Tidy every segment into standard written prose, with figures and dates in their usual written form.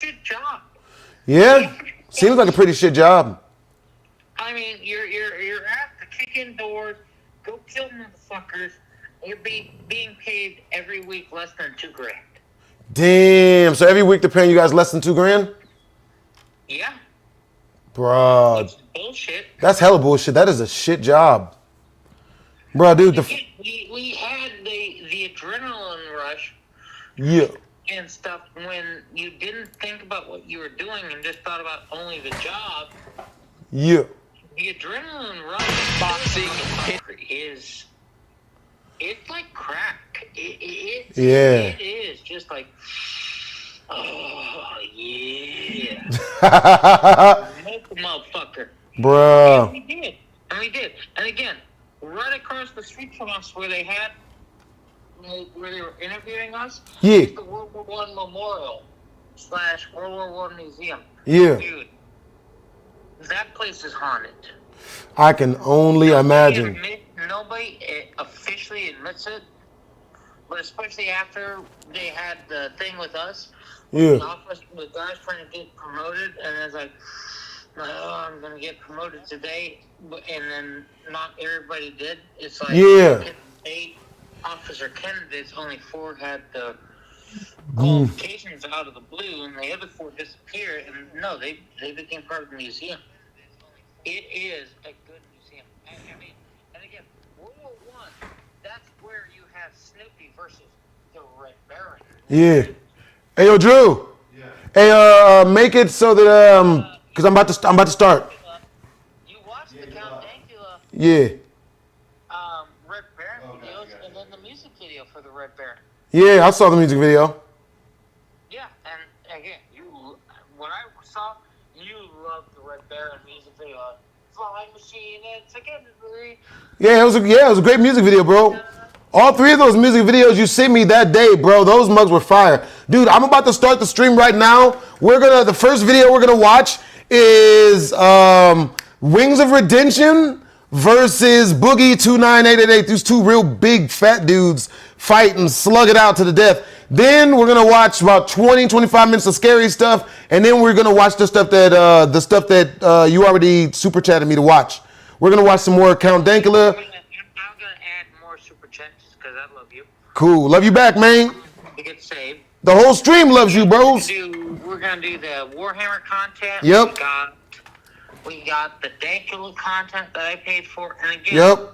shit job. Yeah, seems like a pretty shit job. I mean, you're asked to kick in doors, go kill motherfuckers. You're being paid every week less than $2,000. Damn. So every week they're paying you guys less than $2,000? Yeah. Bro. It's bullshit. That's hella bullshit. That is a shit job. Bro, dude. We had the adrenaline rush. Yeah. And stuff when you didn't think about what you were doing and just thought about only the job. Yeah. The adrenaline rush boxing is it's like crack. It is just like, oh yeah, smoke a motherfucker, bro. And we did, and again, right across the street from us where they were interviewing us, yeah, the World War I Memorial / World War I Museum. Yeah, dude, that place is haunted. I can only imagine. Nobody officially admits it, but especially after they had the thing with us. Yeah. The guys trying to get promoted, and it's like, oh, I'm gonna get promoted today, and then not everybody did. It's like, yeah. 8 officer candidates, only 4 had the qualifications out of the blue, and the other 4 disappeared. And no, they became part of the museum. It is a good museum. I mean, and again, World War I, that's where you have Snoopy versus the Red Baron. Yeah. Hey, yo, Drew. Yeah. Hey, make it so that because I'm about to start. You watched the Count Dankula. Yeah. Red Baron videos, and then the music video for the Red Baron. Yeah, I saw the music video. Yeah, and again, when I saw, you loved the Red Baron music video. Flying Machine and Secondary. Yeah, it was a great music video, bro. All 3 of those music videos you sent me that day, bro, those mugs were fire. Dude, I'm about to start the stream right now. The first video we're gonna watch is Wings of Redemption versus Boogie 29888. These 2 real big fat dudes fight and slug it out to the death. Then we're gonna watch about 20-25 minutes of scary stuff, and then we're gonna watch the stuff that you already super chatted me to watch. We're gonna watch some more Count Dankula. I'm gonna add more super chats because I love you. Cool, love you back, man. You get saved. The whole stream loves you, bros. We're gonna do the Warhammer content. Yep. We got the Dankula content that I paid for, and again, yep.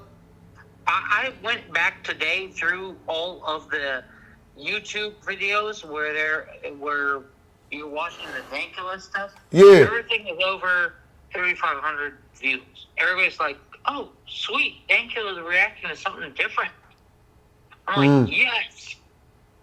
I went back today through all of the YouTube videos where you're watching the Dankula stuff. Yeah. Everything is over 3,500 views. Everybody's like, "Oh, sweet, Dankula's reacting to something different." I'm like, yes,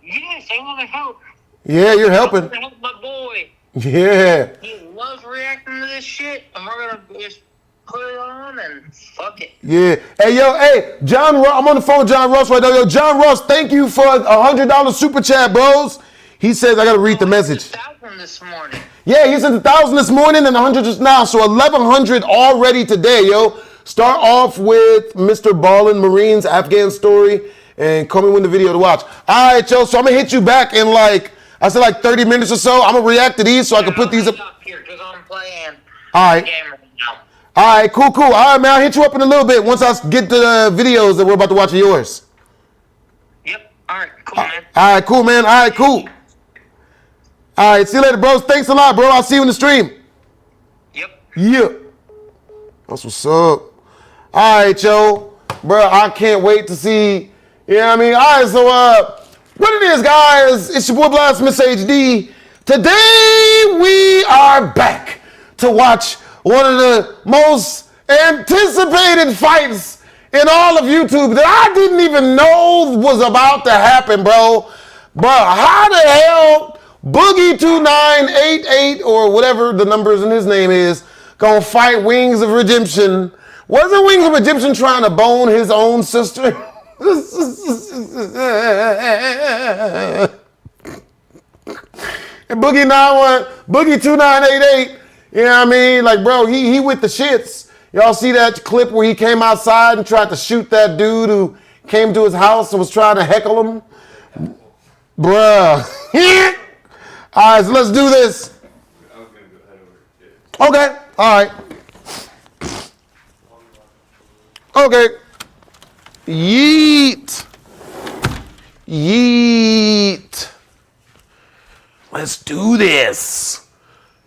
I want to help. Yeah, you're helping. I want to help my boy. Yeah. He loves reacting to this shit, and we're gonna just put it on and fuck it. Yeah. Hey, John Ross, I'm on the phone with John Ross right now. Yo, John Ross, thank you for a $100 super chat, bros. He says I gotta read the message. 1,000 this morning. Yeah, he sent 1,000 this morning and 100 just now, so 1,100 already today, yo. Start off with Mr. Ballin Marines Afghan story and call me when the video to watch. All right, yo, so I'm gonna hit you back in like 30 minutes or so. I'm gonna react to these so I can put these up here because I'm playing. All right. Game right now. All right, cool. All right, man, I'll hit you up in a little bit once I get the videos that we're about to watch of yours. Yep. All right, cool, man. All right, cool, man. All right, cool. All right, see you later, bros. Thanks a lot, bro. I'll see you in the stream. Yep. Yeah. That's what's up. All right, yo. Bro, I can't wait to see. You know what I mean? All right, so what it is, guys, it's your boy BHD. Today we are back to watch one of the most anticipated fights in all of YouTube that I didn't even know was about to happen, bro. Bro, how the hell Boogie 2988 or whatever the numbers in his name is gonna fight Wings of Redemption? Wasn't Wings of Redemption trying to bone his own sister? And Boogie 2988, you know what I mean? Like, bro, he with the shits. Y'all see that clip where he came outside and tried to shoot that dude who came to his house and was trying to heckle him? Bruh. All right, so let's do this. Okay. All right. Okay. Yeet. Yeet. Let's do this.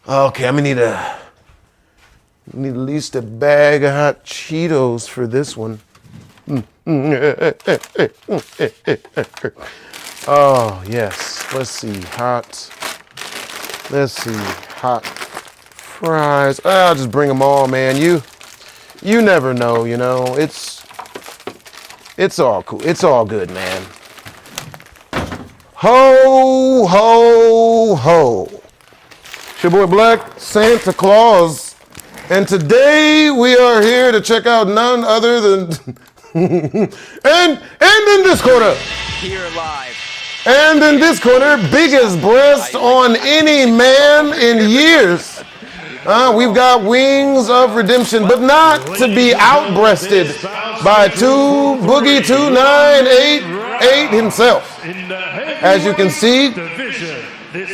Okay, I'm gonna need at least a bag of hot Cheetos for this one. Oh, yes. Let's see. Hot. Let's see. Hot fries. I'll just bring them all, man. You never know, you know. It's all cool. It's all good, man. Ho, ho, ho. It's your boy Black Santa Claus. And today we are here to check out none other than and in this corner. Here live. And in this corner, biggest breast on any man in years. We've got Wings of Redemption, but not to be out-breasted by Boogie 2988 himself. As you can see,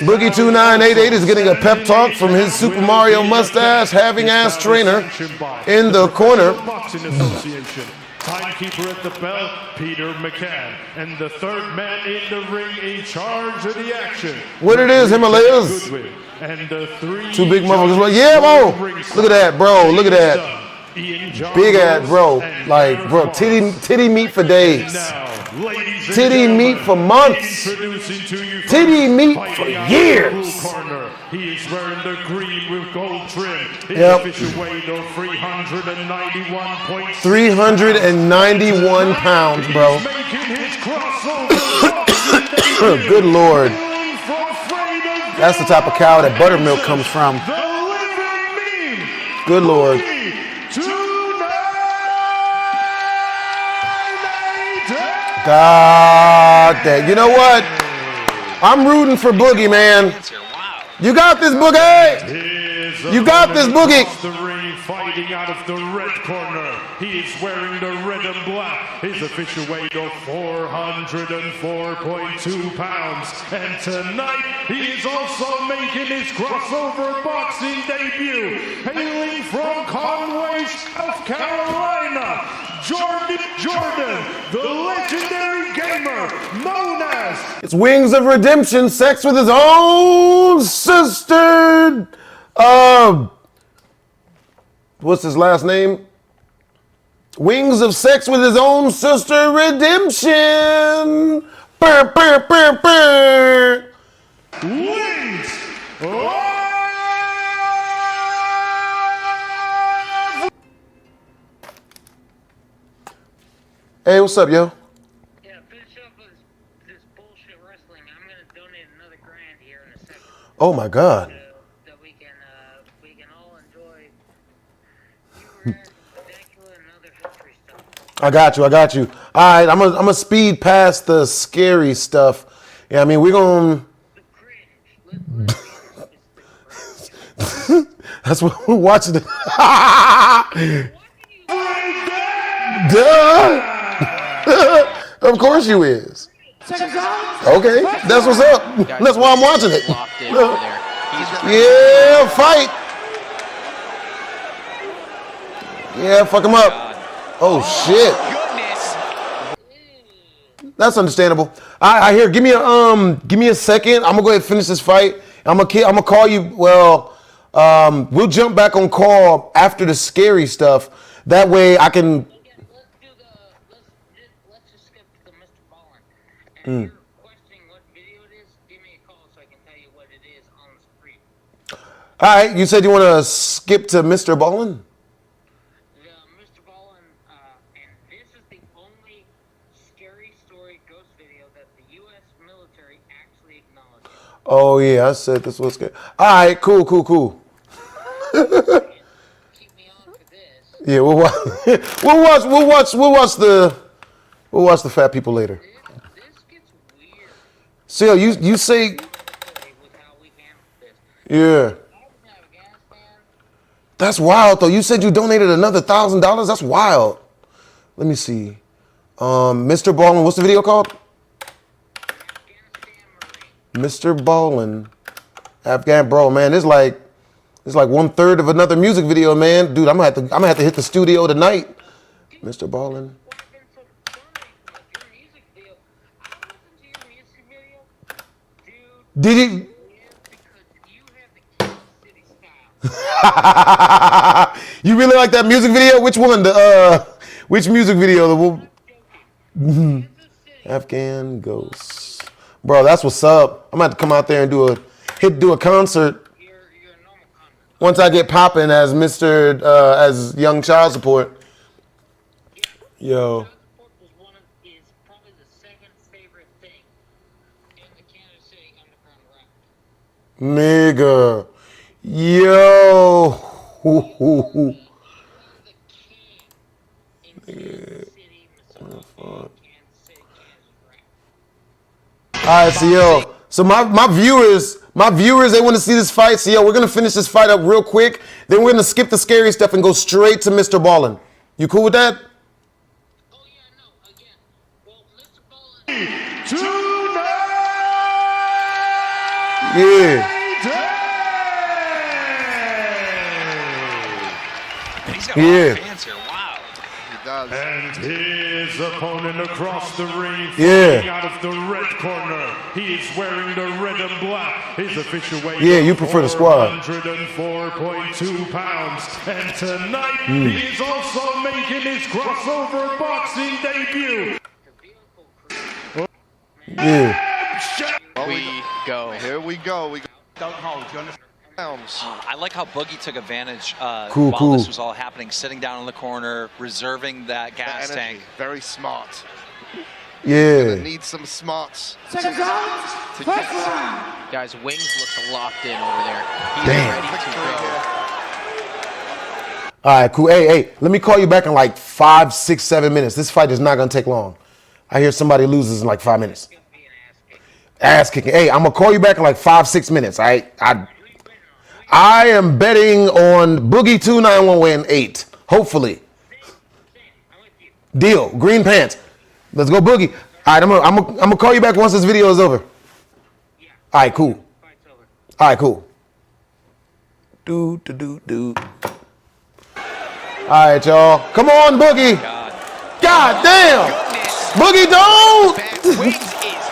Boogie 2988 is getting a pep talk from his Super Mario mustache having ass trainer in the corner. Timekeeper at the bell, Peter McCann. And the third man in the ring in charge of the action. What it is, Himalayas? And the two big motherfuckers. Yeah, bro. Look at that, bro. Look at that. Big ass, bro. Like, bro, titty meat for days. Titty meat for months. Titty meat for years. He is wearing the green with gold trim. Yep. 391 pounds, bro. Good Lord. That's the type of cow that buttermilk comes from. Good Lord. God damn. You know what? I'm rooting for Boogie, man. You got this, Boogie. You got this, Boogie. The ring fighting out of the red corner. He is wearing the red and black. His official weight of 404.2 pounds. And tonight, he is also making his crossover boxing debut. Hailing from Conway, South Carolina, Jordan, the legendary gamer, known as... It's Wings of Redemption, sex with his own sister. What's his last name? Wings of sex with his own sister, Redemption. Burr, burr, burr, burr. Wings. Hey, what's up, yo? Yeah, finish up with this bullshit wrestling. I'm gonna donate another $1,000 here in a second. Oh my God. That we can all enjoy Dracula and other history stuff. I got you. All right, I'm gonna speed past the scary stuff. Yeah, I mean, we're gonna... The cringe. Let's be honest. That's what we're watching. Duh. Of course you is. Okay, that's what's up. That's why I'm watching it. Yeah, fight. Yeah, fuck him up. Oh shit. That's understandable. I hear. Give me a second. I'm gonna go ahead and finish this fight. I'm gonna call you. Well, we'll jump back on call after the scary stuff. That way I can. Let's just skip to Mr. Ballin. And if you're questioning what video it is, give me a call so I can tell you what it is on the screen. All right, you said you want to skip to Mr. Ballin? Mr. Ballin, and this is the only scary story ghost video that the U.S. military actually acknowledges. Oh yeah, I said this was good. All right, cool. Keep me on for this. Yeah, we'll watch the fat people later. This gets weird. So you say, With how we handle this. yeah. Afghanistan. That's wild though. You said you donated another $1,000. That's wild. Let me see. Mr. Ballin, what's the video called? Afghanistan Marine. Mr. Ballin, Afghan bro, man. There's like It's like 1/3 of another music video, man. Dude, I'm gonna have to hit the studio tonight. Mr. Ballin. Did he? You really like that music video? Which one? Which music video? The Afghan Ghosts. Bro, that's what's up. I'm gonna have to come out there and do a concert. Once I get popping as as young child support. Yo. Nigga. Yo. Alright, so yo. So my viewers, they want to see this fight. So yo, we're gonna finish this fight up real quick. Then we're gonna skip the scary stuff and go straight to Mr. Ballin. You cool with that? Oh yeah, no, again. Well, Mr. Ballin. Yeah. He's got a lot of fans here. Wow. He does. And his opponent across the ring, out of the red corner. He is wearing the red and black. His official weight. Yeah, you prefer the squad. 104.2 pounds. And tonight he is also making his crossover boxing debut. Yeah. Here we go. Don't hold. You understand? I like how Boogie took advantage Cool. this was all happening, sitting down in the corner, reserving that gas tank. Very smart. Yeah. Need some smarts. Second round. Guys, Wings looks locked in over there. He's Damn. ready to go. All right, cool. Hey, let me call you back in like 5, 6, 7 minutes. This fight is not gonna take long. I hear somebody loses in like 5 minutes. Ass kicking. Hey, I'm gonna call you back in like 5, 6 minutes. All right. I am betting on Boogie 291 win 8. Hopefully. Deal. Green pants. Let's go Boogie. All right, I'm gonna call you back once this video is over. All right, cool. All right, cool. Do. All right, y'all. Come on, Boogie. God damn. Boogie, don't.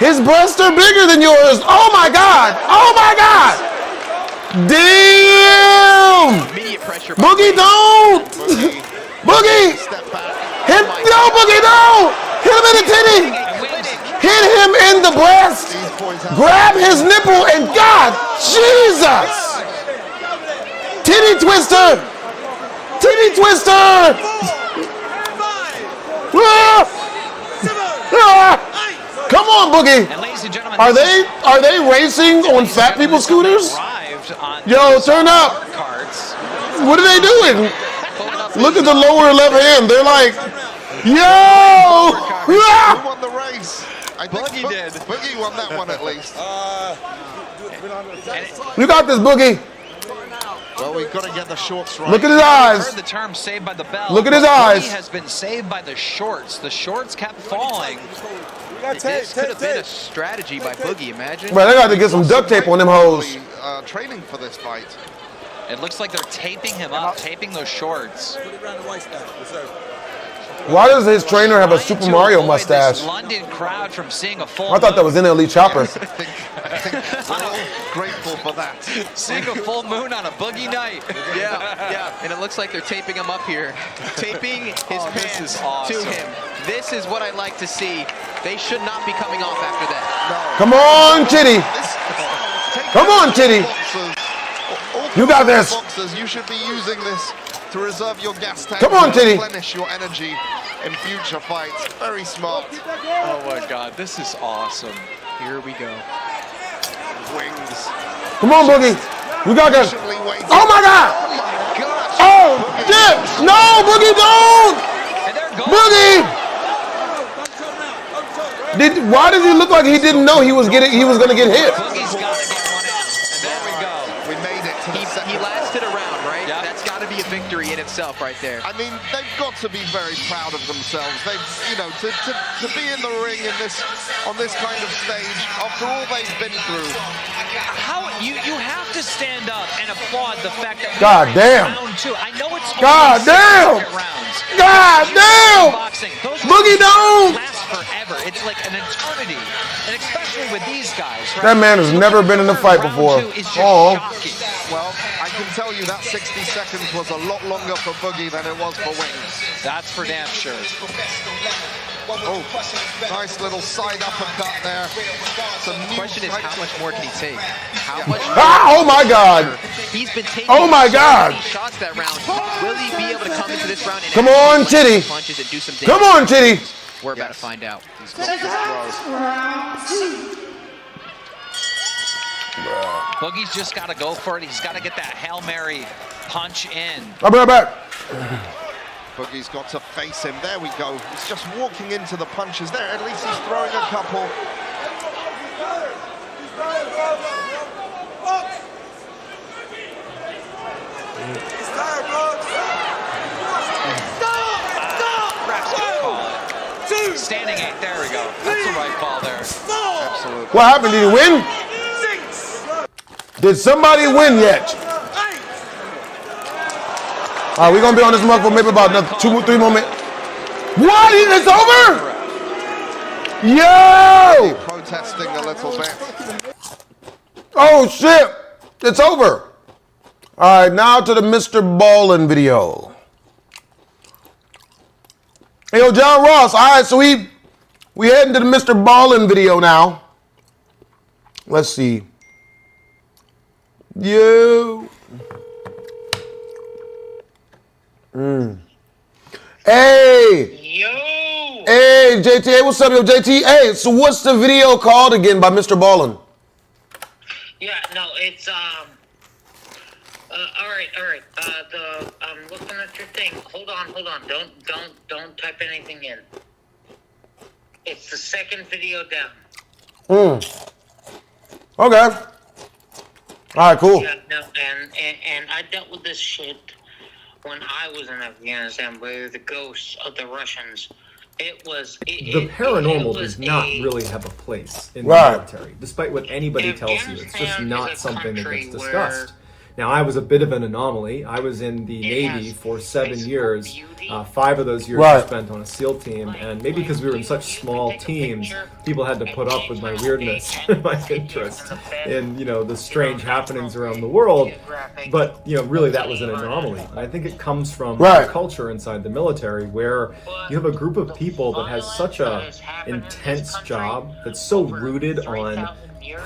His breasts are bigger than yours. Oh my God. Oh my God. Damn. Immediate pressure. Boogie, don't. Boogie. Hit. No, Boogie, don't. Hit him in the titty. Hit him in the breast. Grab his nipple and God, Jesus. Titty twister. Titty twister. Come on, Boogie. And ladies and gentlemen, Are they racing on fat people scooters? Yo, turn up. What are they doing? Look at the lower left hand. They're like, yo. Who won the race? I think Boogie did. Boogie won that one at least. You got this, Boogie. Well, we've got to get the shorts right. Look at his Heard eyes. the term saved by the bell. Look at his but eyes. Boogie has been saved by the shorts. The shorts kept falling. This could have been a strategy by Boogie, imagine. Bro, they got to get some duct tape on them hoes. Training for this fight. It looks like they're taping him up, taping those shorts. Why does his trainer have a Super Mario Avoid this mustache? London crowd from seeing a full I thought that was in Elite Chopper. I think we're all grateful for that. seeing a full moon on a Boogie night. Yeah. And it looks like they're taping him up here. Taping his pants awesome. to him. This is what I like to see. They should not be coming off after that. Come on, Chitty. Come on, Chitty. You got this. Boxers, you should be using this to reserve your gas tank. Come on, Titty. Replenish your energy in future fights. Very smart. Oh my God, this is awesome. Here we go. Wings. Come on, Boogie. You got this. Patiently waiting. Oh my God. Gosh. Oh, shit. No, Boogie, don't. And they're going. Boogie. Why does he look like he didn't know he was gonna get hit? Boogie's got to get one out. And there we go. We made it to the second He lasted around, right? Yep. That's got to be a victory in itself. himself right there. I mean, they've got to be very proud of themselves. They've, you know, to be in the ring on this kind of stage after all they've been through. How you have to stand up and applaud the fact that God damn. round 2. I know it's God only damn. 6 rounds. God damn. Boxing, those Boogie rounds Dome. last forever. It's like an eternity, and especially with these guys. Right? That man has never been in a fight Round before. 2 is just Oh. shocking. Well, I can tell you that 60 seconds was a lot longer for Boogie than it was for Wings. That's for damn sure. Oh, nice little side uppercut there. The question is, how much more can he take? How much more? Ah, oh my God. He's been taking Oh my so God. many shots that round. Will he be able to come into this round and Come actually on, land Chitty. some punches and do some damage? Come on, Chitty. We're about to find out. Boogie's just got to go for it. He's got to get that Hail Mary punch in. I'll be right back. Boogie's got to face him. There we go. He's just walking into the punches there. At least he's throwing a couple. Ref's gonna call it. Standing 8. There we go. That's the right call there. Absolutely. What happened? Did he win? Did somebody win yet? All right, we're going to be on this mug for maybe about another 2-3 more minutes. What? It's over? Yo! Protesting a little bit. Oh, shit. It's over. All right, now to the Mr. Ballin video. Hey, yo, John Ross. All right, so we heading to the Mr. Ballin video now. Let's see. Yo. Hey. Yo! Hey, JT. Hey, what's up, yo, JT? Hey, so what's the video called again by Mr. Ballin? Yeah, no, it's all right. I'm looking at your thing. Hold on. Don't type anything in. It's the second video down. Okay. All right, cool. Yeah, no, and I dealt with this shit when I was in Afghanistan with the ghosts of the Russians. The paranormal does not really have a place in the Right. military, despite what anybody tells you. It's just Afghanistan not is a something that country gets discussed. where Now, I was a bit of an anomaly. I was in the Navy for 7 years. 5 of those years were Right. spent on a SEAL team, and maybe because we were in such small teams, people had to put up with my weirdness, my interest in, the strange happenings around the world. But, really that was an anomaly. And I think it comes from Right. the culture inside the military where you have a group of people that has such a intense job that's so rooted on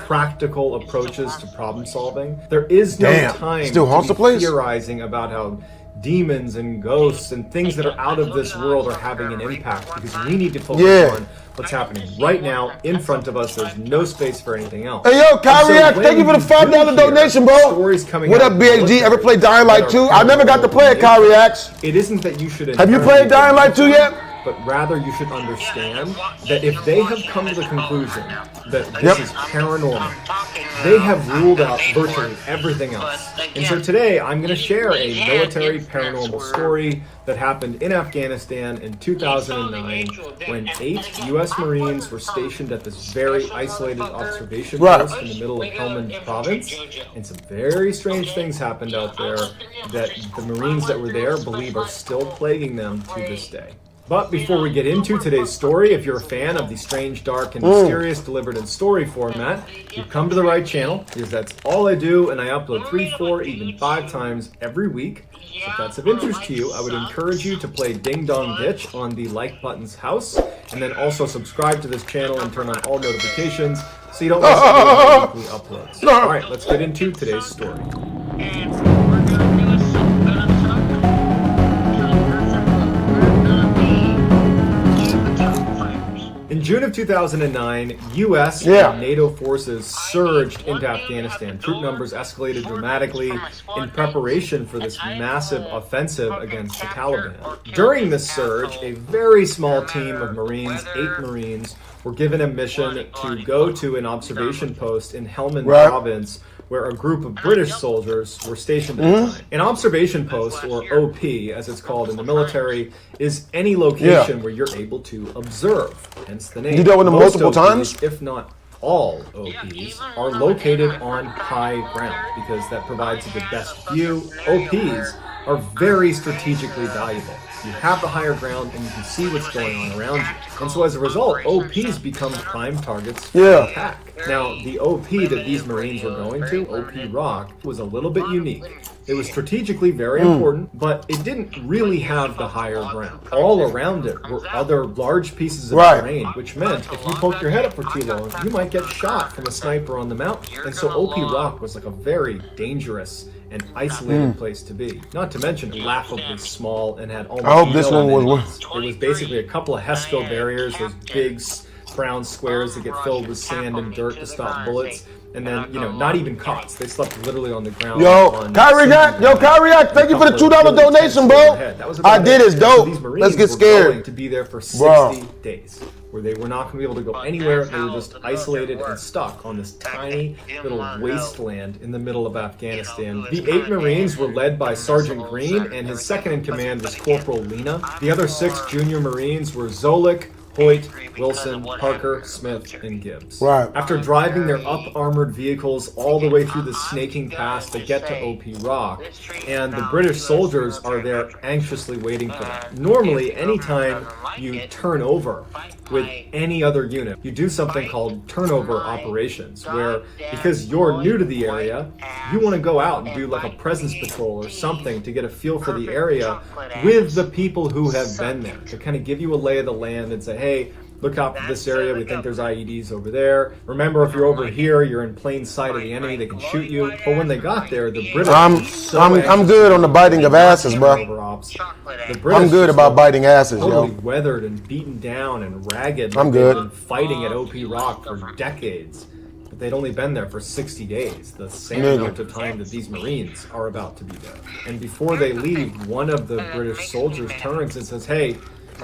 practical approaches to problem solving. There is no Damn. time Still haunts to the place? be theorizing about how demons and ghosts and things that are out of this world are having an impact, because we need to focus on what's happening right now in front of us. There's no space for anything else. Hey, yo, Kyrie And X, so thank you for the when $5 you hear donation, bro. stories coming What out up, of the BHD? military Ever played Dying Light that 2? are I never got to play it, Kyrie X. It isn't that you should Have you played Dying Light 2 yet? but rather you should understand that if they have come to the conclusion that this is paranormal, they have ruled out virtually everything else. And so today I'm going to share a military paranormal story that happened in Afghanistan in 2009 when 8 U.S. Marines were stationed at this very isolated observation post in the middle of Helmand province. And some very strange things happened out there that the Marines that were there believe are still plaguing them to this day. But before we get into today's story, if you're a fan of the strange, dark, and mysterious delivered in story format, you've come to the right channel, because that's all I do, and I upload 3, 4, even 5 times every week. So if that's of interest to you, I would encourage you to play Ding Dong Ditch on the like button's house, and then also subscribe to this channel and turn on all notifications so you don't miss any of my weekly uploads. Alright, let's get into today's story. In June of 2009, U.S. and NATO forces surged into Afghanistan. Troop numbers escalated dramatically in preparation for this massive offensive against the Taliban. During this surge, a very small team of Marines, 8 Marines, were given a mission to go to an observation post in Helmand province where a group of British soldiers were stationed at the time. An observation post, or OP, as it's called in the military, is any location where you're able to observe, hence the name. You dealt with them Most multiple OPs, times? if not all OPs, are located on high ground because that provides you the best view. OPs are very strategically valuable. You have the higher ground and you can see what's going on around you. And so as a result, OPs become prime targets for attack. Now, the OP that these Marines were going to, OP Rock, was a little bit unique. It was strategically very important, but it didn't really have the higher ground. All around it were other large pieces of terrain, which meant if you poked your head up for too long, you might get shot from a sniper on the mountain. And so OP Rock was like a very dangerous and isolated place to be. Not to mention laughably small and had almost I hope this one was enemies. It was basically a couple of HESCO barriers, those big brown squares that get filled with sand and dirt to stop bullets. And then, you know, not even cots. They slept literally on the ground. Kyrie, thank you for the $2 donation, bro. I did, it's dope. Let's get scared. To be there for 60 days, where they were not going to be able to go anywhere. They were just isolated and stuck on this tiny little wasteland in the middle of Afghanistan. The 8 Marines were led by Sergeant Green, and his second in command was Corporal Lena. The other 6 junior Marines were Zolik, Hoyt, Wilson, Parker, Smith, and Gibbs. After driving their up-armored vehicles all the way through the snaking pass, they get to OP Rock, and the British soldiers are there anxiously waiting for them. Normally, anytime you turn over with any other unit, you do something called turnover operations, where because you're new to the area, you want to go out and do like a presence patrol or something to get a feel for the area with the people who have been there, to kind of give you a lay of the land and say, hey, look out for this area. We think there's IEDs over there. Remember, if you're over here, you're in plain sight of the enemy. They can shoot you. But when they got there, the British... I'm good on the biting of asses, bro. I'm good about biting asses, totally yo. weathered and beaten down and ragged. I'm good. They've been fighting at OP Rock for decades. But they'd only been there for 60 days, the same amount of time that these Marines are about to be there. And before they leave, one of the British soldiers turns and says, hey,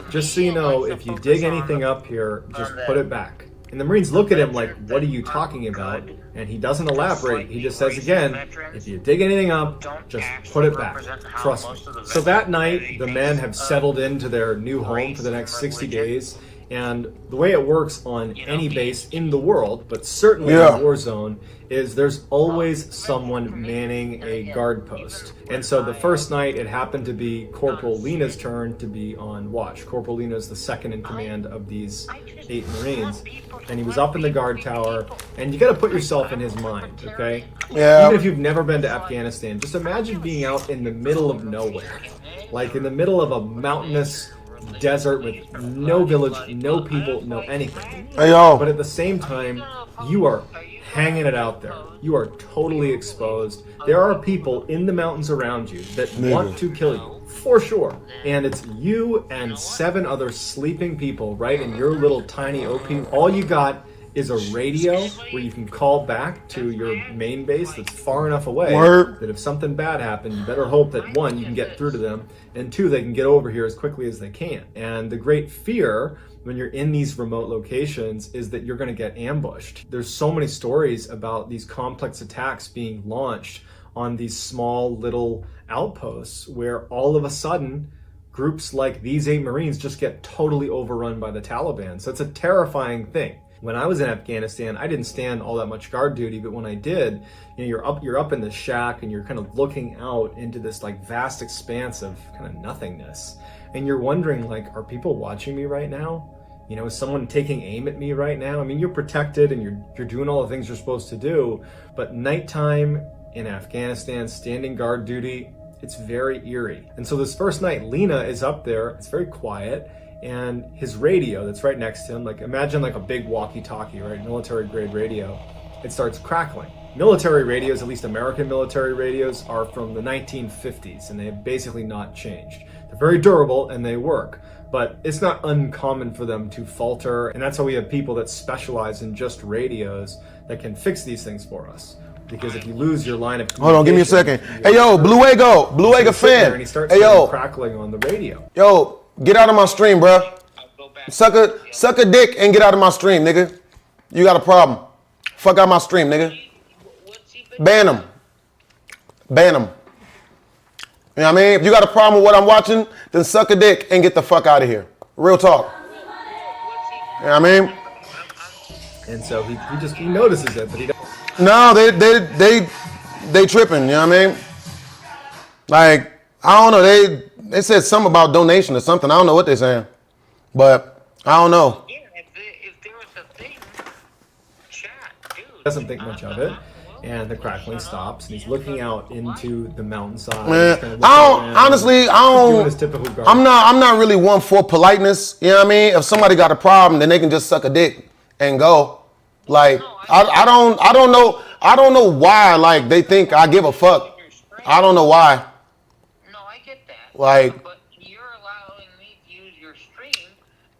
just so you know, if you dig anything up here, just put it back. And the Marines look at him like, what are you talking about? And he doesn't elaborate. He just says again, if you dig anything up, just put it back. Trust me. So that night, the men have settled into their new home for the next 60 days. And the way it works on any base in the world, but certainly in a war zone, is there's always someone manning a guard post. And so the first night, it happened to be Corporal Lena's turn to be on watch. Corporal Lena is the second in command of these 8 Marines. And he was up in the guard tower, and you got to put yourself in his mind, okay? Yeah. Even if you've never been to Afghanistan, just imagine being out in the middle of nowhere, like in the middle of a mountainous desert with no village, no people, no anything. Hey, yo. But at the same time, you are hanging it out there. You are totally exposed. There are people in the mountains around you that want to kill you, for sure. And it's you and 7 other sleeping people right in your little tiny OP. All you got is a radio where you can call back to your main base that's far enough away that if something bad happened, you better hope that 1, you can get through to them, and 2, they can get over here as quickly as they can. And the great fear when you're in these remote locations is that you're going to get ambushed. There's so many stories about these complex attacks being launched on these small little outposts where all of a sudden groups like these 8 Marines just get totally overrun by the Taliban. So it's a terrifying thing. When I was in Afghanistan, I didn't stand all that much guard duty, but when I did, you know, you're up in the shack and you're kind of looking out into this like vast expanse of kind of nothingness. And you're wondering, like, are people watching me right now? You know, is someone taking aim at me right now? I mean, you're protected and you're doing all the things you're supposed to do, but nighttime in Afghanistan, standing guard duty, it's very eerie. And so this first night, Lena is up there, it's very quiet, and his radio that's right next to him, like imagine like a big walkie-talkie, right? Military grade radio. It starts crackling. Military radios, at least American military radios, are from the 1950s and they have basically not changed. They're very durable and they work, but it's not uncommon for them to falter. And that's why we have people that specialize in just radios that can fix these things for us. Because if you lose your line of communication... Hold on, give me a second. Hey, yo, Blue Ego fan. And he starts hey, yo. crackling on the radio. Yo, get out of my stream, bro. Suck a dick and get out of my stream, nigga. You got a problem. Fuck out my stream, nigga. ban them. Ban them. You know what I mean? If you got a problem with what I'm watching, then suck a dick and get the fuck out of here. Real talk. You know what I mean? And so he notices it, but he doesn't. No, they tripping, you know what I mean? Like, I don't know, they said something about donation or something. I don't know what they're saying. But I don't know. Yeah, if there was a thing, chat, dude. Doesn't think much of it. And the crackling stops, and he's looking out into the mountainside. Man, Kind of honestly, doing his typical guard. I'm not really one for politeness. You know what I mean? If somebody got a problem, then they can just suck a dick and go. Like, I don't know why, like, they think I give a fuck. I don't know why. No, I get that. Like, but you're allowing me to use your stream,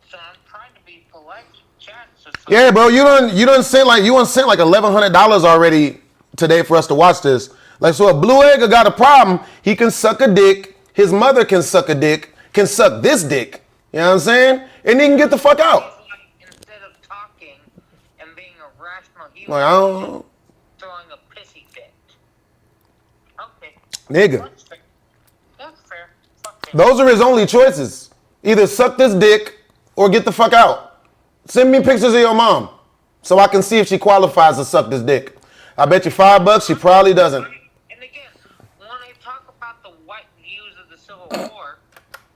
so I'm trying to be polite to chat. yeah, bro, you done sent like $1,100 already today for us to watch this. Like, so if Blue Egg got a problem, he can suck a dick. His mother can suck a dick, can suck this dick. You know what I'm saying? And he can get the fuck out. Instead of talking and being a rational human, Like, I don't. throwing a pissy fit. Okay. Nigga. That's fair. That's fair. Fuck him. Those are his only choices. Either suck this dick or get the fuck out. Send me pictures of your mom so I can see if she qualifies to suck this dick. I bet you $5 she probably doesn't. And again, when I talk about the white views of the Civil War,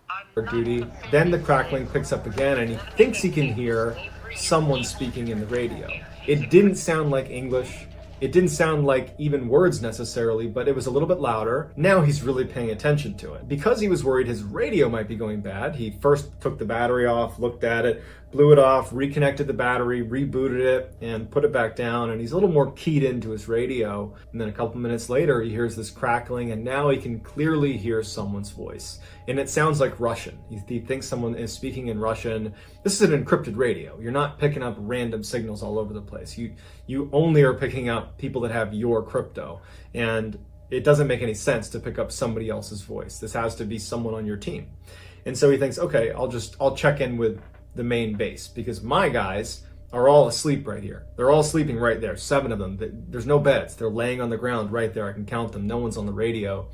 I'm not duty. defending Then the crackling picks up again, and he thinks he can hear someone speaking in the radio. It didn't sound like English. It didn't sound like even words necessarily, but it was a little bit louder. Now he's really paying attention to it. Because he was worried his radio might be going bad, he first took the battery off, looked at it, blew it off, reconnected the battery, rebooted it, and put it back down. And he's a little more keyed into his radio. And then a couple minutes later, he hears this crackling, and now he can clearly hear someone's voice. And it sounds like Russian. He thinks someone is speaking in Russian. This is an encrypted radio. You're not picking up random signals all over the place. You only are picking up people that have your crypto. And it doesn't make any sense to pick up somebody else's voice. This has to be someone on your team. And so he thinks, okay, I'll check in with the main base, because my guys are all asleep right here. They're all sleeping right there, 7 of them. There's no beds. They're laying on the ground right there. I can count them. No one's on the radio.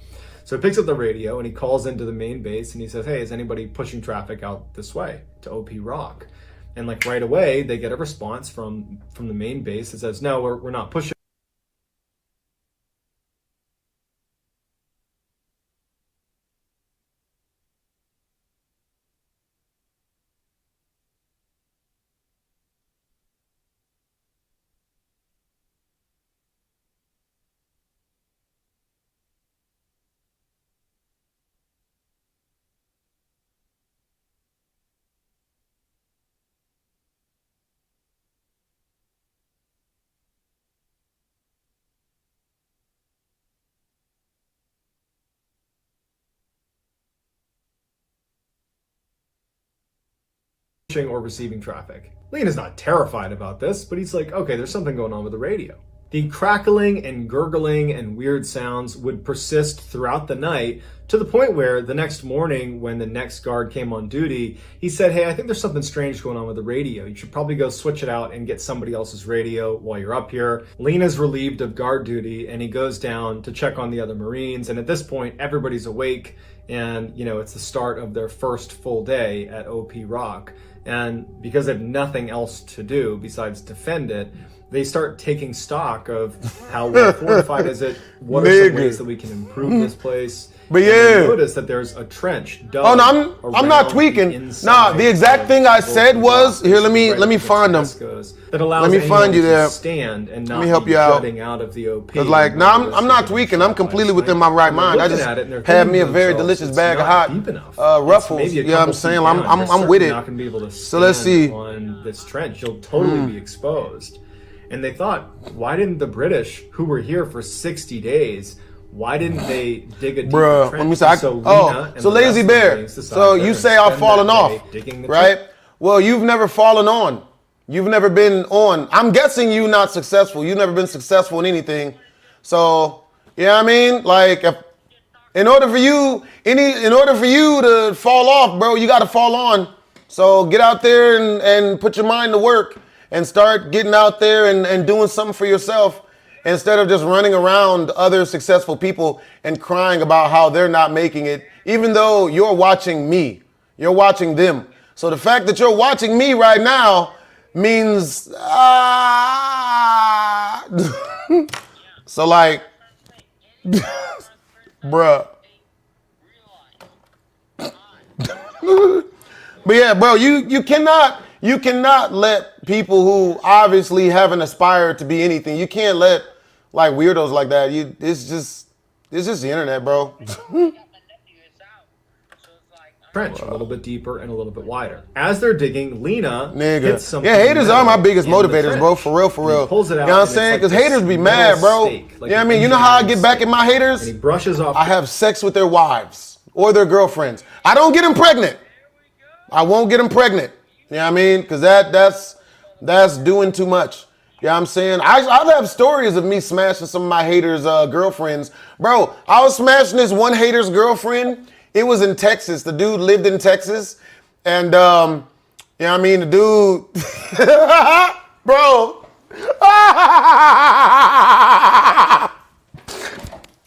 So he picks up the radio and he calls into the main base and he says, hey, is anybody pushing traffic out this way to OP Rock? And like right away, they get a response from the main base that says, no, we're not pushing. Or receiving traffic. Lena's not terrified about this, but he's like, okay, there's something going on with the radio. The crackling and gurgling and weird sounds would persist throughout the night to the point where the next morning when the next guard came on duty, he said, hey, I think there's something strange going on with the radio. You should probably go switch it out and get somebody else's radio while you're up here. Lena's relieved of guard duty and he goes down to check on the other Marines. And at this point, everybody's awake and, it's the start of their first full day at OP Rock. And because they have nothing else to do besides defend it, they start taking stock of how well fortified is it, what are some ways that we can improve this place. But and you notice that there's a trench dug. Oh no, I'm not tweaking. Nah, the exact thing I said was here. Let me find them. That allows let me find you there. Stand and not let me help you out. Out of the OP. Cause like, no, I'm not tweaking. I'm completely within my right mind. I just had me a very delicious bag of hot Ruffles. You know what I'm saying? I'm with it. So let's see. On this trench, you'll totally be exposed. And they thought, why didn't the British, who were here for 60 days, why didn't they dig a deeper trench? Let me say, so Lazy Bear. So you say I've fallen off, right? Well, you've never fallen on. You've never been on. I'm guessing you not successful. You've never been successful in anything. So, you know what I mean? Like, in order for you to fall off, bro, you got to fall on. So get out there and put your mind to work and start getting out there and doing something for yourself. instead of just running around other successful people and crying about how they're not making it, even though you're watching me. You're watching them. So the fact that you're watching me right now means, so like, bruh. But yeah, bro, you cannot let people who obviously haven't aspired to be anything. You can't let like weirdos like that. It's just the internet, bro. Trench a little bit deeper and a little bit wider. As they're digging, Lena hits something. Yeah, haters are my biggest motivators, bro. For real. He pulls it out. You know what I'm saying? Because haters be mad, bro. You know what I mean? You know how I get back at my haters? And he brushes off. I have sex with their wives or their girlfriends. I don't get them pregnant. I won't get them pregnant. You know what I mean? Because that's doing too much. You know what I'm saying? I have stories of me smashing some of my haters' girlfriends. Bro, I was smashing this one hater's girlfriend. It was in Texas. The dude lived in Texas. And, you know what I mean? The dude, bro.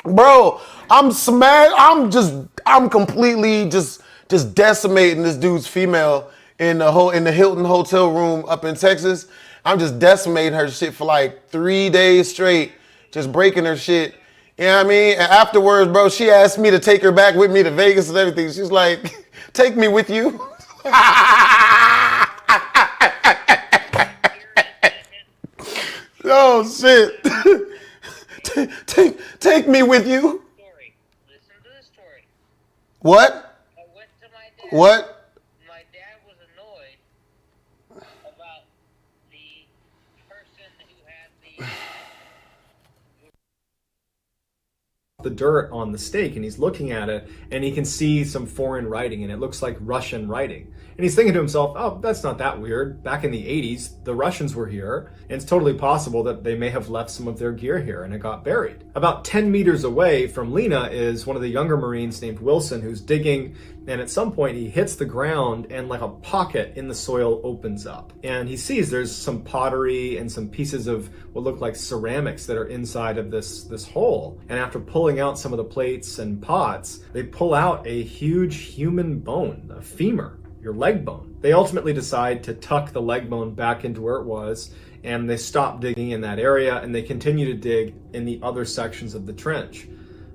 Bro, I'm completely just decimating this dude's female in the Hilton hotel room up in Texas. I'm just decimating her shit for like 3 days straight, just breaking her shit. You know what I mean? And afterwards, bro, she asked me to take her back with me to Vegas and everything. She's like, take me with you. Oh, shit. Take me with you. Listen to this story. What? I went to my dad. What? My dad was annoyed about the person who had the dirt on the steak, and he's looking at it, and he can see some foreign writing, and it looks like Russian writing. And he's thinking to himself, oh, that's not that weird. Back in the 80s, the Russians were here, and it's totally possible that they may have left some of their gear here and it got buried. About 10 meters away from Lena is one of the younger Marines named Wilson, who's digging, and at some point he hits the ground and like a pocket in the soil opens up. And he sees there's some pottery and some pieces of what look like ceramics that are inside of this hole. And after pulling out some of the plates and pots, they pull out a huge human bone, a femur, your leg bone. They ultimately decide to tuck the leg bone back into where it was, and they stop digging in that area, and they continue to dig in the other sections of the trench.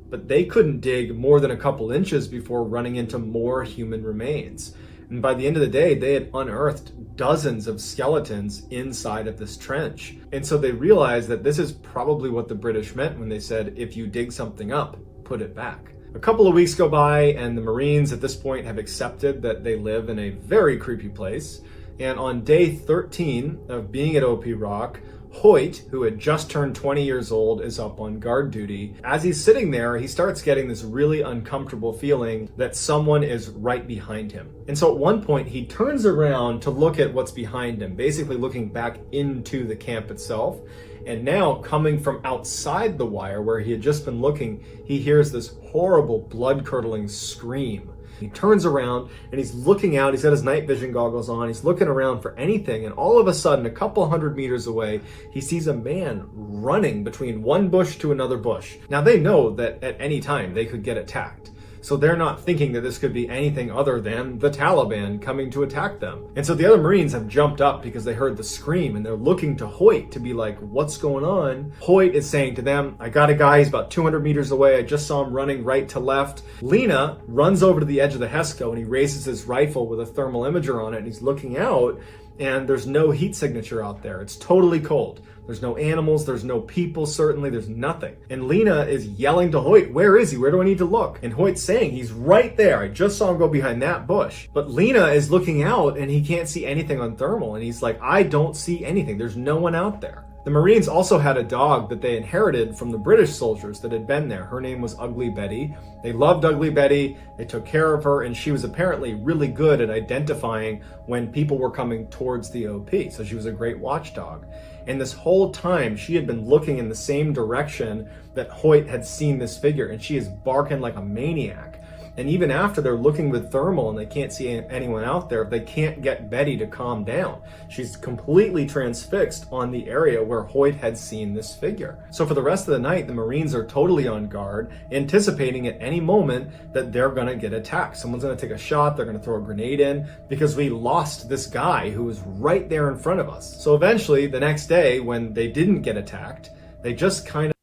But they couldn't dig more than a couple inches before running into more human remains. And by the end of the day, they had unearthed dozens of skeletons inside of this trench. And so they realized that this is probably what the British meant when they said, if you dig something up, put it back. A couple of weeks go by, and the Marines at this point have accepted that they live in a very creepy place. And on day 13 of being at OP Rock, Hoyt, who had just turned 20 years old, is up on guard duty. As he's sitting there, he starts getting this really uncomfortable feeling that someone is right behind him. And so at one point, he turns around to look at what's behind him, basically looking back into the camp itself. And now, coming from outside the wire where he had just been looking, he hears this horrible, blood-curdling scream. He turns around and he's looking out. He's got his night vision goggles on. He's looking around for anything. And all of a sudden, a couple hundred meters away, he sees a man running between one bush to another bush. Now, they know that at any time they could get attacked. So they're not thinking that this could be anything other than the Taliban coming to attack them. And so the other Marines have jumped up because they heard the scream, and they're looking to Hoyt to be like, what's going on? Hoyt is saying to them, I got a guy, he's about 200 meters away. I just saw him running right to left. Lena runs over to the edge of the HESCO, and he raises his rifle with a thermal imager on it, and he's looking out, and there's no heat signature out there. It's totally cold. There's no animals, there's no people, certainly, there's nothing. And Lena is yelling to Hoyt, where is he? Where do I need to look? And Hoyt's saying, he's right there. I just saw him go behind that bush. But Lena is looking out and he can't see anything on thermal. And he's like, I don't see anything. There's no one out there. The Marines also had a dog that they inherited from the British soldiers that had been there. Her name was Ugly Betty. They loved Ugly Betty. They took care of her, and she was apparently really good at identifying when people were coming towards the OP. So she was a great watchdog. And this whole time, she had been looking in the same direction that Hoyt had seen this figure, and she is barking like a maniac. And even after they're looking with thermal and they can't see anyone out there, they can't get Betty to calm down. She's completely transfixed on the area where Hoyt had seen this figure. So for the rest of the night, the Marines are totally on guard, anticipating at any moment that they're gonna get attacked. Someone's gonna take a shot, they're gonna throw a grenade in, because we lost this guy who was right there in front of us. So eventually, the next day, when they didn't get attacked, they just kind of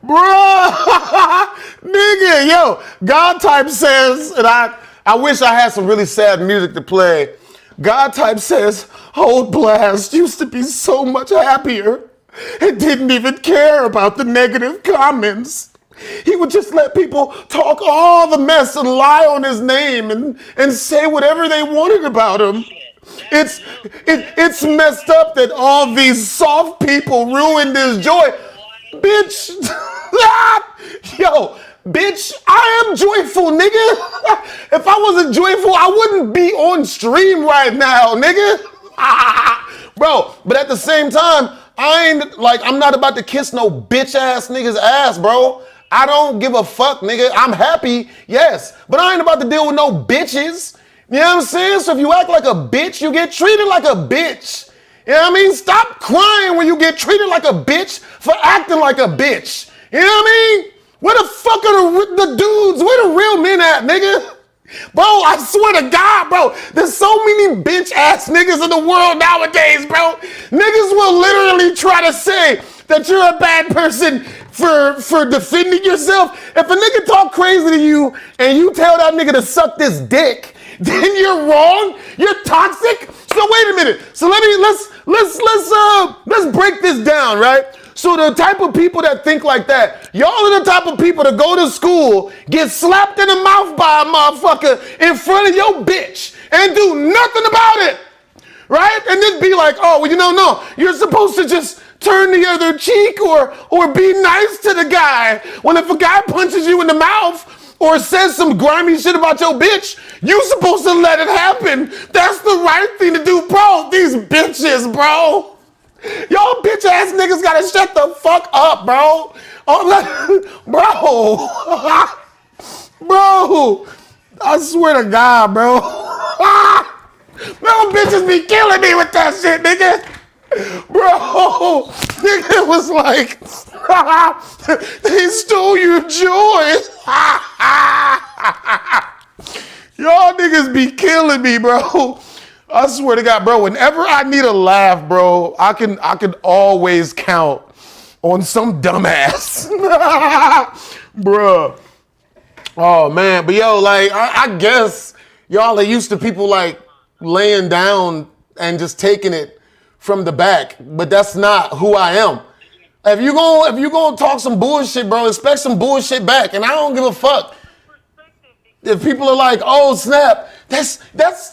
Bro, nigga, yo, God type says, and I wish I had some really sad music to play. God type says, old Blast used to be so much happier and didn't even care about the negative comments. He would just let people talk all the mess and lie on his name and say whatever they wanted about him. It's messed up that all these soft people ruined his joy. Bitch, yo, bitch, I am joyful, nigga. If I wasn't joyful, I wouldn't be on stream right now, nigga. Bro, but at the same time, I'm not about to kiss no bitch ass nigga's ass, bro. I don't give a fuck, nigga. I'm happy, yes, but I ain't about to deal with no bitches. You know what I'm saying? So if you act like a bitch, you get treated like a bitch. You know what I mean? Stop crying when you get treated like a bitch for acting like a bitch. You know what I mean? Where the fuck are the dudes? Where the real men at, nigga? Bro, I swear to God, bro, there's so many bitch ass niggas in the world nowadays, bro. Niggas will literally try to say that you're a bad person for defending yourself. If a nigga talk crazy to you and you tell that nigga to suck this dick, then you're wrong. You're toxic. So wait a minute. So let's break this down, right? So the type of people that think like that, y'all are the type of people that go to school, get slapped in the mouth by a motherfucker in front of your bitch and do nothing about it, right? And then be like, oh, well, you know, no, you're supposed to just turn the other cheek or be nice to the guy. Well, if a guy punches you in the mouth or says some grimy shit about your bitch, you supposed to let it happen. That's the right thing to do, bro. These bitches, bro. Y'all bitch ass niggas gotta shut the fuck up, bro. Bro, I swear to God, bro. Them bitches be killing me with that shit, nigga. Bro, nigga was like, they stole your joy. Y'all niggas be killing me, bro. I swear to God, bro, whenever I need a laugh, bro, I can always count on some dumbass. Bruh. Oh, man. But, yo, like, I guess y'all are used to people, like, laying down and just taking it from the back. But that's not who I am. If you gonna talk some bullshit, bro, expect some bullshit back. And I don't give a fuck. If people are like, oh, snap, that's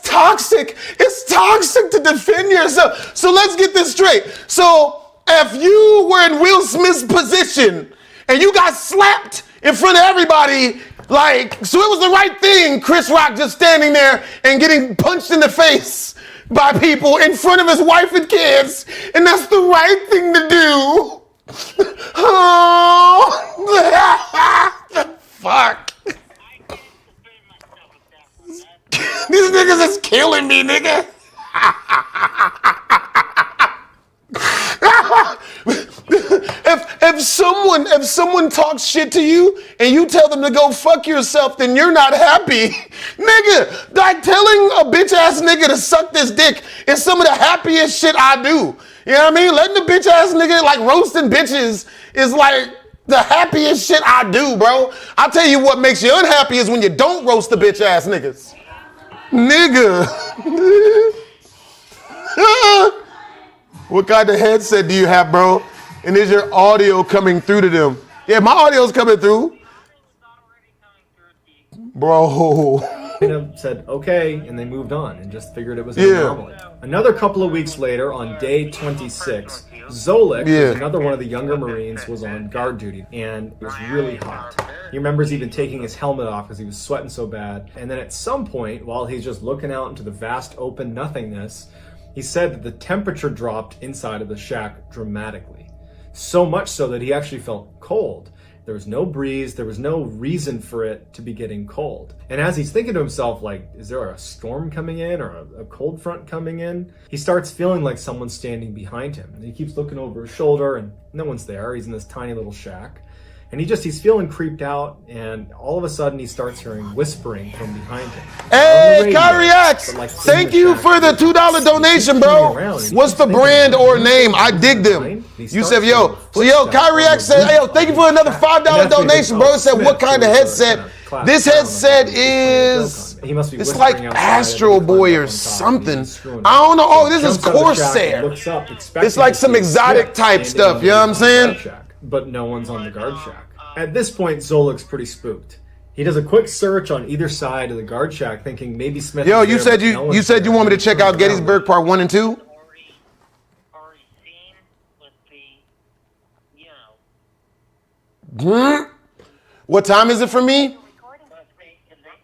toxic. It's toxic to defend yourself. So let's get this straight. So if you were in Will Smith's position and you got slapped in front of everybody, like, so it was the right thing, Chris Rock just standing there and getting punched in the face by people in front of his wife and kids, and that's the right thing to do. Oh, the fuck. These niggas is killing me, nigga. If someone talks shit to you and you tell them to go fuck yourself, then you're not happy. Nigga, like telling a bitch ass nigga to suck this dick is some of the happiest shit I do. You know what I mean? Letting the bitch ass nigga, like, roasting bitches is like the happiest shit I do, bro. I'll tell you what makes you unhappy is when you don't roast the bitch ass niggas. Nigga. What kind of headset do you have, bro? And is your audio coming through to them? Yeah, my audio's coming through. Bro. Said okay, and they moved on and just figured it was an anomaly. Another couple of weeks later, on day 26, Zolik, who's another one of the younger Marines, was on guard duty, and it was really hot. He remembers even taking his helmet off because he was sweating so bad. And then at some point, while he's just looking out into the vast open nothingness, He said that the temperature dropped inside of the shack dramatically. So much so that he actually felt cold. There was no breeze, there was no reason for it to be getting cold. And as he's thinking to himself, like, is there a storm coming in or a cold front coming in? He starts feeling like someone's standing behind him. And he keeps looking over his shoulder and no one's there. He's in this tiny little shack. And he's feeling creeped out, and all of a sudden he starts hearing whispering from behind him. Hey, Kyrie X, thank you for the $2 donation, bro. What's the brand or name? I dig them. You said, yo, Kyrie X said, hey, yo, thank you for another $5 donation, bro. It said, what kind of headset? This headset is, it's like Astro Boy or something. I don't know. Oh, this is Corsair. It's like some exotic type stuff, you know what I'm saying? But no one's on the guard shack. At this point, Zoe looks pretty spooked. He does a quick search on either side of the guard shack, thinking maybe Smith. Yo, you said you said you want me to check out Gettysburg Part 1 and 2? Already seen with the, What time is it for me?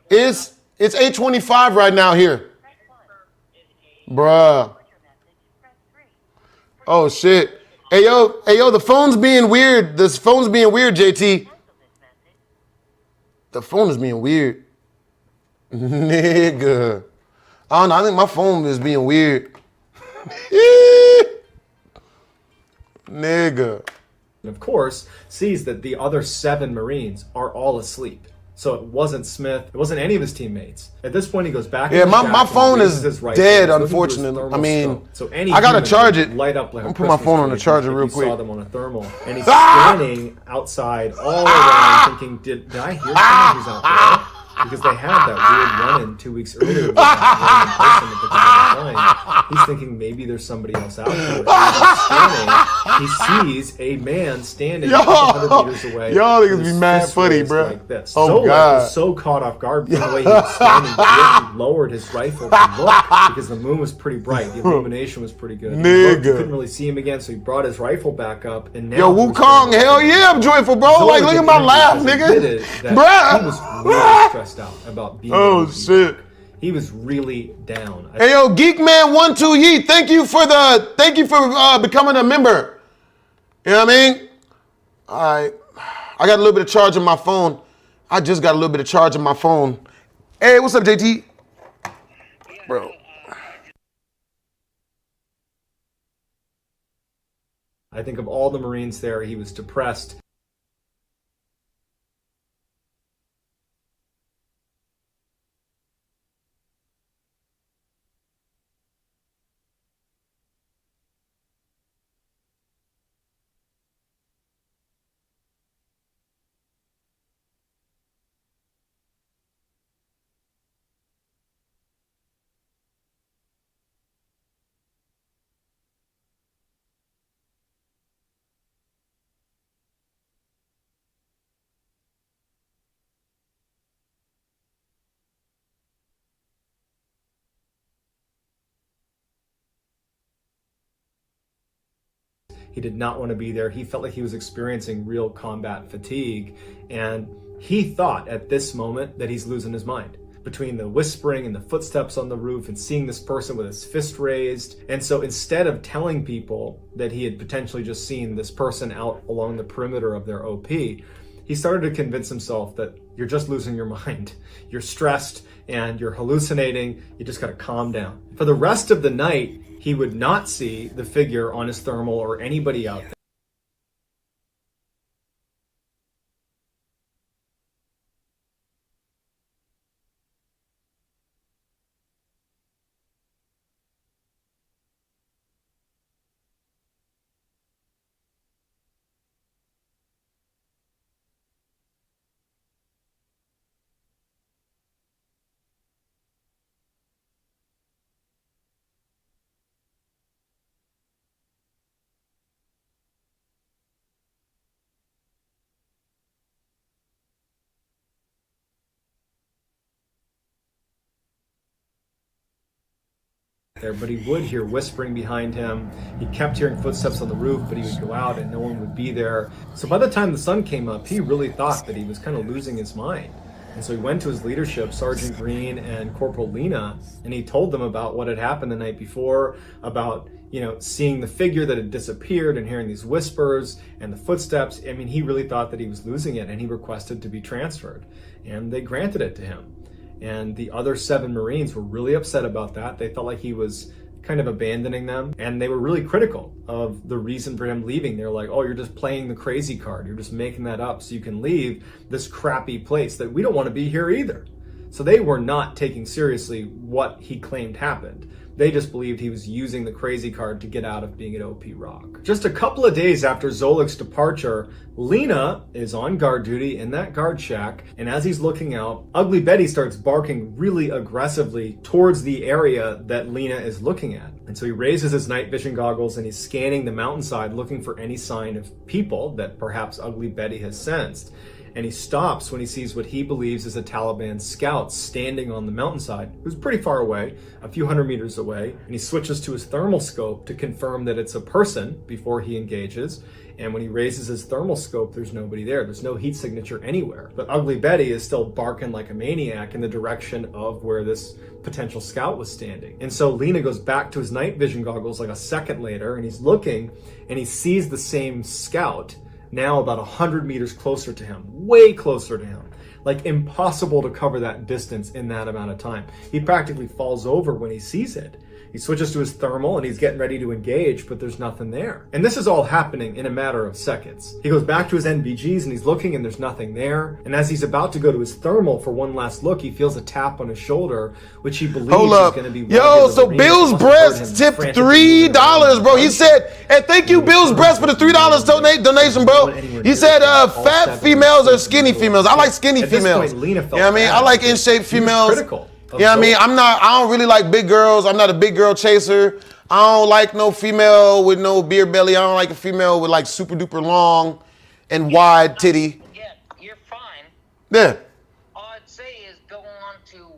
It's 8:25 right now here. Bruh. Oh shit. Hey yo, the phone's being weird. This phone's being weird, JT. The phone is being weird. Nigga. I don't know, I think my phone is being weird. Nigga. And of course, sees that the other 7 Marines are all asleep. So it wasn't Smith, it wasn't any of his teammates. At this point, he goes back. Yeah, my phone is dead, unfortunately. I mean, so any I gotta charge it. Light up like I'm gonna put my phone on the charger real quick. Saw them on a thermal, and he's standing outside all around, thinking, "Did I hear someone who's out there?" Because they had that weird run-in 2 weeks earlier with that random person at the top of the line. He's thinking maybe there's somebody else out there. He sees a man standing 100 meters away. Y'all niggas be mad funny, bro. Like this. Oh, God. Was so caught off guard by the way he was standing. He lowered his rifle to look because the moon was pretty bright. The illumination was pretty good. He couldn't really see him again, so he brought his rifle back up. And now yo, Wukong, hell yeah, I'm joyful, bro. Like, look at my laugh, nigga. Bruh. He was really stressed out about being. Oh shit. He was really down. Hey yo, Geekman12 Yeet, thank you for becoming a member. You know what I mean? All right, I got a little bit of charge on my phone. I just got a little bit of charge on my phone. Hey, what's up, JT? Bro. I think of all the Marines there, he was depressed. He did not want to be there. He felt like he was experiencing real combat fatigue. And he thought at this moment that he's losing his mind. Between the whispering and the footsteps on the roof and seeing this person with his fist raised. And so instead of telling people that he had potentially just seen this person out along the perimeter of their OP, he started to convince himself that you're just losing your mind. You're stressed and you're hallucinating. You just got to calm down. For the rest of the night, he would not see the figure on his thermal or anybody out there. But he would hear whispering behind him. He kept hearing footsteps on the roof, but he would go out and no one would be there. So by the time the sun came up, he really thought that he was kind of losing his mind. And so he went to his leadership, Sergeant Green and Corporal Lena, and he told them about what had happened the night before, about, you know, seeing the figure that had disappeared and hearing these whispers and the footsteps. I mean, he really thought that he was losing it, and he requested to be transferred, and they granted it to him. And the other 7 Marines were really upset about that. They felt like he was kind of abandoning them, and they were really critical of the reason for him leaving. They're like, oh, you're just playing the crazy card. You're just making that up so you can leave this crappy place that we don't want to be here either. So they were not taking seriously what he claimed happened. They just believed he was using the crazy card to get out of being at OP Rock. Just a couple of days after Zolik's departure, Lena is on guard duty in that guard shack, and as he's looking out, Ugly Betty starts barking really aggressively towards the area that Lena is looking at. And so he raises his night vision goggles and he's scanning the mountainside looking for any sign of people that perhaps Ugly Betty has sensed. And he stops when he sees what he believes is a Taliban scout standing on the mountainside, who's pretty far away, a few hundred meters away, and he switches to his thermal scope to confirm that it's a person before he engages. And when he raises his thermal scope, there's nobody there. There's no heat signature anywhere. But Ugly Betty is still barking like a maniac in the direction of where this potential scout was standing. And so Lena goes back to his night vision goggles like a second later, and he's looking, and he sees the same scout now about 100 meters closer to him, way closer to him. Like impossible to cover that distance in that amount of time. He practically falls over when he sees it. He switches to his thermal and he's getting ready to engage, but there's nothing there. And this is all happening in a matter of seconds. He goes back to his NVGs and he's looking and there's nothing there. And as he's about to go to his thermal for one last look, he feels a tap on his shoulder, which he believes is going to be one Yo, of the so Marines Bill's that must have heard Breast him tipped frantically $3, bro. He said, hey, thank you, Bill's Breast, for the $3 donation, bro. He said, fat females or skinny females. I like skinny At this females. point, Lena You felt know what I mean? bad I like because in-shape he was females. critical of You know what I mean? Zolik. I don't really like big girls. I'm not a big girl chaser. I don't like no female with no beer belly. I don't like a female with like super duper long and wide titty. Yeah, you're fine. Yeah. All I'd say is go on to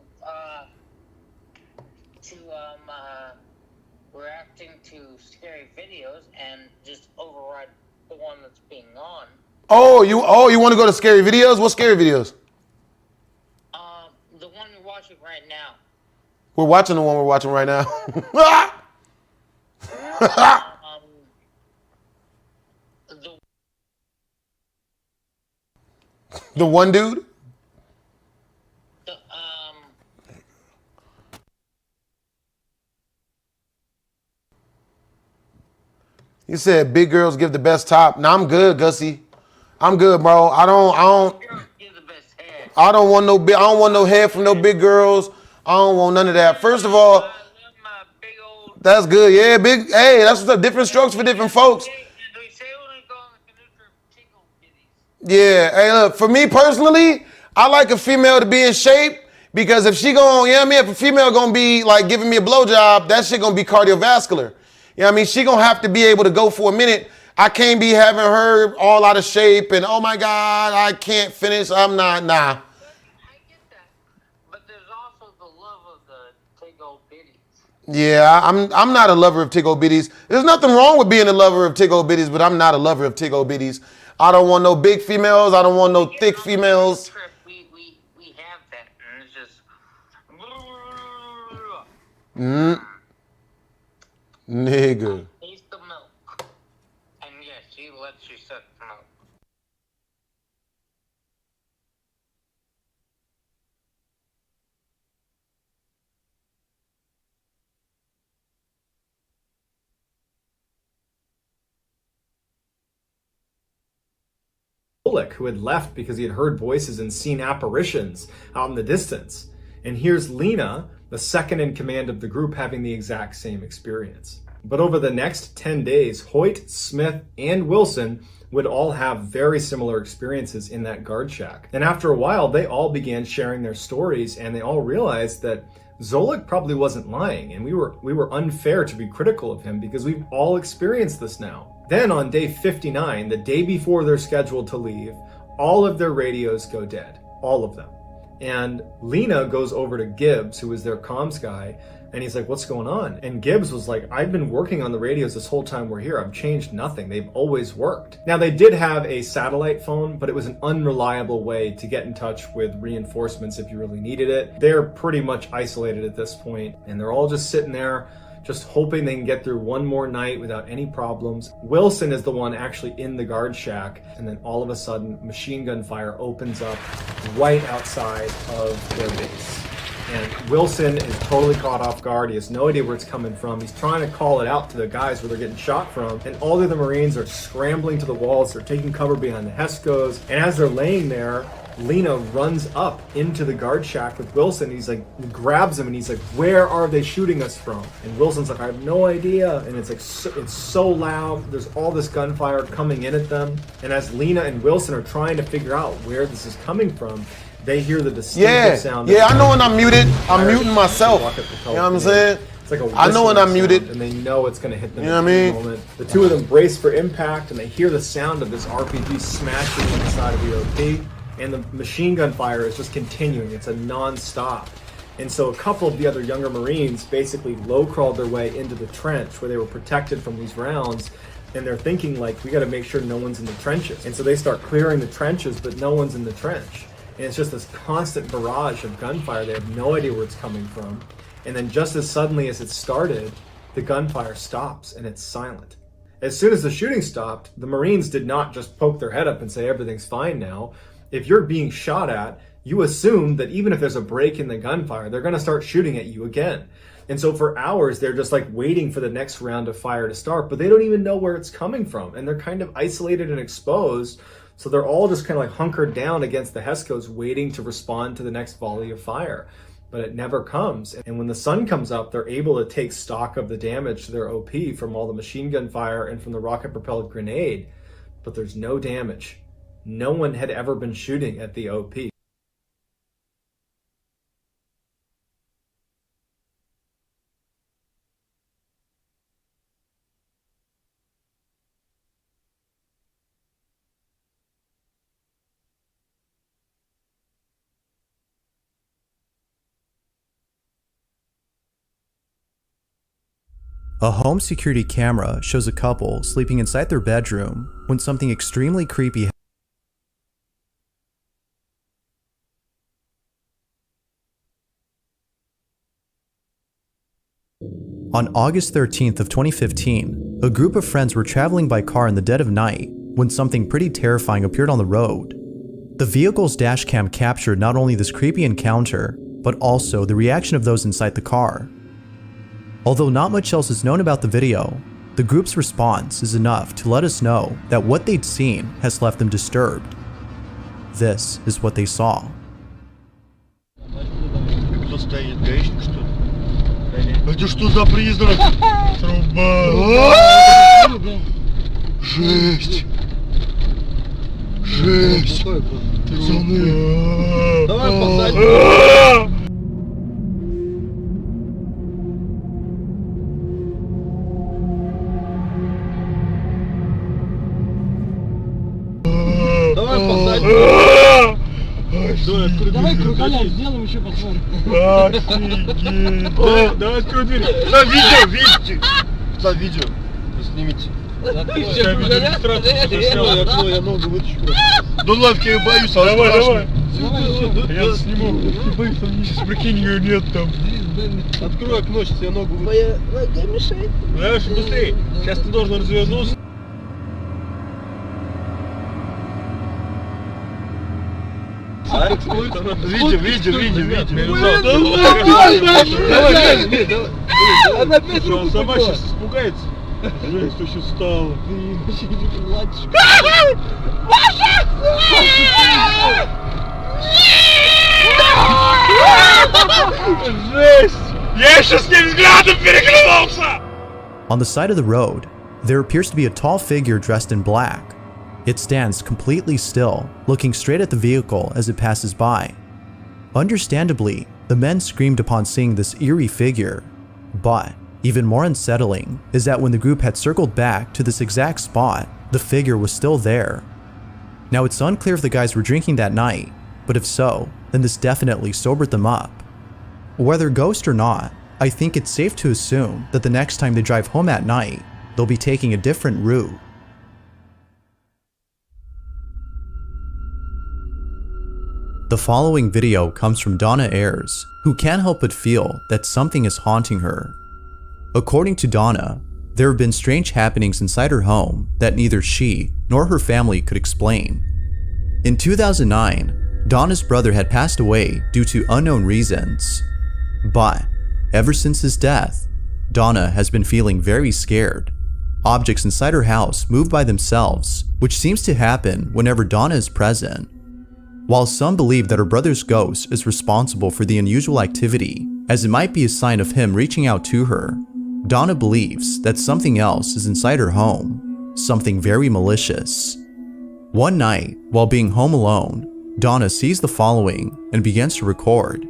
reacting to scary videos and just override the one that's being on. Oh, you want to go to scary videos? What scary videos? The one you're watching right now. We're watching the one we're watching right now. The one dude? You said big girls give the best top. Nah, I'm good, Gussie. I'm good, bro. I don't Give the best head. I don't want no head from no big girls. I don't want none of that. First of all, I love my big old. that's good. Yeah, big. Hey, that's what's up. Different strokes for different folks. Yeah. Hey, look, for me personally, I like a female to be in shape because if she gon', you know what I mean? If a female gonna be like giving me a blowjob, that shit gonna be cardiovascular. You know what I mean? She gonna have to be able to go for a minute. I can't be having her all out of shape and oh my God, I can't finish. I'm not, nah. I get that. But there's also the love of the big old bitties. Yeah, I'm not a lover of tig old bitties. There's nothing wrong with being a lover of tig old bitties, but I'm not a lover of tig old bitties. I don't want no big females. I don't want no thick females. We have that, and it's just. Nigga. Taste the milk. And yes, she lets you suck the milk. Who had left because he had heard voices and seen apparitions out in the distance. And here's Lena, the second in command of the group, having the exact same experience. But over the next 10 days, Hoyt, Smith, and Wilson would all have very similar experiences in that guard shack. And after a while, they all began sharing their stories, and they all realized that Zolik probably wasn't lying, and we were unfair to be critical of him because we've all experienced this now. Then on day 59, the day before they're scheduled to leave, all of their radios go dead. All of them. And Lena goes over to Gibbs, who was their comms guy, and he's like, what's going on? And Gibbs was like, I've been working on the radios this whole time we're here. I've changed nothing. They've always worked. Now, they did have a satellite phone, but it was an unreliable way to get in touch with reinforcements if you really needed it. They're pretty much isolated at this point, and they're all just sitting there, just hoping they can get through one more night without any problems. Wilson is the one actually in the guard shack, and then all of a sudden, machine gun fire opens up right outside of their base. And Wilson is totally caught off guard. He has no idea where it's coming from. He's trying to call it out to the guys where they're getting shot from. And all the other Marines are scrambling to the walls. They're taking cover behind the Hescos. And as they're laying there, Lena runs up into the guard shack with Wilson. He's like, grabs him and he's like, where are they shooting us from? And Wilson's like, I have no idea. And it's like, it's so loud. There's all this gunfire coming in at them. And as Lena and Wilson are trying to figure out where this is coming from, they hear the distinctive sound. Yeah, I know when I'm muted. I'm muting myself. You know what I'm saying? It's like a I know when I'm muted. And they know it's going to hit them. You know what I mean? Moment. The two of them brace for impact, and they hear the sound of this RPG smashing on the side of the OP. And the machine gun fire is just continuing. It's a non-stop. And so a couple of the other younger Marines basically low-crawled their way into the trench where they were protected from these rounds. And they're thinking, like, we got to make sure no one's in the trenches. And so they start clearing the trenches, but no one's in the trench. And it's just this constant barrage of gunfire. They have no idea where it's coming from. And then just as suddenly as it started, the gunfire stops and it's silent. As soon as the shooting stopped, the Marines did not just poke their head up and say everything's fine now. If you're being shot at, you assume that even if there's a break in the gunfire, they're going to start shooting at you again. And so for hours, they're just like waiting for the next round of fire to start, but they don't even know where it's coming from. And they're kind of isolated and exposed. So they're all just kind of like hunkered down against the Hescos waiting to respond to the next volley of fire. But it never comes. And when the sun comes up, they're able to take stock of the damage to their OP from all the machine gun fire and from the rocket-propelled grenade. But there's no damage. No one had ever been shooting at the OP. A home security camera shows a couple sleeping inside their bedroom when something extremely creepy On August 13th of 2015, a group of friends were traveling by car in the dead of night when something pretty terrifying appeared on the road. The vehicle's dashcam captured not only this creepy encounter, but also the reaction of those inside the car. Although not much else is known about the video, the group's response is enough to let us know that what they'd seen has left them disturbed. This is what they saw. Это что за призрак? Труба! Жесть! Жесть! Пацаны! Давай посадим! Давай посадим! Давай кроколя сделаем, еще посмотрим. Офигеть! Давай открой дверь. На видео, видите? На видео. Снимите. Я видеорегистрацию я ногу вытащу. Ну ладно, я боюсь. Давай. Я сниму. Я боюсь, там сейчас прикинь, ее нет там. Открой окно, сейчас я ногу вытащу. Нога мешает. Давай, быстрее. Сейчас ты должен развернуться. Видео. Давай. Она опять руку сама сейчас испугается. Жесть, очень стало. Жесть! Я сейчас с ним взглядом переглянулся! On the side of the road, there appears to be a tall figure dressed in black. It stands completely still, looking straight at the vehicle as it passes by. Understandably, the men screamed upon seeing this eerie figure. But even more unsettling is that when the group had circled back to this exact spot, the figure was still there. Now, it's unclear if the guys were drinking that night, but if so, then this definitely sobered them up. Whether ghost or not, I think it's safe to assume that the next time they drive home at night, they'll be taking a different route. The following video comes from Donna Ayers, who can't help but feel that something is haunting her. According to Donna, there have been strange happenings inside her home that neither she nor her family could explain. In 2009, Donna's brother had passed away due to unknown reasons. But ever since his death, Donna has been feeling very scared. Objects inside her house move by themselves, which seems to happen whenever Donna is present. While some believe that her brother's ghost is responsible for the unusual activity, as it might be a sign of him reaching out to her, Donna believes that something else is inside her home, something very malicious. One night, while being home alone, Donna sees the following and begins to record.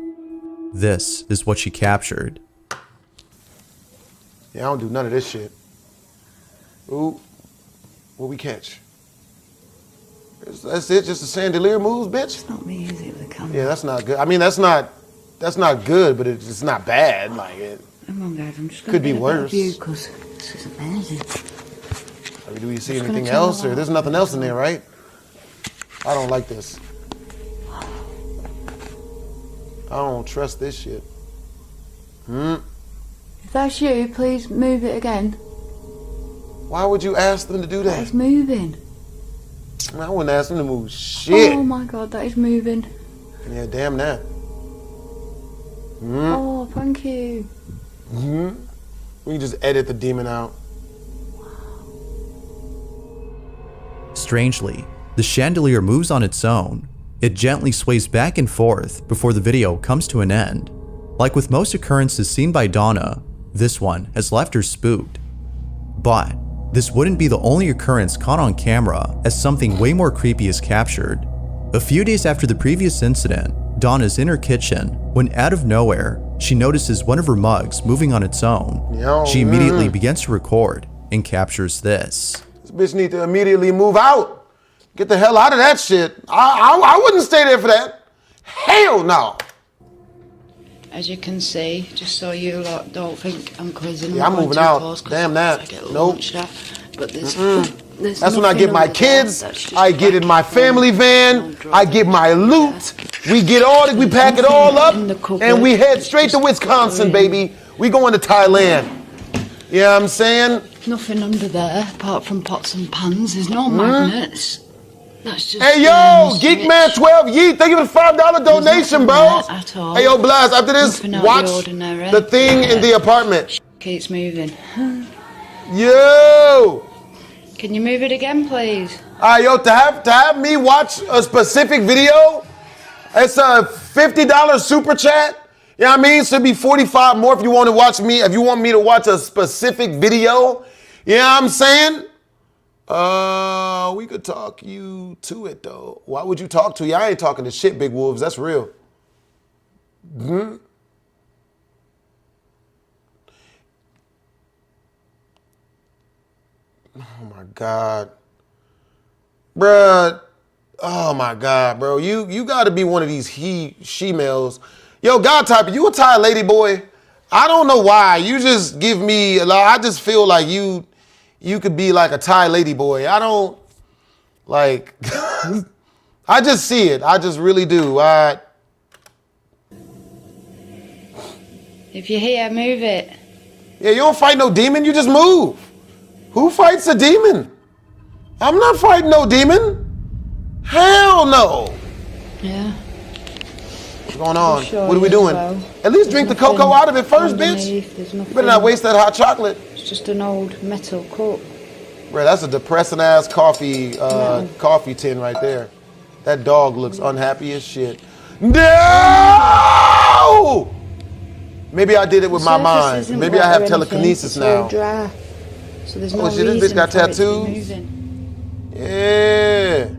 This is what she captured. Yeah, I don't do none of this shit. Ooh, what we catch? That's it, just the chandelier moves, bitch? It's not me, is it, the camera? Yeah, that's not good. I mean, that's not good, but it's not bad. Like, it Come on, guys, I'm just could be worse. Because this is amazing. I mean, do we see anything else? Or there's nothing else in there, right? I don't like this. I don't trust this shit. If that's you, please move it again. Why would you ask them to do that? It's moving. I wouldn't ask them to move shit. Oh my god, that is moving. Yeah, damn that. Oh, thank you. We can just edit the demon out. Strangely, the chandelier moves on its own. It gently sways back and forth before the video comes to an end. Like with most occurrences seen by Donna, this one has left her spooked. But this wouldn't be the only occurrence caught on camera, as something way more creepy is captured. A few days after the previous incident, Donna's in her kitchen when out of nowhere, she notices one of her mugs moving on its own. She immediately begins to record and captures this. This bitch need to immediately move out. Get the hell out of that shit. I wouldn't stay there for that. Hell no. As you can see, just so you lot don't think I'm quizzing. Yeah, I'm moving out. Damn that. Nope. But there's that's when I get my kids, I get in my family van, I get my loot, we pack it all up, and we head straight to Wisconsin, baby. We going to Thailand. You know what I'm saying? Nothing under there, apart from pots and pans. There's no magnets. That's just hey yo, Geekman12 Yeet, thank you for the $5 donation, bro. Hey yo, Blast, after this, watch the thing in the apartment. Keeps moving. Yo! Can you move it again, please? Yo, to have me watch a specific video, it's a $50 super chat. You know what I mean? So it'd be 45 more if you want to watch me, if you want me to watch a specific video. You know what I'm saying? We could talk you to it though. Why would you talk to you? I ain't talking to shit, big wolves. That's real. Oh my God. Bruh. Oh my God, bro. You gotta be one of these she-males. Yo, God type, you a Thai lady boy? I don't know why. You just give me, I just feel like you could be like a Thai lady boy. I don't, like, I just see it. I just really do. If you're here, move it. Yeah, you don't fight no demon. You just move. Who fights a demon? I'm not fighting no demon. Hell no. Yeah. What's going on? What are we doing? At least drink the cocoa out of it first, bitch. You better not waste that hot chocolate. It's just an old metal cup. Bro, that's a depressing ass coffee tin right there. That dog looks unhappy as shit. No! Maybe I did it with my mind. Maybe I have telekinesis now. Dry. So there's no oh shit, this bitch got tattoos? Yeah.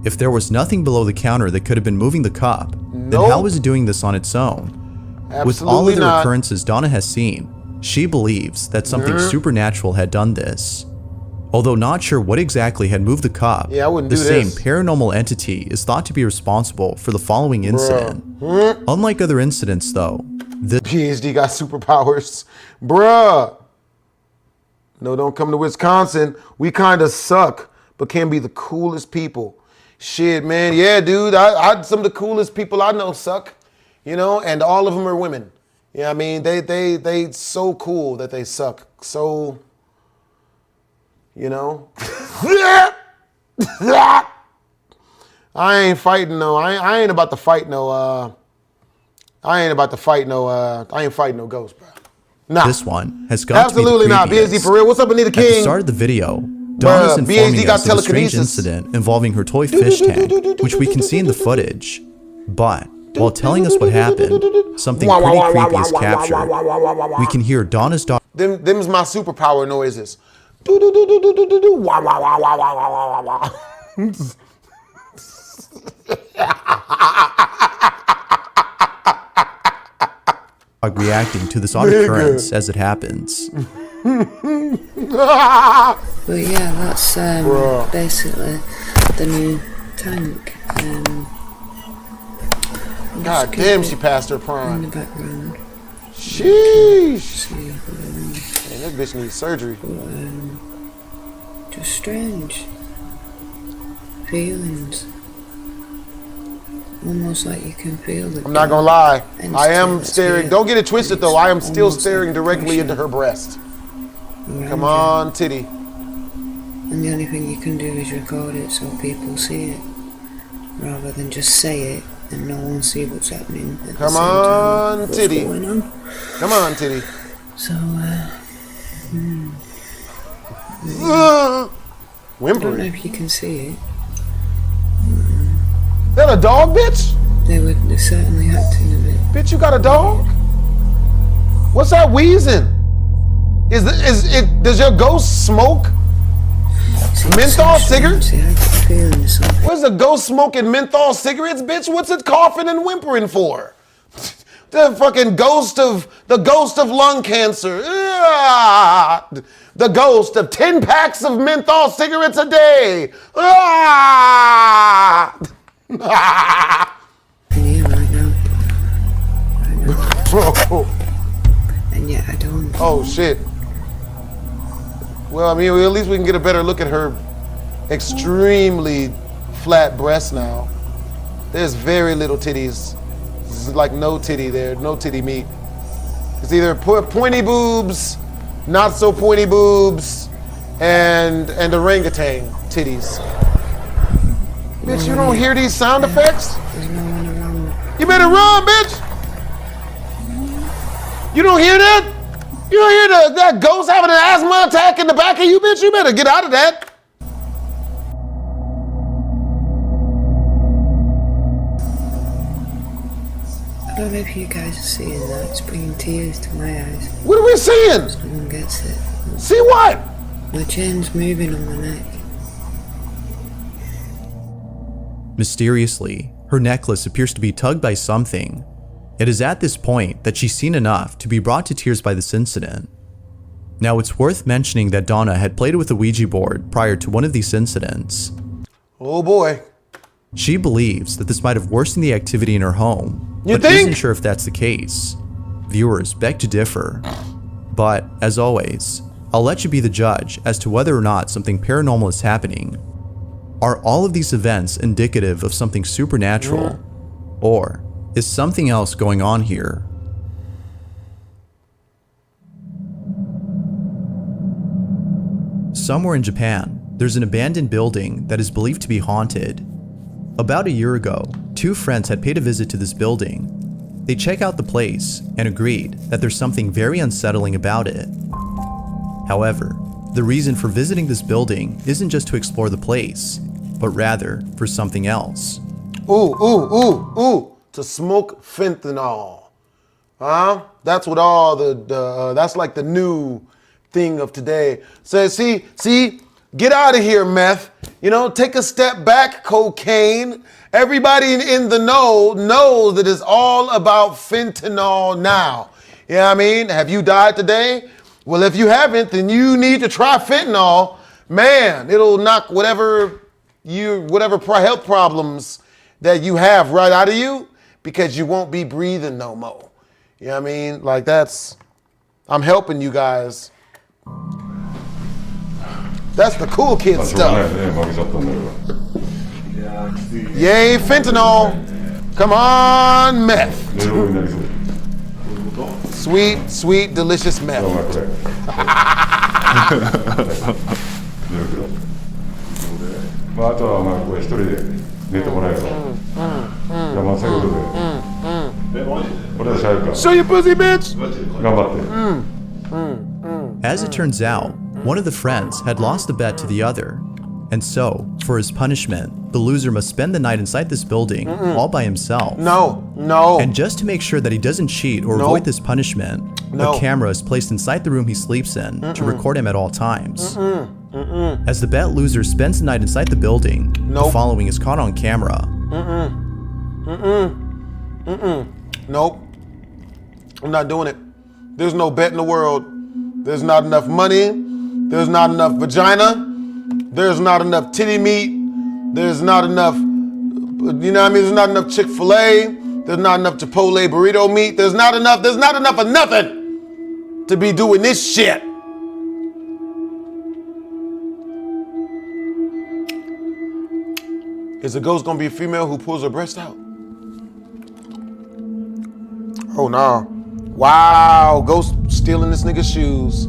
If there was nothing below the counter that could have been moving the cup, then how was it doing this on its own? Absolutely With all of the not. occurrences Donna has seen, she believes that something supernatural had done this. Although not sure what exactly had moved the cup, Yeah, I wouldn't the do same this. paranormal entity is thought to be responsible for the following incident. Unlike other incidents though, this BHD got superpowers. Bruh. No, don't come to Wisconsin. We kind of suck, but can be the coolest people. Shit, man. Yeah, dude. Some of the coolest people I know suck, you know, and all of them are women. Yeah, I mean, they so cool that they suck. So, you know. I ain't fighting no. I ain't about to fight no. I ain't fighting no ghost, bro. Nah. This one has got Absolutely to be the not. creepiest. BHD for real. What's up, Anita King? At the start of the video, Donna's informing BHD got us of a strange telekinesis. incident involving her toy fish tank, which we can see in the footage. But while telling us what happened, something pretty creepy is captured. We can hear Donna's daughter. Them's my superpower noises. reacting to this odd occurrence as it happens. But yeah, that's basically the new tank. God damn, she passed her In the prime. background. Sheesh. See, Man, that bitch needs surgery. just strange feelings. Almost like you can feel the I'm not gonna lie. And I am still, staring. yeah. Don't get it twisted though. I am still Almost staring like directly pressure into her breast. around Come you. on, titty. And the only thing you can do is record it so people see it, rather than just say it and no one see what's happening at the Come same on, time. What's titty. going on. Come on, titty. So, I don't know Whimpering. if you can see it. That a dog, bitch? They're certainly acting a bit. Bitch, you got a dog? What's that wheezing? Does your ghost smoke menthol cigarettes? See, I get the feeling something. What's the ghost smoking menthol cigarettes, bitch? What's it coughing and whimpering for? The fucking ghost of lung cancer. Ah! The ghost of 10 packs of menthol cigarettes a day. Ah! In here right now. Bro. And yet I don't. Oh shit. Well, I mean, at least we can get a better look at her extremely flat breasts now. There's very little titties. There's like no titty there, no titty meat. It's either pointy boobs, not so pointy boobs, and orangutan titties. Bitch, you don't hear these sound effects? There's no one around me. You better run, bitch! You don't hear that? You don't hear that ghost having an asthma attack in the back of you, bitch? You better get out of that. I don't know if you guys are seeing that. It's bringing tears to my eyes. What are we seeing? No one gets it. See what? My chain's moving on my neck. Mysteriously, her necklace appears to be tugged by something. It is at this point that she's seen enough to be brought to tears by this incident. Now, it's worth mentioning that Donna had played with a Ouija board prior to one of these incidents. Oh boy. She believes that this might have worsened the activity in her home, You but think? isn't sure if that's the case. Viewers beg to differ. But, as always, I'll let you be the judge as to whether or not something paranormal is happening. Are all of these events indicative of something supernatural? Or is something else going on here? Somewhere in Japan, there's an abandoned building that is believed to be haunted. About a year ago, two friends had paid a visit to this building. They check out the place and agreed that there's something very unsettling about it. However, the reason for visiting this building isn't just to explore the place, but rather for something else. Ooh. To smoke fentanyl. Huh? That's what all that's like the new thing of today. So see, get out of here, meth. You know, take a step back, cocaine. Everybody in the know knows that it's all about fentanyl now. You know what I mean? Have you died today? Well, if you haven't, then you need to try fentanyl man, it'll knock whatever health problems that you have right out of you, because you won't be breathing no more. You know what I mean? Like, I'm helping you guys. That's the cool kid stuff. Yay, fentanyl. Come on, meth. Sweet, sweet, delicious meth. Show your pussy, bitch. As it turns out, one of the friends had lost a bet to the other. And so, for his punishment, the loser must spend the night inside this building all by himself. No. And just to make sure that he doesn't cheat or avoid this punishment, a camera is placed inside the room he sleeps in to record him at all times. As the bet loser spends the night inside the building, the following is caught on camera. Nope. I'm not doing it. There's no bet in the world. There's not enough money. There's not enough vagina. There's not enough titty meat. There's not enough, you know what I mean? There's not enough Chick-fil-A. There's not enough Chipotle burrito meat. There's not enough of nothing to be doing this shit. Is the ghost gonna be a female who pulls her breast out? Oh no. Wow, ghost stealing this nigga's shoes.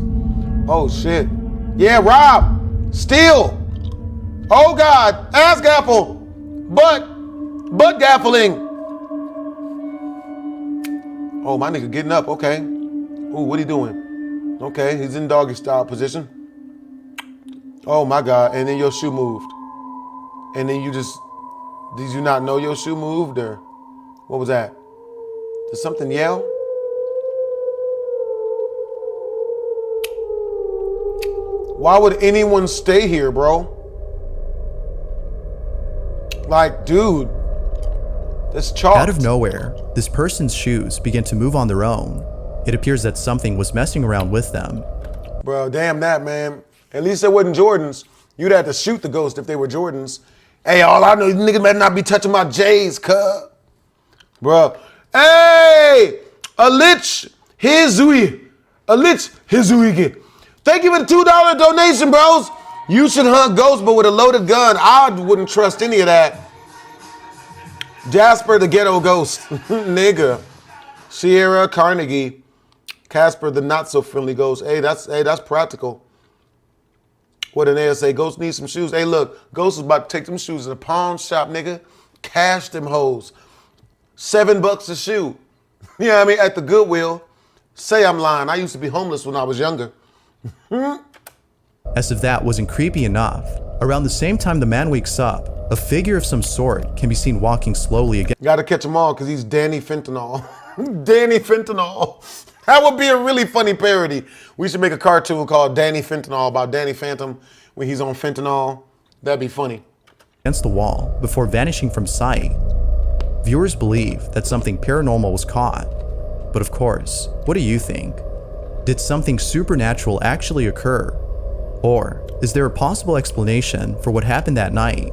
Oh shit. Yeah, Rob, steal. Oh God, ass gaffle, butt gaffling. Oh, my nigga getting up, okay. Ooh, what he doing? Okay, he's in doggy style position. Oh my God, and then your shoe moved. And then did you not know your shoe moved, or what was that? Did something yell? Why would anyone stay here, bro? Like, dude, this chalk. Out of nowhere, this person's shoes begin to move on their own. It appears that something was messing around with them. Bro, damn that, man. At least it wasn't Jordans. You'd have to shoot the ghost if they were Jordans. Hey, all I know, you niggas better not be touching my J's, cuz. Bro. Hey! A lich Hizui. Thank you for the $2 donation, bros. You should hunt ghosts, but with a loaded gun. I wouldn't trust any of that. Jasper the ghetto ghost. Nigga. Sierra Carnegie. Casper the not so friendly ghost. Hey, that's practical. What an ASA. Ghost needs some shoes. Hey, look, Ghost is about to take them shoes to the pawn shop, nigga. Cash them hoes. $7 a shoe. You know what I mean? At the Goodwill. Say I'm lying. I used to be homeless when I was younger. As if that wasn't creepy enough, around the same time the man wakes up, a figure of some sort can be seen walking slowly again. Gotta catch him all because he's Danny Fentanyl. Danny Fentanyl. That would be a really funny parody. We should make a cartoon called Danny Fentanyl about Danny Phantom when he's on fentanyl. That'd be funny. Against the wall before vanishing from sight. Viewers believe that something paranormal was caught. But of course, what do you think? Did something supernatural actually occur? Or is there a possible explanation for what happened that night?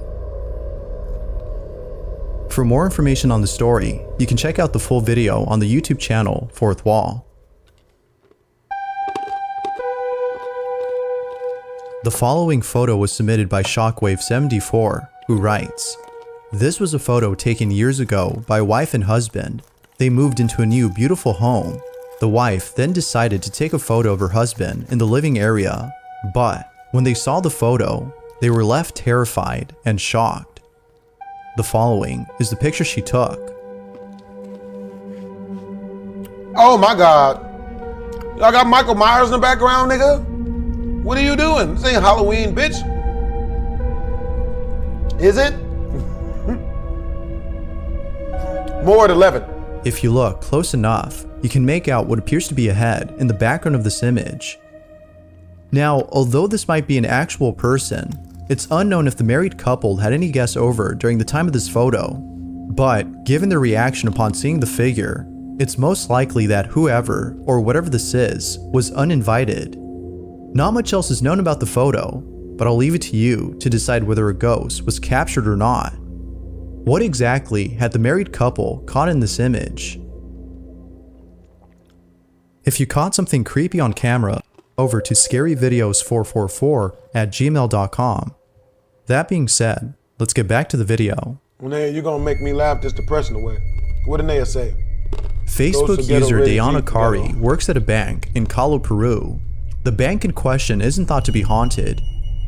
For more information on the story, you can check out the full video on the YouTube channel Fourth Wall. The following photo was submitted by Shockwave74, who writes, "This was a photo taken years ago by a wife and husband. They moved into a new beautiful home. The wife then decided to take a photo of her husband in the living area, but when they saw the photo, they were left terrified and shocked. The following is the picture she took." Oh my God. Y'all got Michael Myers in the background, nigga? What are you doing? This ain't Halloween, bitch. Is it? More at 11. If you look close enough, you can make out what appears to be a head in the background of this image. Now, although this might be an actual person, it's unknown if the married couple had any guests over during the time of this photo. But given their reaction upon seeing the figure, it's most likely that whoever, or whatever this is, was uninvited. Not much else is known about the photo, but I'll leave it to you to decide whether a ghost was captured or not. What exactly had the married couple caught in this image? If you caught something creepy on camera, over to scaryvideos444@gmail.com. That being said, let's get back to the video. Linnea, you're gonna make me laugh this depression away. What did Linnea say? Facebook user Dayana Kari works at a bank in Calo, Peru. The bank in question isn't thought to be haunted,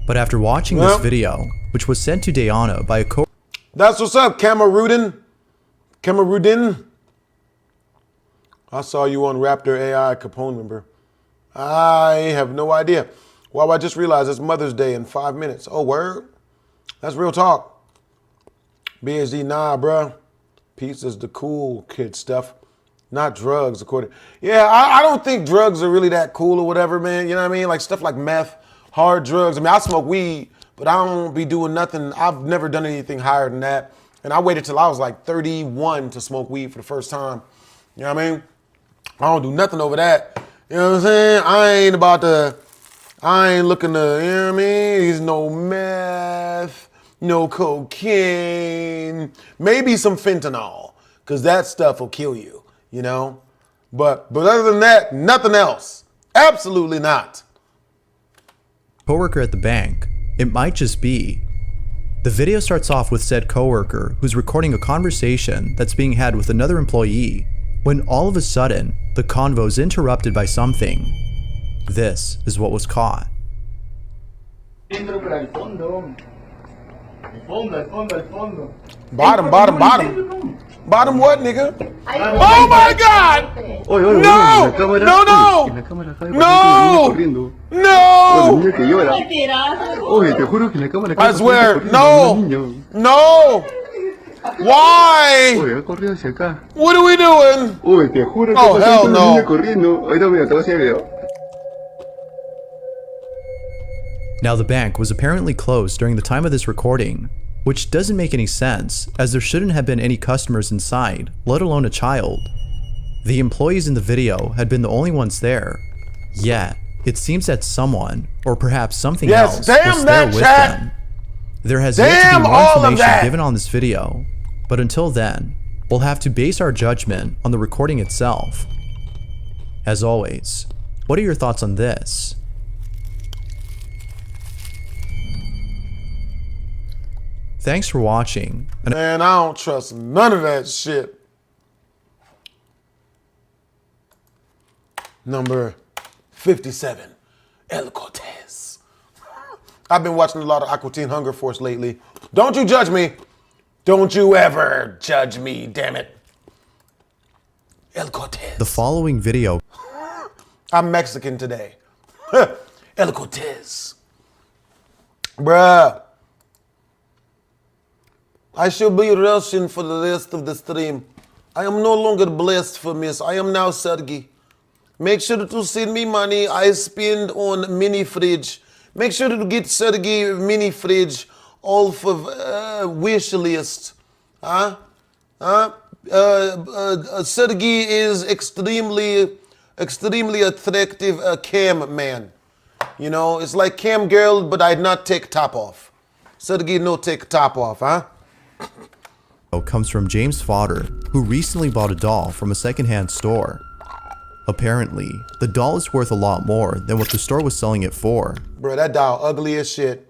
but after watching this video, which was sent to Dayana by a That's what's up, Camerudin. I saw you on Raptor AI Capone, member. I have no idea. Wow, I just realized it's Mother's Day in 5 minutes. Oh, word? That's real talk. BHD, nah, bruh. Pizza's the cool kid stuff, not drugs, according. Yeah, I don't think drugs are really that cool or whatever, man. You know what I mean? Like stuff like meth, hard drugs. I mean, I smoke weed, but I don't be doing nothing. I've never done anything higher than that. And I waited till I was like 31 to smoke weed for the first time. You know what I mean? I don't do nothing over that. You know what I'm saying? I ain't looking to, you know what I mean? There's no meth, no cocaine, maybe some fentanyl, because that stuff will kill you, you know? But other than that, nothing else. Absolutely not. coworker at the bank. It might just be. The video starts off with said coworker who's recording a conversation that's being had with another employee, when all of a sudden, the convo is interrupted by something. This is what was caught. Bottom. Bottom what, nigga? Oh my God! No! I swear, no! Why? What are we doing? Oh, hell no. Now, the bank was apparently closed during the time of this recording, which doesn't make any sense as there shouldn't have been any customers inside, let alone a child. The employees in the video had been the only ones there, yet it seems that someone, or perhaps something else, was there with them. There has yet to be more information given on this video, but until then, we'll have to base our judgment on the recording itself. As always, what are your thoughts on this? Thanks for watching. Man, I don't trust none of that shit. Number 57, El Cortez. I've been watching a lot of Aqua Teen Hunger Force lately. Don't you judge me. Don't you ever judge me, damn it. El Cortez. The following video. I'm Mexican today. El Cortez. Bruh. I shall be Russian for the rest of the stream. I am no longer blasphemous. I am now Sergey. Make sure to send me money I spend on mini fridge. Make sure to get Sergey mini fridge off of wish list. Sergey is extremely attractive cam man. You know, it's like cam girl, but I'd not take top off. Sergey no take top off, huh? Comes from James Fodder, who recently bought a doll from a secondhand store. Apparently, the doll is worth a lot more than what the store was selling it for. Bro, that doll ugly as shit.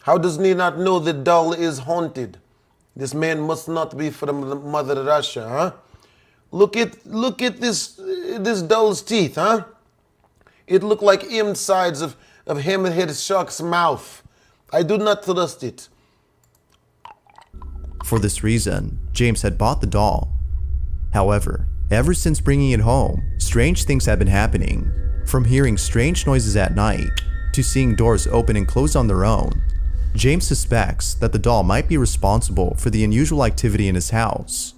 How does he not know the doll is haunted? This man must not be from Mother Russia, huh? Look at this doll's teeth, huh? It look like insides of hammerhead shark's mouth. I do not trust it. For this reason, James had bought the doll. However, ever since bringing it home, strange things have been happening. From hearing strange noises at night, to seeing doors open and close on their own. James suspects that the doll might be responsible for the unusual activity in his house.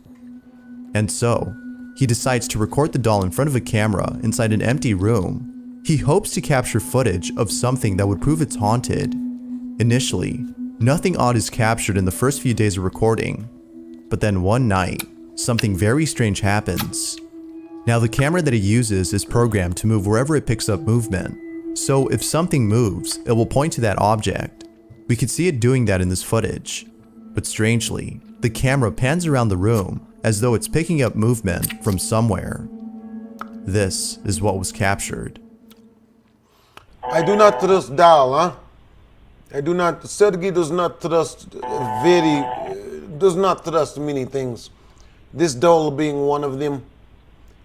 And so, he decides to record the doll in front of a camera inside an empty room. He hopes to capture footage of something that would prove it's haunted. Initially, nothing odd is captured in the first few days of recording, but then one night, something very strange happens. Now the camera that he uses is programmed to move wherever it picks up movement, So if something moves, it will point to that object. We could see it doing that in this footage. But strangely, the camera pans around the room as though it's picking up movement from somewhere. This is what was captured. I do not trust doll, huh? I do not, Sergey does not trust does not trust many things. This doll being one of them.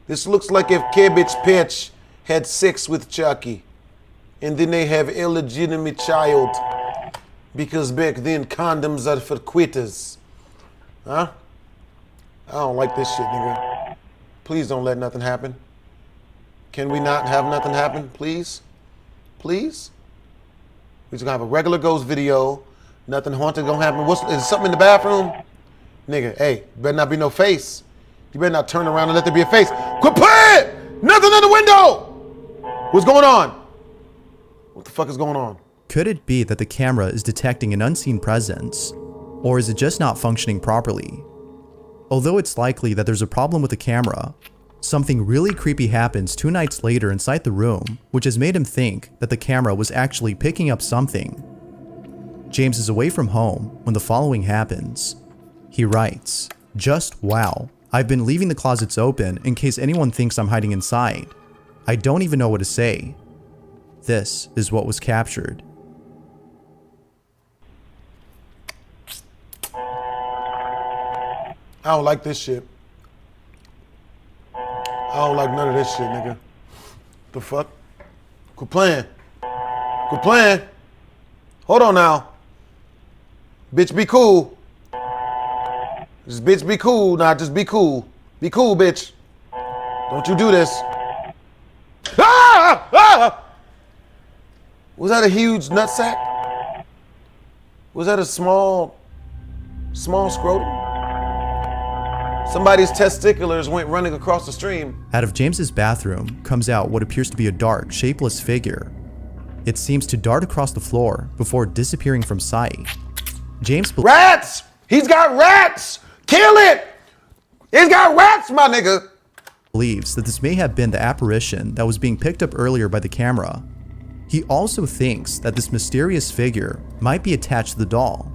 This looks like if Cabbage Patch had sex with Chucky, and then they have illegitimate child, because back then condoms are for quitters. Huh? I don't like this shit, nigga. Please don't let nothing happen. Can we not have nothing happen, please? Please? We're just gonna have a regular ghost video. Nothing haunted gonna happen. Is something in the bathroom? Nigga, hey, better not be no face. You better not turn around and let there be a face. Quit playing! Nothing in the window! What's going on? What the fuck is going on? Could it be that the camera is detecting an unseen presence? Or is it just not functioning properly? Although it's likely that there's a problem with the camera, something really creepy happens 2 nights later inside the room, which has made him think that the camera was actually picking up something. James is away from home when the following happens. He writes, "Just wow. I've been leaving the closets open in case anyone thinks I'm hiding inside. I don't even know what to say." This is what was captured. I don't like this shit. I don't like none of this shit, nigga. The fuck? Quit playing. Quit playing. Hold on now. Bitch, be cool. Just bitch, be cool. Nah, just be cool. Be cool, bitch. Don't you do this. Ah! Ah! Was that a huge nutsack? Was that a small scrotum? Somebody's testiculars went running across the stream. Out of James's bathroom comes out what appears to be a dark, shapeless figure. It seems to dart across the floor before disappearing from sight. James Rats! He's got rats! Kill it! He's got rats, my nigga! Believes that this may have been the apparition that was being picked up earlier by the camera. He also thinks that this mysterious figure might be attached to the doll.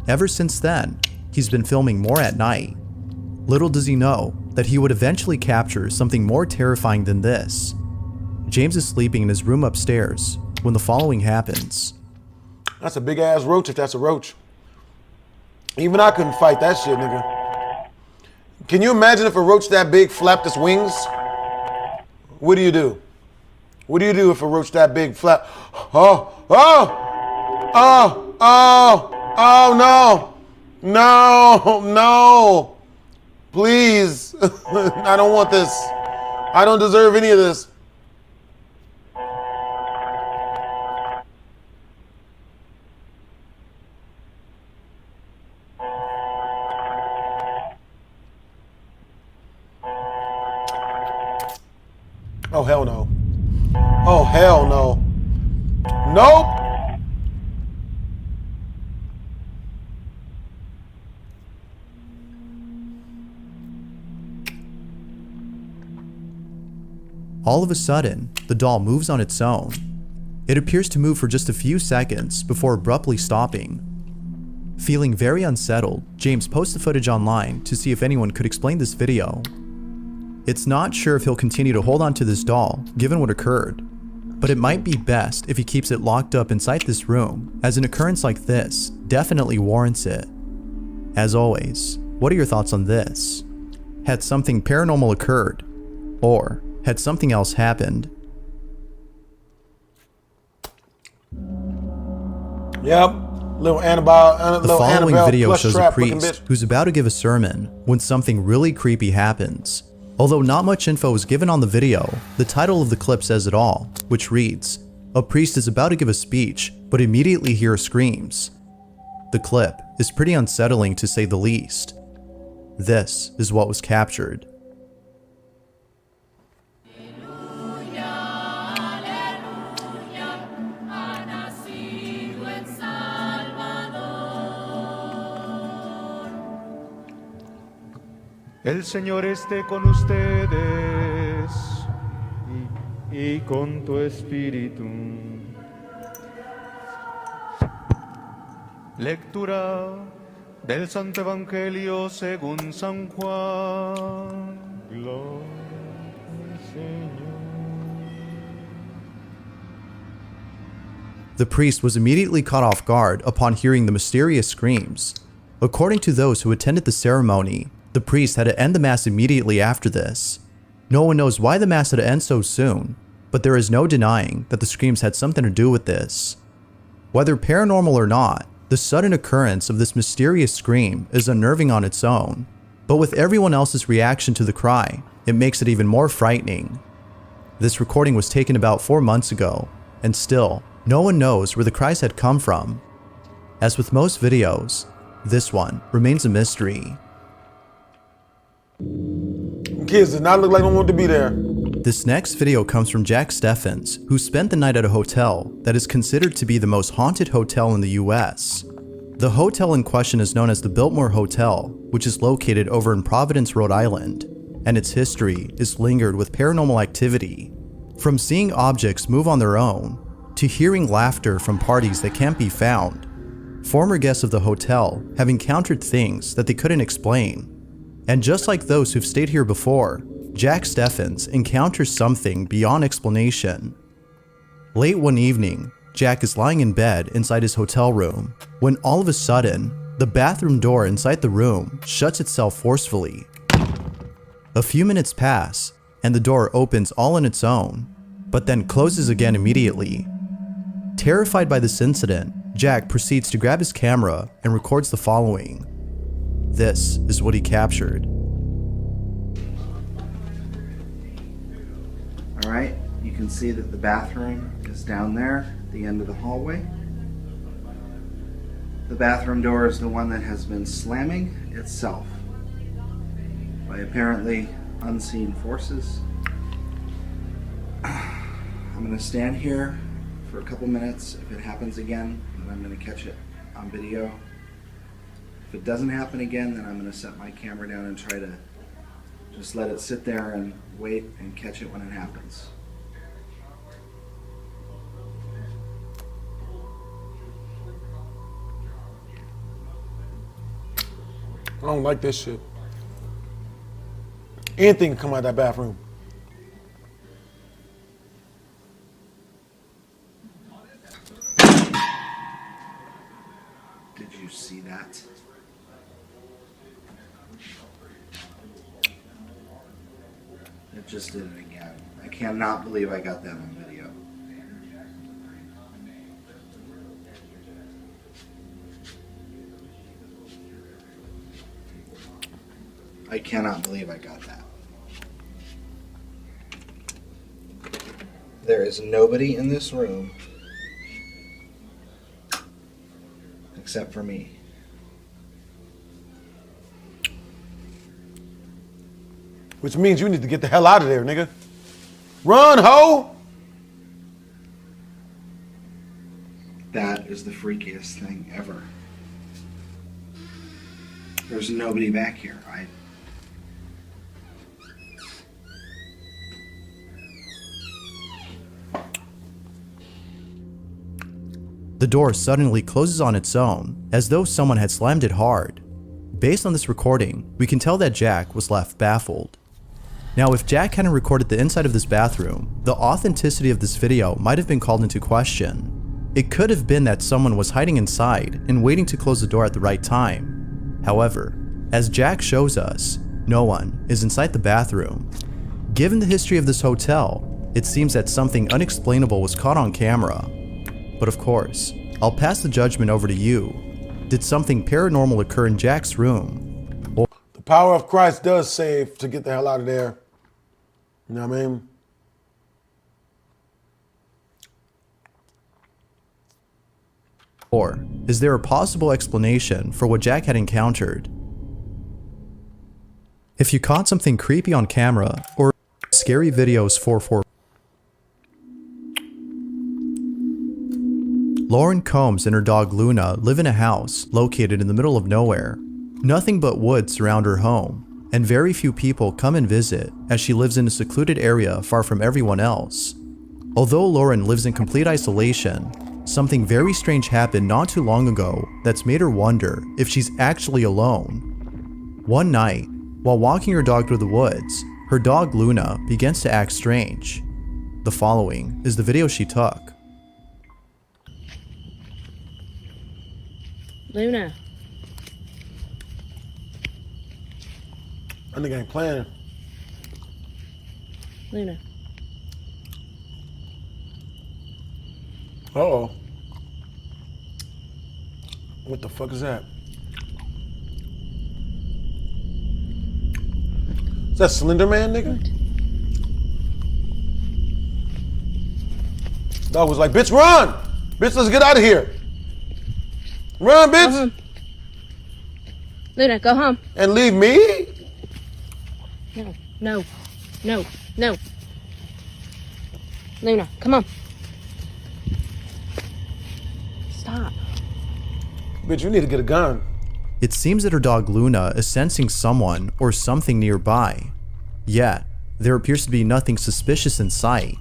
Ever since then, he's been filming more at night. Little does he know that he would eventually capture something more terrifying than this. James is sleeping in his room upstairs when the following happens. That's a big ass roach if that's a roach. Even I couldn't fight that shit, nigga. Can you imagine if a roach that big flapped its wings? What do you do? What do you do if a roach that big flap? Oh, oh, oh, oh, oh, no, no, no. Please, I don't want this. I don't deserve any of this. Oh, hell no. Oh, hell no. Nope. All of a sudden, the doll moves on its own. It appears to move for just a few seconds before abruptly stopping. Feeling very unsettled, James posts the footage online to see if anyone could explain this video. It's not sure if he'll continue to hold on to this doll, given what occurred, but it might be best if he keeps it locked up inside this room, as an occurrence like this definitely warrants it. As always, what are your thoughts on this? Had something paranormal occurred? Or had something else happened? Yep. Little Annabelle. The following video shows a priest who's about to give a sermon when something really creepy happens. Although not much info is given on the video, the title of the clip says it all, which reads, "A priest is about to give a speech, but immediately hears screams." The clip is pretty unsettling to say the least. This is what was captured. El Señor esté con ustedes y con tu espíritu. Lectura del Santo Evangelio según San Juan. Gloria al Señor. The priest was immediately caught off guard upon hearing the mysterious screams. According to those who attended the ceremony, the priest had to end the mass immediately after this. No one knows why the mass had to end so soon, but there is no denying that the screams had something to do with this. Whether paranormal or not, the sudden occurrence of this mysterious scream is unnerving on its own, but with everyone else's reaction to the cry, it makes it even more frightening. This recording was taken about 4 months ago, and still, no one knows where the cries had come from. As with most videos, this one remains a mystery. Kids did not look like they wanted to be there. This next video comes from Jack Steffens, who spent the night at a hotel that is considered to be the most haunted hotel in the US. The hotel in question is known as the Biltmore Hotel, which is located over in Providence, Rhode Island, and its history is lingered with paranormal activity. From seeing objects move on their own, to hearing laughter from parties that can't be found, former guests of the hotel have encountered things that they couldn't explain. And just like those who've stayed here before, Jack Steffens encounters something beyond explanation. Late one evening, Jack is lying in bed inside his hotel room when all of a sudden, the bathroom door inside the room shuts itself forcefully. A few minutes pass, and the door opens all on its own, but then closes again immediately. Terrified by this incident, Jack proceeds to grab his camera and records the following. This is what he captured. Alright, you can see that the bathroom is down there at the end of the hallway. The bathroom door is the one that has been slamming itself by apparently unseen forces. I'm going to stand here for a couple minutes. If it happens again, then I'm going to catch it on video. If it doesn't happen again, then I'm going to set my camera down and try to just let it sit there and wait and catch it when it happens. I don't like this shit. Anything can come out of that bathroom. Did you see that? It just did it again. I cannot believe I got that on video. I cannot believe I got that. There is nobody in this room except for me. Which means you need to get the hell out of there, nigga. Run, ho! That is the freakiest thing ever. There's nobody back here. The door suddenly closes on its own, as though someone had slammed it hard. Based on this recording, we can tell that Jack was left baffled. Now, if Jack hadn't recorded the inside of this bathroom, the authenticity of this video might have been called into question. It could have been that someone was hiding inside and waiting to close the door at the right time. However, as Jack shows us, no one is inside the bathroom. Given the history of this hotel, it seems that something unexplainable was caught on camera. But of course, I'll pass the judgment over to you. Did something paranormal occur in Jack's room? The power of Christ does save to get the hell out of there. You know what I mean? Or is there a possible explanation for what Jack had encountered? If you caught something creepy on camera or scary videos 444. Lauren Combs and her dog Luna live in a house located in the middle of nowhere. Nothing but woods surround her home, and very few people come and visit as she lives in a secluded area far from everyone else. Although Lauren lives in complete isolation, something very strange happened not too long ago that's made her wonder if she's actually alone. One night, while walking her dog through the woods, her dog Luna begins to act strange. The following is the video she took. Luna. I think I ain't playing. Luna. Uh-oh. What the fuck is that? Is that Slender Man, nigga? What? Dog was like, bitch, run! Bitch, let's get out of here. Run, bitch! Go home. Luna, go home. And leave me? No, no, no, no. Luna, come on. Stop. Bitch, you need to get a gun. It seems that her dog Luna is sensing someone or something nearby. Yet, there appears to be nothing suspicious in sight.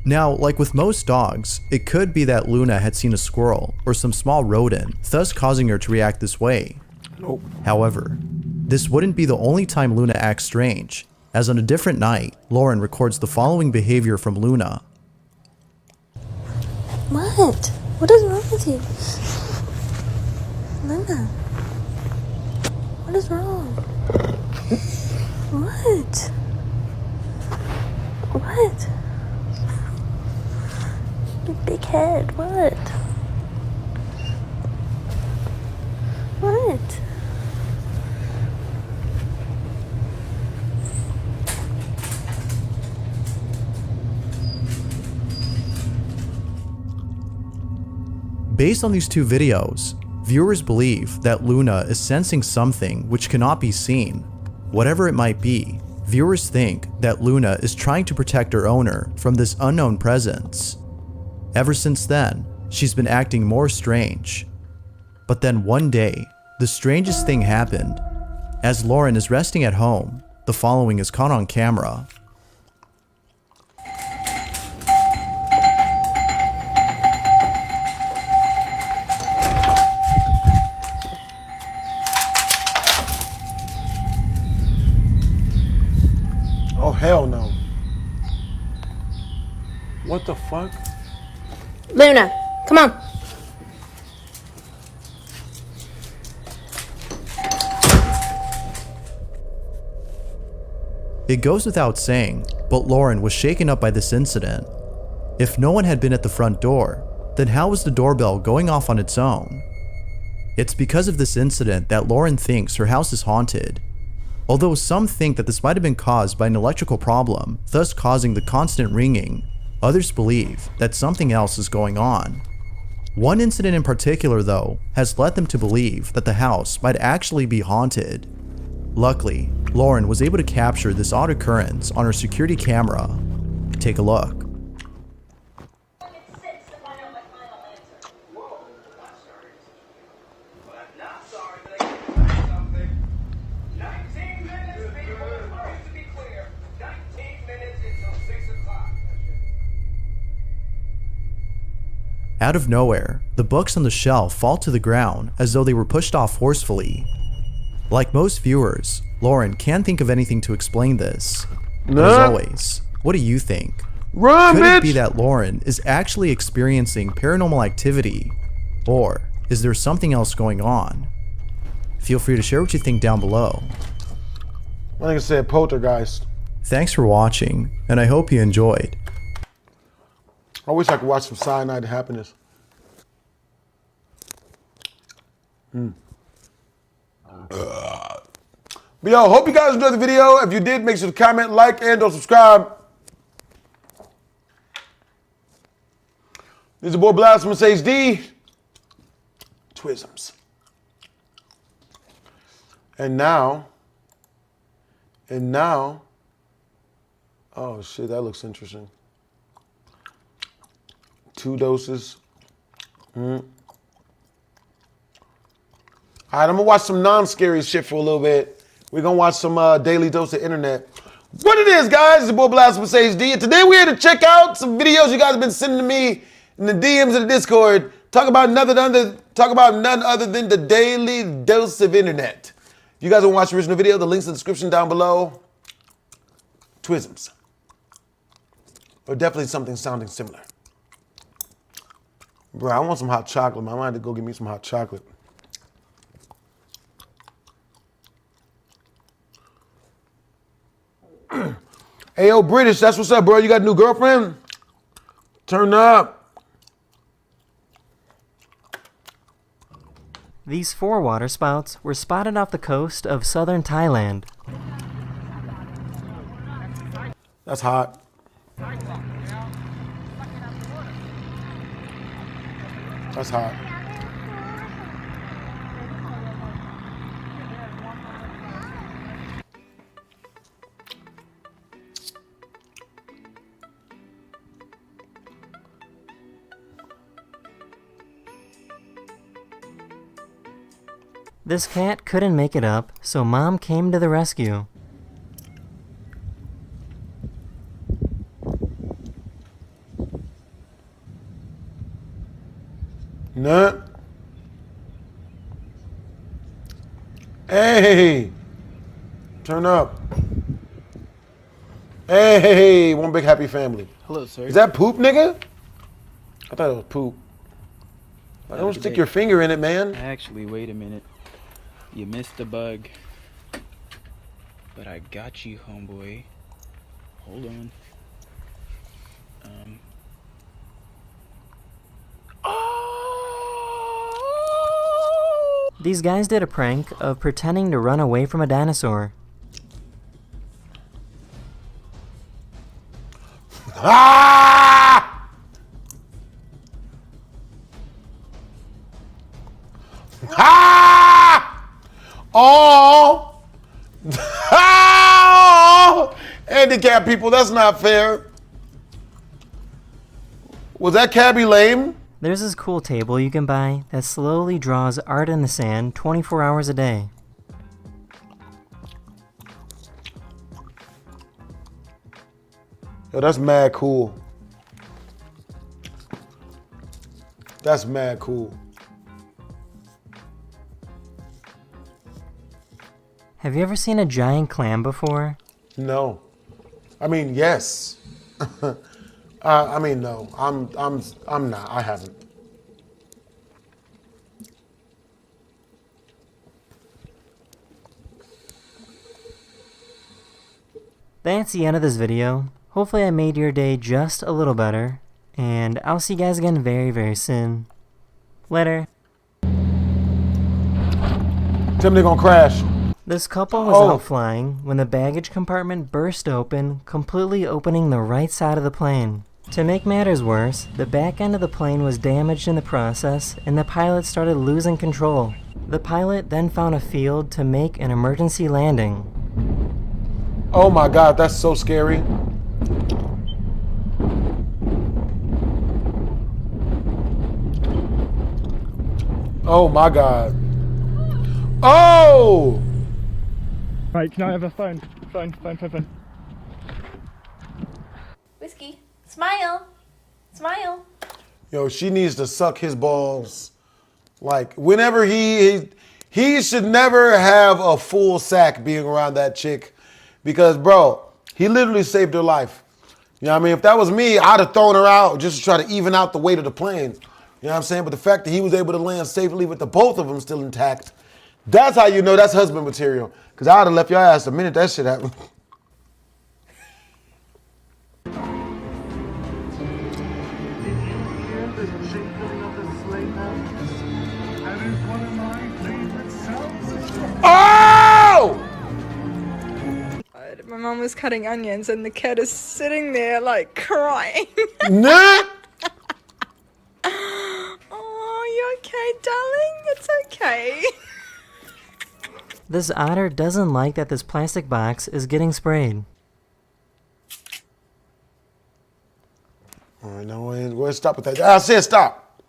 Now, like with most dogs, it could be that Luna had seen a squirrel or some small rodent, thus causing her to react this way. Nope. However, this wouldn't be the only time Luna acts strange, as on a different night, Lauren records the following behavior from Luna. What? What is wrong with you? Luna. What is wrong? What? What? Your big head, what? What? Based on these two videos, viewers believe that Luna is sensing something which cannot be seen. Whatever it might be, viewers think that Luna is trying to protect her owner from this unknown presence. Ever since then, she's been acting more strange. But then one day, the strangest thing happened. As Lauren is resting at home, the following is caught on camera. Oh, hell no. What the fuck? Luna, come on. It goes without saying, but Lauren was shaken up by this incident. If no one had been at the front door, then how was the doorbell going off on its own? It's because of this incident that Lauren thinks her house is haunted. Although some think that this might have been caused by an electrical problem, thus causing the constant ringing, others believe that something else is going on. One incident in particular, though, has led them to believe that the house might actually be haunted. Luckily, Lauren was able to capture this odd occurrence on her security camera. Take a look. Out of nowhere, the books on the shelf fall to the ground as though they were pushed off forcefully. Like most viewers, Lauren can't think of anything to explain this. But as always, what do you think? Run, Could bitch! it be that Lauren is actually experiencing paranormal activity? Or is there something else going on? Feel free to share what you think down below. I think I said poltergeist. Thanks for watching, and I hope you enjoyed. I wish I could watch some Cyanide Happiness. But yo, hope you guys enjoyed the video. If you did, make sure to comment, like, and or subscribe. This is your boy Blastphamoushd. Twisms. And now, oh shit, that looks interesting. 2 doses. All right, I'm gonna watch some non-scary shit for a little bit. We're gonna watch some Daily Dose of Internet. What it is, guys, it's your boy Blastphamoushd, and today we're here to check out some videos you guys have been sending to me in the DMs of the Discord. Talk about none other than the daily dose of internet. If you guys want to watch the original video, the link's in the description down below. Twisms. Or definitely something sounding similar. Bro, I want some hot chocolate, man. I might have to go get me some hot chocolate. Hey, yo, British, that's what's up, bro. You got a new girlfriend? Turn up. These 4 waterspouts were spotted off the coast of southern Thailand. That's hot. That's hot. This cat couldn't make it up, so Mom came to the rescue. Nut. Hey. Turn up. Hey, one big happy family. Hello, sir. Is that poop, nigga? I thought it was poop. Don't stick your finger in it, man. Actually, wait a minute. You missed the bug. But I got you, homeboy. Hold on. These guys did a prank of pretending to run away from a dinosaur. Ah! Ah! Oh! Oh! Handicapped people, that's not fair. Was that cabbie lame? There's this cool table you can buy that slowly draws art in the sand 24 hours a day. Yo, that's mad cool. That's mad cool. Have you ever seen a giant clam before? No. I mean, yes. I mean, no. I'm not. I haven't. That's the end of this video. Hopefully I made your day just a little better. And I'll see you guys again very, very soon. Later. Tell me they're gonna crash. This couple was out flying when the baggage compartment burst open, completely opening the right side of the plane. To make matters worse, the back end of the plane was damaged in the process and the pilot started losing control. The pilot then found a field to make an emergency landing. Oh my God, that's so scary. Oh my God. Oh! Right, can I have a phone? Phone. Whiskey, smile. Smile. Yo, she needs to suck his balls. Like, whenever he should never have a full sack being around that chick. Because, bro, he literally saved her life. You know what I mean? If that was me, I'd have thrown her out just to try to even out the weight of the plane. You know what I'm saying? But the fact that he was able to land safely with the both of them still intact, that's how you know that's husband material. Because I would have left your ass the minute that shit happened. Oh! My mum was cutting onions and the cat is sitting there like crying. Nah. Oh, you okay, darling? It's okay. This otter doesn't like that this plastic box is getting sprayed. All right, no, go ahead and stop with that. I said stop.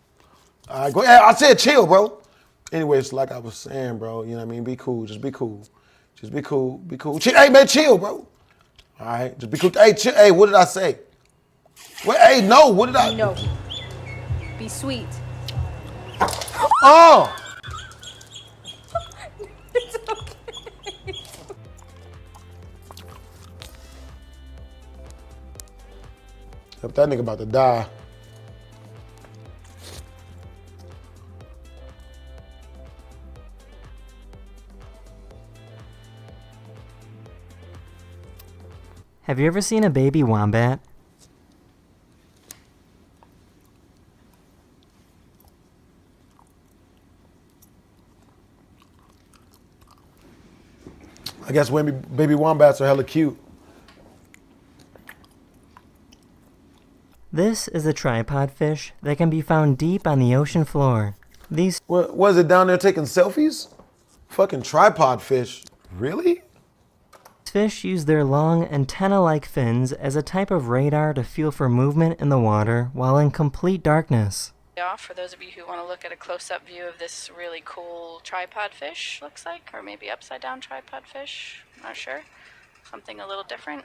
All right, go ahead. I said chill, bro. Anyways, like I was saying, bro, you know what I mean? Be cool. Just be cool. Just be cool. Be cool. Hey, man, chill, bro. All All right, just be cool. Hey, hey, what did I say? Wait, hey, no, what did I? No. Be sweet. Oh! It's okay. If that nigga about to die. Have you ever seen a baby wombat? I guess baby wombats are hella cute. This is a tripod fish that can be found deep on the ocean floor. These What was it down there taking selfies? Fucking tripod fish. Really? fish use their long antenna-like fins as a type of radar to feel for movement in the water while in complete darkness. For those of you who want to look at a close-up view of this really cool tripod fish, looks like, or maybe upside-down tripod fish, I'm not sure. Something a little different.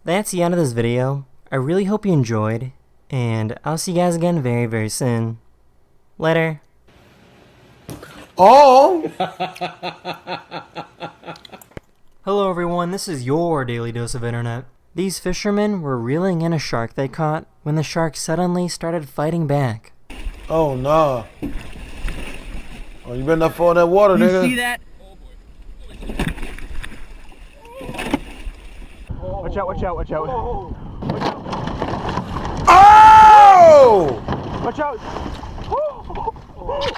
That's the end of this video. I really hope you enjoyed, and I'll see you guys again very, very soon. Later. Oh! Hello everyone, this is your Daily Dose of Internet. These fishermen were reeling in a shark they caught when the shark suddenly started fighting back. Oh, nah. Oh, you better not fall in that water, nigga. You see that? Watch out, watch out, watch out. Oh! Watch out.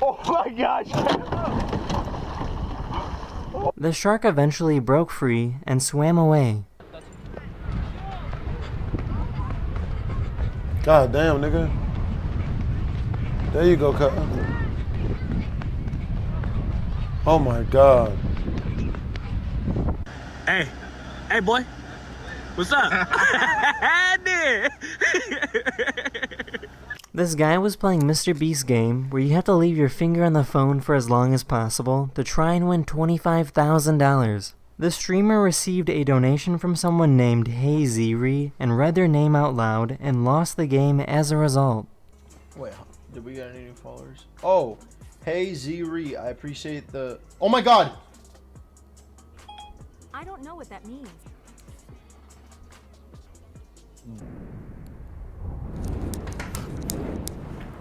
Oh my gosh. The shark eventually broke free and swam away. God damn, nigga. There you go, cut. Oh my God. Hey, hey boy. What's up? This guy was playing Mr. Beast's game where you have to leave your finger on the phone for as long as possible to try and win $25,000. The streamer received a donation from someone named Hey Ziri and read their name out loud and lost the game as a result. Wait, did we get any new followers? Oh, Hey Ziri, I appreciate the... Oh my God! I don't know what that means.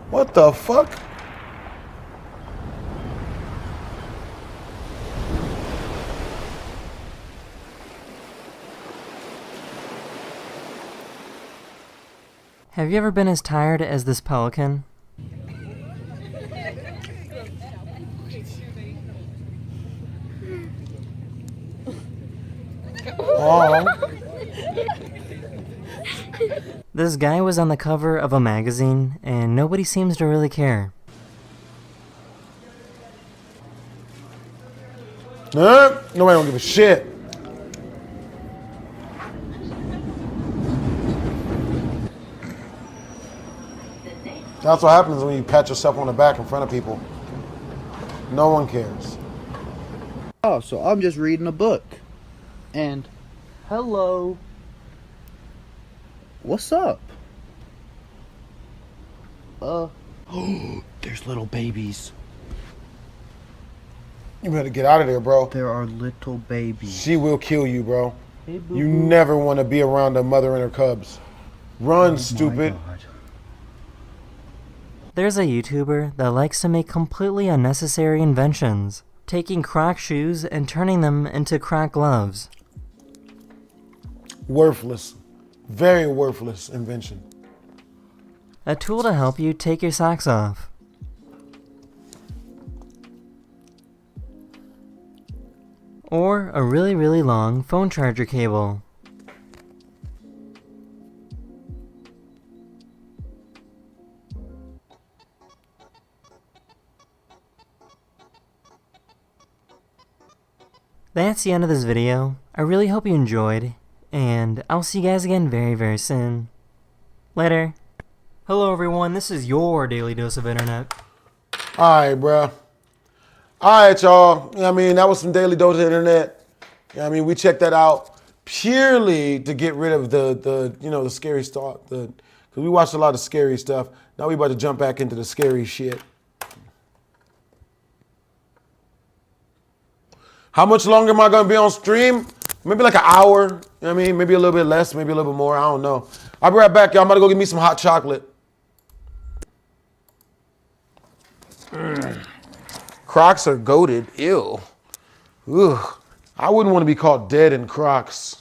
What the fuck? Have you ever been as tired as this pelican? Oh. This guy was on the cover of a magazine, and nobody seems to really care. Nobody don't give a shit. That's what happens when you pat yourself on the back in front of people. No one cares. Oh, so I'm just reading a book. And hello. What's up? There's little babies. You better get out of there, bro. There are little babies. She will kill you, bro. Hey, boo-boo. You never want to be around a mother and her cubs. Run, stupid. There's a YouTuber that likes to make completely unnecessary inventions, taking Croc shoes and turning them into Croc gloves. Worthless. Very worthless invention. A tool to help you take your socks off. Or a really, really long phone charger cable. That's the end of this video. I really hope you enjoyed, and I'll see you guys again very, very soon. Later. Hello everyone, this is your Daily Dose of Internet. Alright, bruh. Alright, y'all. You know what I mean? That was some Daily Dose of Internet. You know what I mean? We checked that out purely to get rid of the scary stuff. Because we watched a lot of scary stuff. Now we about to jump back into the scary shit. How much longer am I going to be on stream? Maybe like an hour. You know what I mean? Maybe a little bit less, maybe a little bit more. I don't know. I'll be right back, y'all. I'm about to go get me some hot chocolate. Crocs are goated. Ew. Ugh. I wouldn't want to be caught dead in Crocs.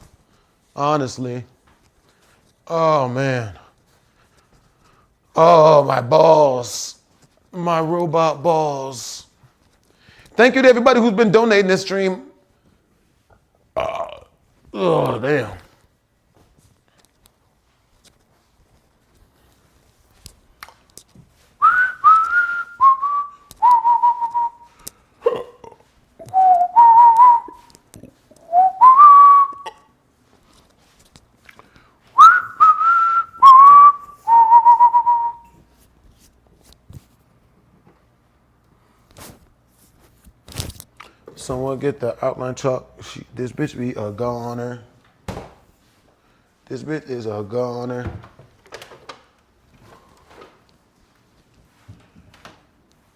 Honestly. Oh, man. Oh, my balls. My robot balls. Thank you to everybody who's been donating this stream. Oh, damn. Someone get the outline chalk. This bitch be a goner. This bitch is a goner.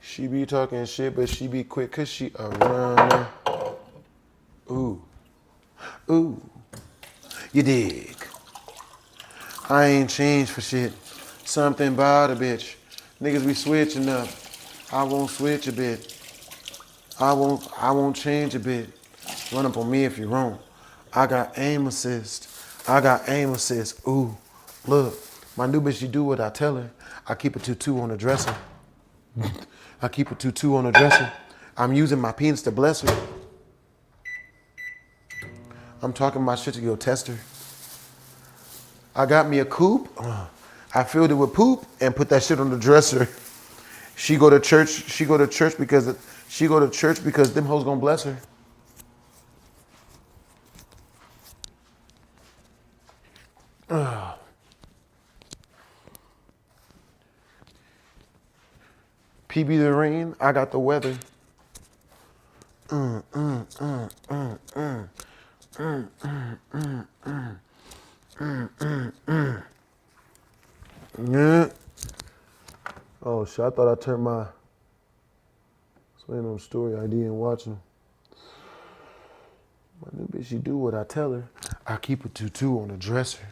She be talking shit, but she be quick cause she a runner. Ooh. Ooh. You dig. I ain't changed for shit. Something about a bitch. Niggas be switching up. I won't switch a bit. I won't change a bit. Run up on me if you're wrong. I got aim assist. I got aim assist. Ooh, look. My new bitch, she do what I tell her. I keep a 2-2 on the dresser. I keep a 2-2 on the dresser. I'm using my penis to bless her. I'm talking my shit to go test her. I got me a coupe. I filled it with poop and put that shit on the dresser. She go to church because them hoes gonna bless her. PB the rain, I got the weather. Yeah. Oh shit, I thought I turned my on story ID and watching. My new bitch, she do what I tell her. I keep a 2-2 on the dresser.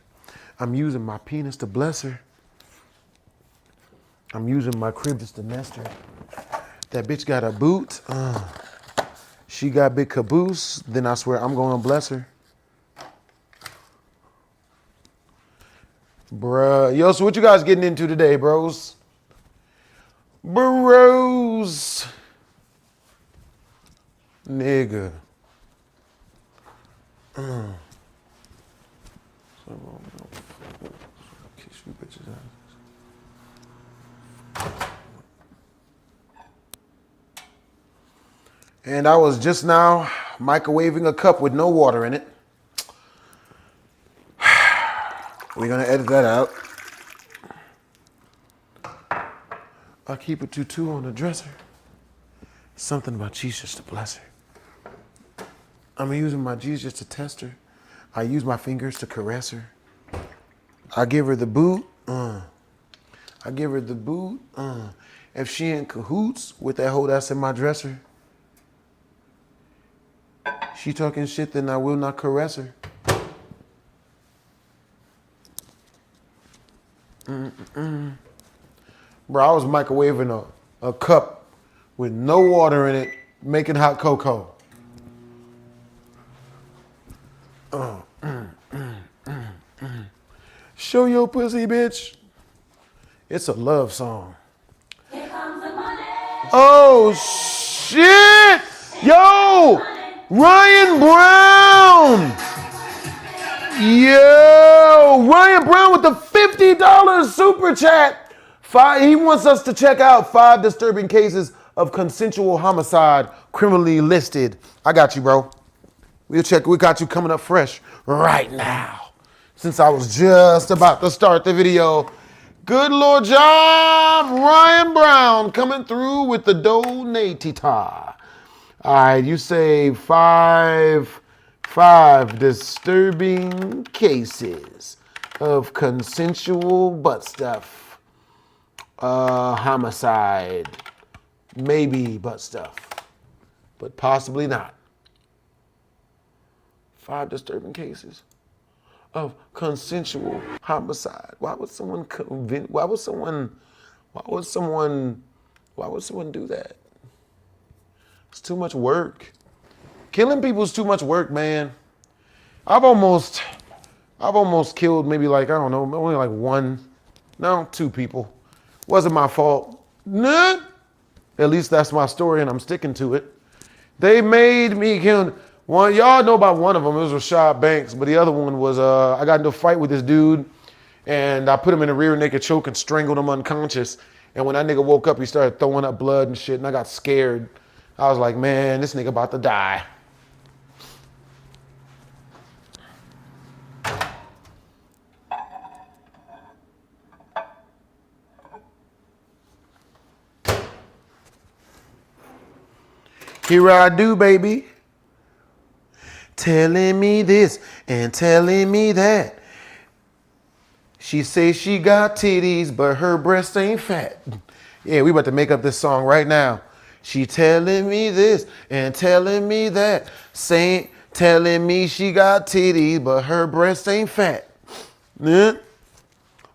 I'm using my penis to bless her. I'm using my crib just to nest her. That bitch got a boot. She got big caboose. Then I swear I'm gonna bless her. Bruh. Yo, so what you guys getting into today, bros? Bros. Nigga. And I was just now microwaving a cup with no water in it. We're gonna edit that out. I keep a 2-2 on the dresser. Something about Jesus to bless her. I'm using my Jesus to test her. I use my fingers to caress her. I give her the boot. I give her the boot. If she in cahoots with that hoe that's in my dresser, she talking shit, then I will not caress her. Bro, I was microwaving a cup with no water in it, making hot cocoa. Show your pussy, bitch. It's a love song. Here comes the money. Oh, shit. Yo, Ryan Brown. Yo, Ryan Brown with the $50 super chat. He wants us to check out 5 disturbing cases of consensual homicide criminally listed. I got you, bro. We'll check. We got you coming up fresh right now. Since I was just about to start the video. Good Lord job, Ryan Brown coming through with the donatita. All right, you say five disturbing cases of consensual butt stuff. Homicide, maybe butt stuff, but possibly not. 5 disturbing cases of consensual homicide. Why would someone do that? It's too much work. Killing people is too much work, man. I've almost killed maybe like, I don't know, only like 2 people. Wasn't my fault. Nah. At least that's my story and I'm sticking to it. They made me kill one. Y'all know about one of them. It was Rashad Banks, but the other one was, I got into a fight with this dude and I put him in a rear naked choke and strangled him unconscious. And when that nigga woke up, he started throwing up blood and shit and I got scared. I was like, man, this nigga about to die. Here I do, baby. Telling me this and telling me that. She say she got titties, but her breasts ain't fat. Yeah, we about to make up this song right now. She telling me this and telling me that. Telling me she got titties, but her breasts ain't fat.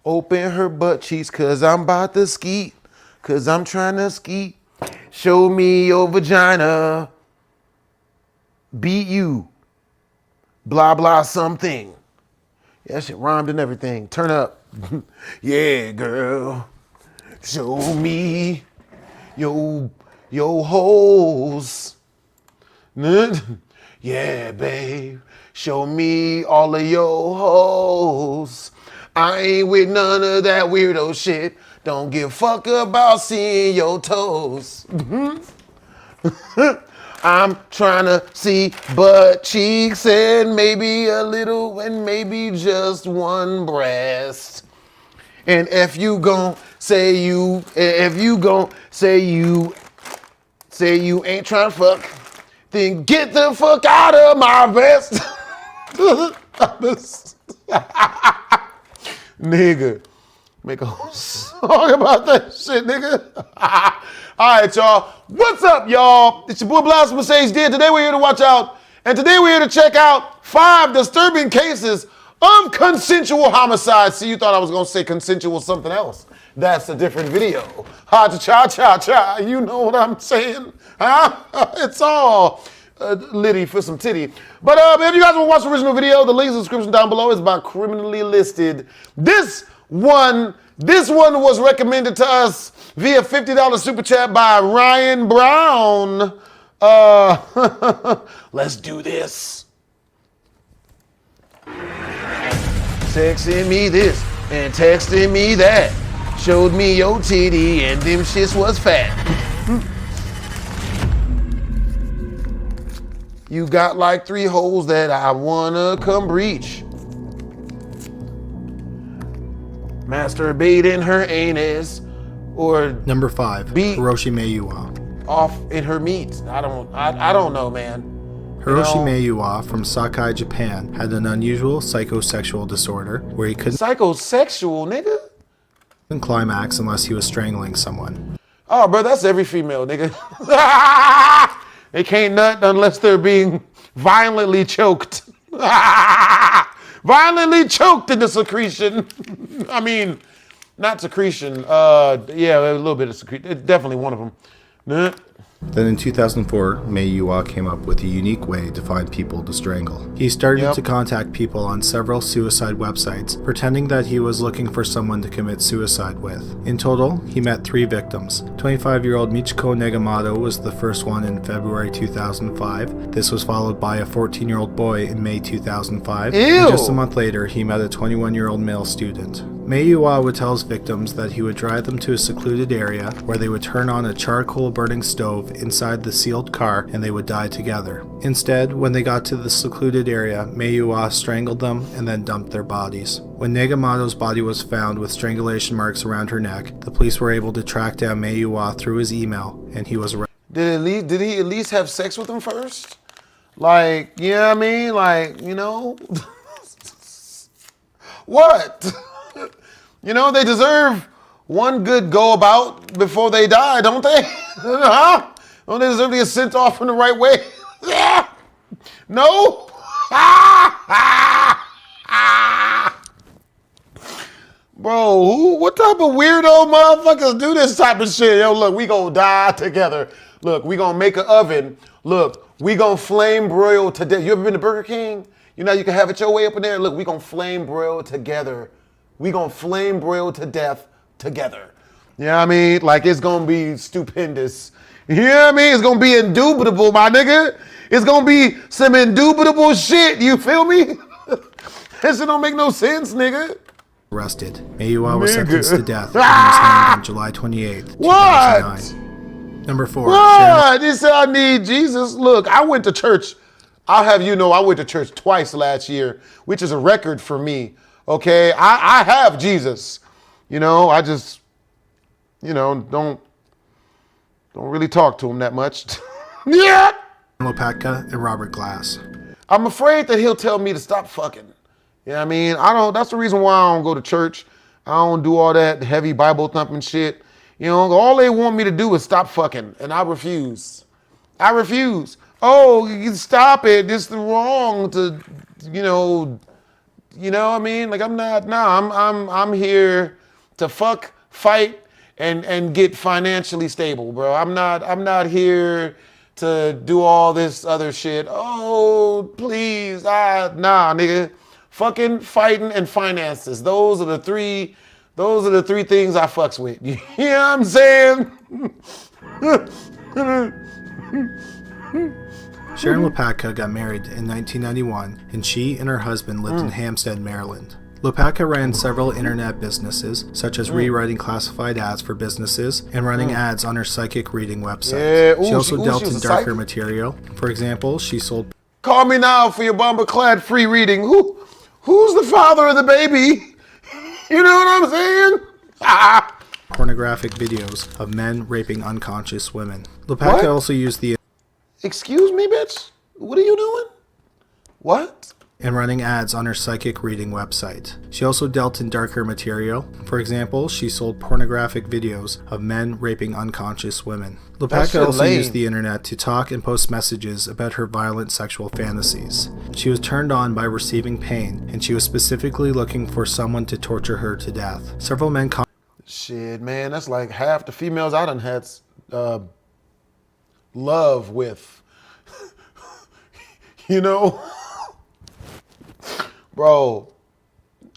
Open her butt cheeks, cause I'm about to skeet. Cause I'm trying to skeet. Show me your vagina. Beat you. Blah, blah, something. Yeah, that shit rhymed and everything. Turn up. Yeah, girl. Show me your hoes. Yeah, babe. Show me all of your hoes. I ain't with none of that weirdo shit. Don't give a fuck about seeing your toes. I'm trying to see butt cheeks and maybe a little and maybe just one breast. And if you gon' say you ain't trying to fuck, then get the fuck out of my vest. Nigga, make a whole song about that shit, nigga. All right, y'all. What's up, y'all? It's your boy Blastphamoushd. Today we're here to watch out, and today we're here to check out 5 disturbing cases of consensual homicide. See, you thought I was gonna say consensual something else. That's a different video. Ha cha cha cha. You know what I'm saying? Huh? It's all litty for some titty. But if you guys want to watch the original video, the link in the description down below is by criminally listed. This one was recommended to us via $50 super chat by Ryan Brown. Let's do this. Texting me this and texting me that. Showed me your titty and them shits was fat. You got like 3 holes that I wanna come breach. Masturbate in her anus or Number 5, beat Hiroshi Meiwa. Off in her meat. I don't know, man. Hiroshi Meiwa from Sakai, Japan had an unusual psychosexual disorder where he couldn't psychosexual, nigga? climax unless he was strangling someone. Oh, bro, that's every female, nigga. They can't nut unless they're being violently choked. Violently choked in the secretion. I mean, not secretion. Yeah, a little bit of secretion. Definitely one of them. Then in 2004, Meiwa came up with a unique way to find people to strangle. He started to contact people on several suicide websites, pretending that he was looking for someone to commit suicide with. In total, he met 3 victims. 25-year-old Michiko Negamato was the first one in February 2005. This was followed by a 14-year-old boy in May 2005. Ew. And just a month later, he met a 21-year-old male student. Mayua would tell his victims that he would drive them to a secluded area where they would turn on a charcoal burning stove inside the sealed car and they would die together. Instead, when they got to the secluded area, Mayua strangled them and then dumped their bodies. When Negamato's body was found with strangulation marks around her neck, the police were able to track down Mayua through his email and he was arrested. Did he at least have sex with him first? Like, you know what I mean? Like, you know? What? You know, they deserve one good go about before they die, don't they? Huh? Don't they deserve to get sent off in the right way? Yeah. No? Bro, what type of weirdo motherfuckers do this type of shit? Yo, look, we gonna die together. Look, we gonna make an oven. Look, we gonna flame broil to death. You ever been to Burger King? You know, you can have it your way up in there. Look, we gonna flame broil together. We gonna flame broil to death together. You know what I mean? Like, it's gonna be stupendous. You know what I mean? It's gonna be indubitable, my nigga. It's gonna be some indubitable shit. You feel me? This shit don't make no sense, nigga. Arrested. Mayua was sentenced to death and was hanged on July 28th, 2009. Number 4. What? This I need Jesus. Look, I went to church. I'll have you know I went to church twice last year, which is a record for me. Okay, I have Jesus. You know, I just, you know, don't really talk to him that much. Yeah. Lopaka and Robert Glass. I'm afraid that he'll tell me to stop fucking. You know what I mean? That's the reason why I don't go to church. I don't do all that heavy Bible thumping shit. You know, all they want me to do is stop fucking, and I refuse. I refuse. Oh, you stop it. It's the wrong to, you know what I mean? Like, I'm not, I'm here to fuck, fight, and get financially stable, bro. I'm not here to do all this other shit. Oh, please, nah, nigga. Fucking, fighting, and finances. Those are the three things I fucks with. You know what I'm saying? Sharon Lopaka got married in 1991, and she and her husband lived in Hampstead, Maryland. Lopaka ran several internet businesses, such as rewriting classified ads for businesses and running ads on her psychic reading website. Yeah. She also dealt in darker psychic material. For example, she sold... Call me now for your bomber-clad free reading. Who's the father of the baby? You know what I'm saying? pornographic videos of men raping unconscious women. Lopaka also used the... Excuse me, bitch? What are you doing? What? And running ads on her psychic reading website. She also dealt in darker material. For example, she sold pornographic videos of men raping unconscious women. Lopaka also used the internet to talk and post messages about her violent sexual fantasies. She was turned on by receiving pain, and she was specifically looking for someone to torture her to death. Several men... Shit, man, that's like half the females I done had love with. You know? Bro,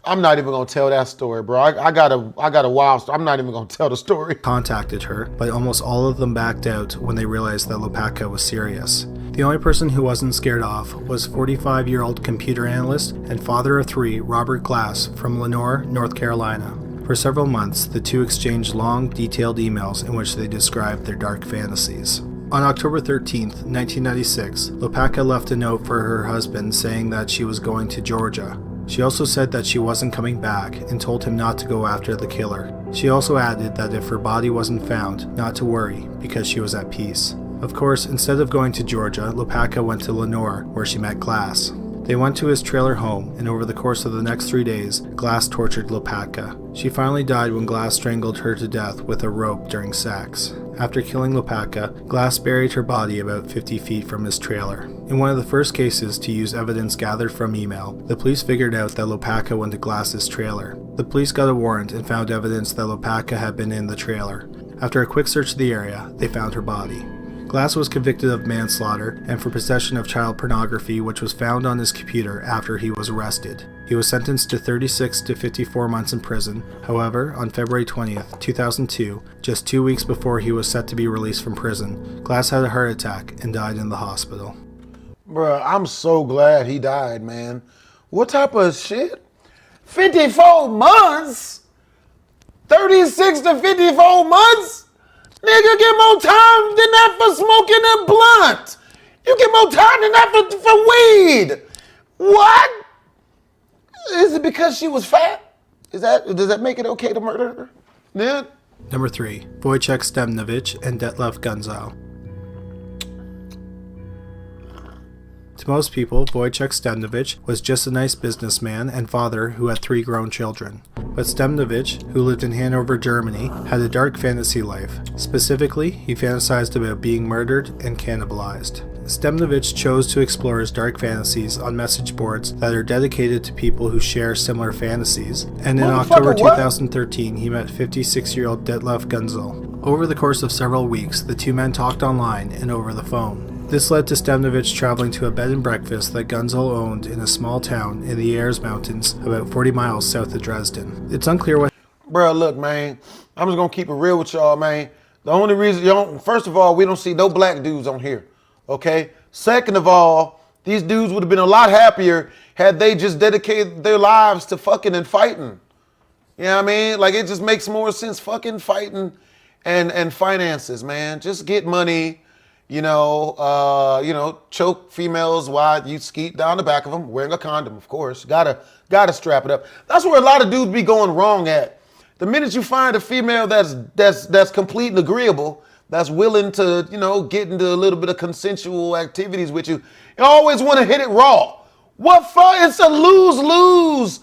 I'm not even gonna tell that story, bro. I got a wild story. I'm not even gonna tell the story. Contacted her, but almost all of them backed out when they realized that Lopaka was serious. The only person who wasn't scared off was 45-year-old computer analyst and father of 3, Robert Glass, from Lenoir, North Carolina. For several months, the two exchanged long, detailed emails in which they described their dark fantasies. On October 13th, 1996, Lopaka left a note for her husband saying that she was going to Georgia. She also said that she wasn't coming back and told him not to go after the killer. She also added that if her body wasn't found, not to worry, because she was at peace. Of course, instead of going to Georgia, Lopaka went to Lenoir, where she met Glass. They went to his trailer home, and over the course of the next 3 days, Glass tortured Lopaka. She finally died when Glass strangled her to death with a rope during sex. After killing Lopaka, Glass buried her body about 50 feet from his trailer. In one of the first cases to use evidence gathered from email, the police figured out that Lopaka went to Glass's trailer. The police got a warrant and found evidence that Lopaka had been in the trailer. After a quick search of the area, they found her body. Glass was convicted of manslaughter and for possession of child pornography, which was found on his computer after he was arrested. He was sentenced to 36 to 54 months in prison. However, on February 20th, 2002, just 2 weeks before he was set to be released from prison, Glass had a heart attack and died in the hospital. Bruh, I'm so glad he died, man. What type of shit? 54 months? 36 to 54 months? Nigga, get more time than that for smoking a blunt. You get more time than that for weed. What? Is it because she was fat? Does that make it okay to murder her? Yeah. Number 3. Wojciech Stemnovich and Detlef Gunzel. To most people, Wojciech Stemnovich was just a nice businessman and father who had 3 grown children. But Stemnovich, who lived in Hanover, Germany, had a dark fantasy life. Specifically, he fantasized about being murdered and cannibalized. Stemnovich chose to explore his dark fantasies on message boards that are dedicated to people who share similar fantasies, and in October 2013 he met 56-year-old Detlef Gunzel. Over the course of several weeks, the two men talked online and over the phone. This led to Stemnovich traveling to a bed and breakfast that Gunzel owned in a small town in the Ayers Mountains, about 40 miles south of Dresden. It's unclear what... Bruh, look, man, I'm just gonna keep it real with y'all, man. The only reason, first of all, we don't see no black dudes on here. Okay. Second of all, these dudes would have been a lot happier had they just dedicated their lives to fucking and fighting. You know what I mean? Like, it just makes more sense fucking fighting and finances, man. Just get money, choke females while you skeet down the back of them, wearing a condom, of course. Gotta strap it up. That's where a lot of dudes be going wrong at. The minute you find a female that's complete and agreeable, that's willing to, get into a little bit of consensual activities with you, you always want to hit it raw. What fun? It's a lose-lose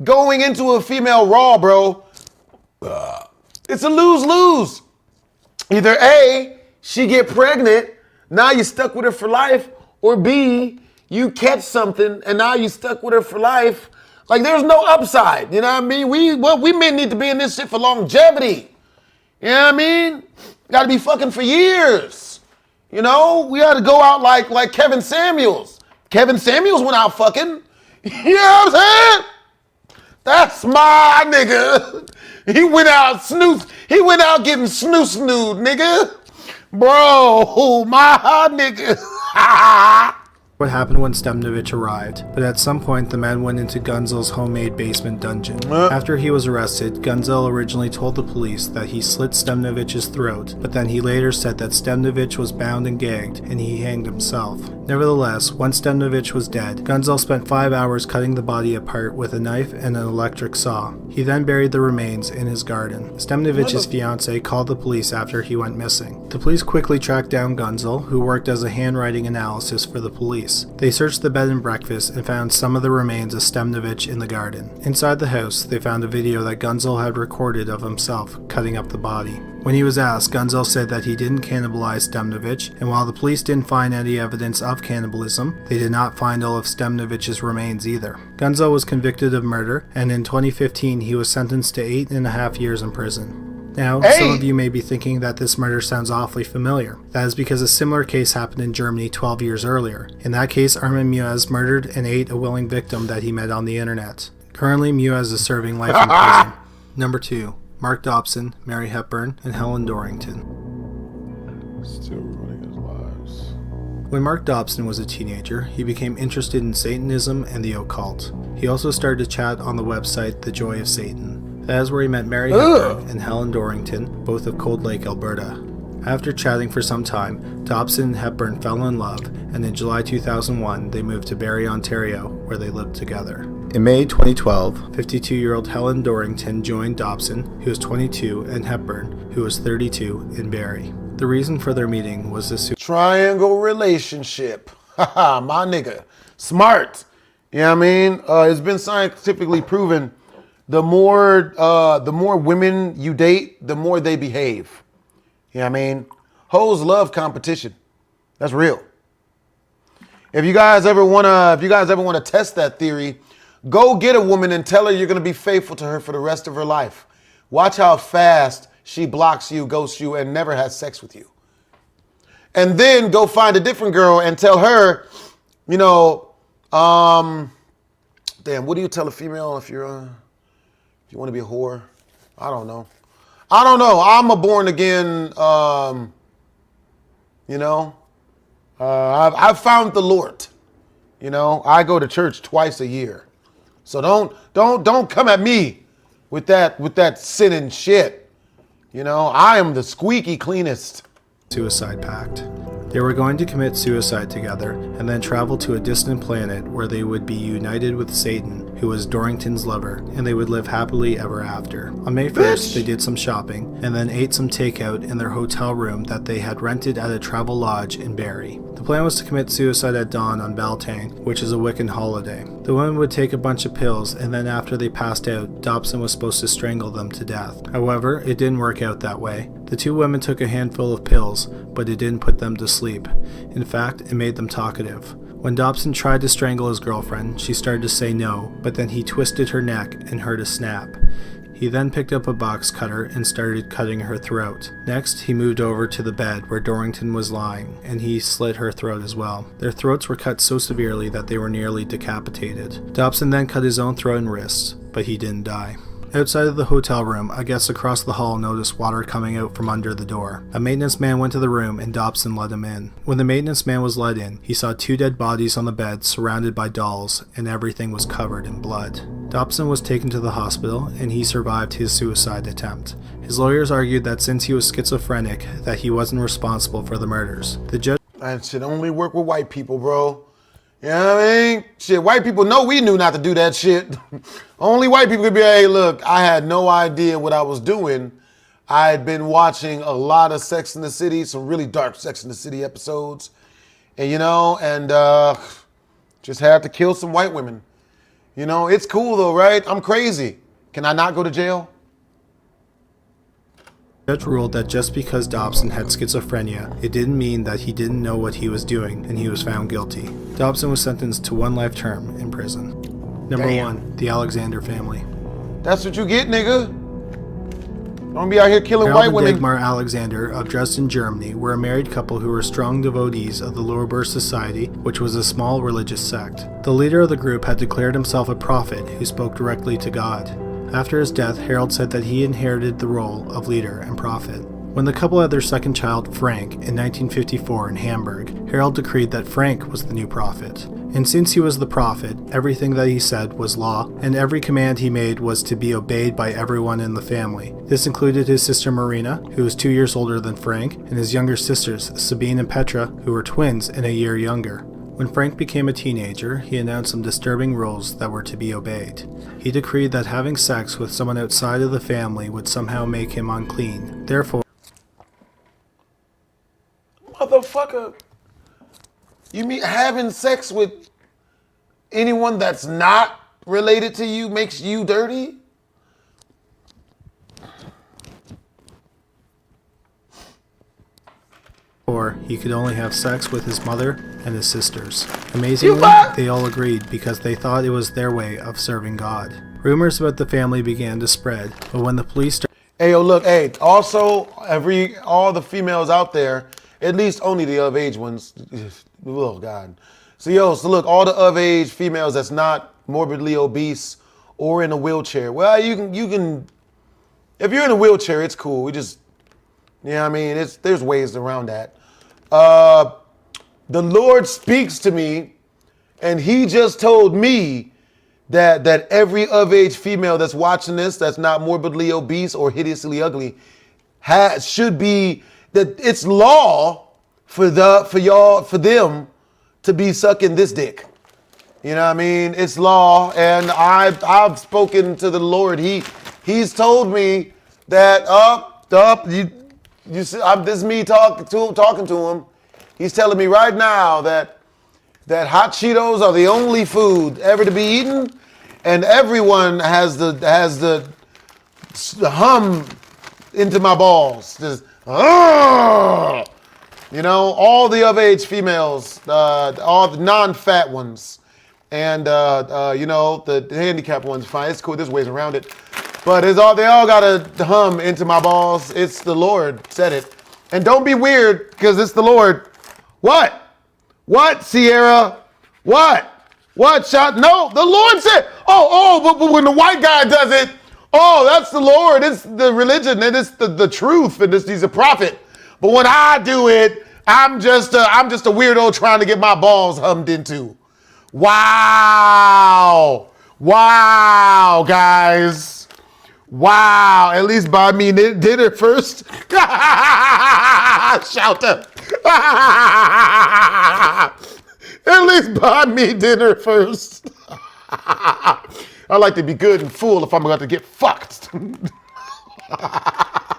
going into a female raw, bro. It's a lose-lose. Either A, she get pregnant, now you stuck with her for life, or B, you catch something and now you stuck with her for life. Like, there's no upside, you know what I mean? We men need to be in this shit for longevity. You know what I mean? Gotta be fucking for years. We ought to go out like Kevin Samuels. Kevin Samuels went out fucking. You know what I'm saying? That's my nigga. He went out getting snoo-snooed, nigga. Bro, my nigga. What happened when Stemnovich arrived, but at some point the men went into Gunzel's homemade basement dungeon. After he was arrested, Gunzel originally told the police that he slit Stemnovich's throat, but then he later said that Stemnovich was bound and gagged, and he hanged himself. Nevertheless, once Stemnovich was dead, Gunzel spent 5 hours cutting the body apart with a knife and an electric saw. He then buried the remains in his garden. Stemnovich's fiancée called the police after he went missing. The police quickly tracked down Gunzel, who worked as a handwriting analysis for the police. They searched the bed and breakfast and found some of the remains of Stemnovich in the garden. Inside the house, they found a video that Gunzel had recorded of himself cutting up the body. When he was asked, Gunzel said that he didn't cannibalize Stemnovich, and while the police didn't find any evidence of cannibalism, they did not find all of Stemnovich's remains either. Gunzel was convicted of murder, and in 2015 he was sentenced to 8.5 years in prison. Now, some of you may be thinking that this murder sounds awfully familiar. That is because a similar case happened in Germany 12 years earlier. In that case, Armin Muez murdered and ate a willing victim that he met on the internet. Currently, Muez is serving life in prison. Number 2. Mark Dobson, Mary Hepburn, and Helen Dorrington. Still ruining his lives. When Mark Dobson was a teenager, he became interested in Satanism and the occult. He also started to chat on the website The Joy of Satan. That is where he met Mary Hepburn and Helen Dorrington, both of Cold Lake, Alberta. After chatting for some time, Dobson and Hepburn fell in love, and in July 2001, they moved to Barrie, Ontario, where they lived together. In May 2012, 52-year-old Helen Dorrington joined Dobson, who was 22, and Hepburn, who was 32, in Barrie. The reason for their meeting was this triangle relationship. Haha, my nigga. Smart. You know what I mean? It's been scientifically proven the more women you date, the more they behave. You know what I mean? Hoes love competition. That's real. If you guys ever wanna test that theory, go get a woman and tell her you're gonna be faithful to her for the rest of her life. Watch how fast she blocks you, ghosts you, and never has sex with you. And then go find a different girl and tell her, damn, what do you tell a female if you want to be a whore? I don't know. I'm a born again, I've found the Lord. I go to church twice a year. So don't come at me with that sinning shit. You know, I am the squeaky cleanest. Suicide pact. They were going to commit suicide together and then travel to a distant planet where they would be united with Satan, who was Dorrington's lover, and they would live happily ever after. On May 1st, they did some shopping and then ate some takeout in their hotel room that they had rented at a travel lodge in Barrie. The plan was to commit suicide at dawn on Beltane, which is a Wiccan holiday. The women would take a bunch of pills, and then after they passed out, Dobson was supposed to strangle them to death. However, it didn't work out that way. The two women took a handful of pills, but it didn't put them to sleep. In fact, it made them talkative. When Dobson tried to strangle his girlfriend, she started to say no, but then he twisted her neck and heard a snap. He then picked up a box cutter and started cutting her throat. Next, he moved over to the bed where Dorrington was lying, and he slit her throat as well. Their throats were cut so severely that they were nearly decapitated. Dobson then cut his own throat and wrists, but he didn't die. Outside of the hotel room, a guest across the hall noticed water coming out from under the door. A maintenance man went to the room and Dobson let him in. When the maintenance man was let in, he saw 2 dead bodies on the bed surrounded by dolls, and everything was covered in blood. Dobson was taken to the hospital and he survived his suicide attempt. His lawyers argued that since he was schizophrenic, that he wasn't responsible for the murders. The judge— That shit only work with white people, bro. You know what I mean? Shit, white people know we knew not to do that shit. Only white people could be, hey, look, I had no idea what I was doing. I had been watching a lot of Sex in the City, some really dark Sex in the City episodes. And, you know, just had to kill some white women. You know, it's cool though, right? I'm crazy. Can I not go to jail? The judge ruled that just because Dobson had schizophrenia, it didn't mean that he didn't know what he was doing, and he was found guilty. Dobson was sentenced to 1 life term in prison. Number 1, the Alexander family. That's what you get, nigga. Don't be out here killing Harold white women. and Dagmar Alexander of Dresden, Germany, were a married couple who were strong devotees of the Lower Birth Society, which was a small religious sect. The leader of the group had declared himself a prophet who spoke directly to God. After his death, Harold said that he inherited the role of leader and prophet. When the couple had their second child, Frank, in 1954 in Hamburg, Harold decreed that Frank was the new prophet. And since he was the prophet, everything that he said was law, and every command he made was to be obeyed by everyone in the family. This included his sister Marina, who was 2 years older than Frank, and his younger sisters, Sabine and Petra, who were twins and a year younger. When Frank became a teenager, he announced some disturbing rules that were to be obeyed. He decreed that having sex with someone outside of the family would somehow make him unclean. Therefore, Motherfucker, you mean having sex with anyone that's not related to you makes you dirty? or he could only have sex with his mother and his sisters. Amazingly, they all agreed because they thought it was their way of serving God. Rumors about the family began to spread, but when the police started— Hey, yo, look, hey, also, all the females out there, at least only the of age ones, oh God. So look, all the of age females that's not morbidly obese or in a wheelchair, well, you can, if you're in a wheelchair, it's cool. I mean, there's ways around that. The Lord speaks to me, and he just told me that every of age female that's watching this, that's not morbidly obese or hideously ugly, should be, that it's law for them to be sucking this dick. You know what I mean? It's law, and I've spoken to the Lord. He's told me that this is me talking to him. He's telling me right now that hot Cheetos are the only food ever to be eaten, and everyone has the hum into my balls. Just, all the of age females, all the non-fat ones, and the handicapped ones. Fine, it's cool. There's ways around it, but they all got a hum into my balls. It's the Lord said it, and don't be weird because it's the Lord. What, Sierra? What? Shot? No, the Lord said. But when the white guy does it, that's the Lord. It's the religion, and it's the truth, and he's a prophet. But when I do it, I'm just a weirdo trying to get my balls hummed into. Wow, guys. Wow, at least buy me dinner first. Shout out. At least buy me dinner first. I like to be good and full if I'm going to get fucked.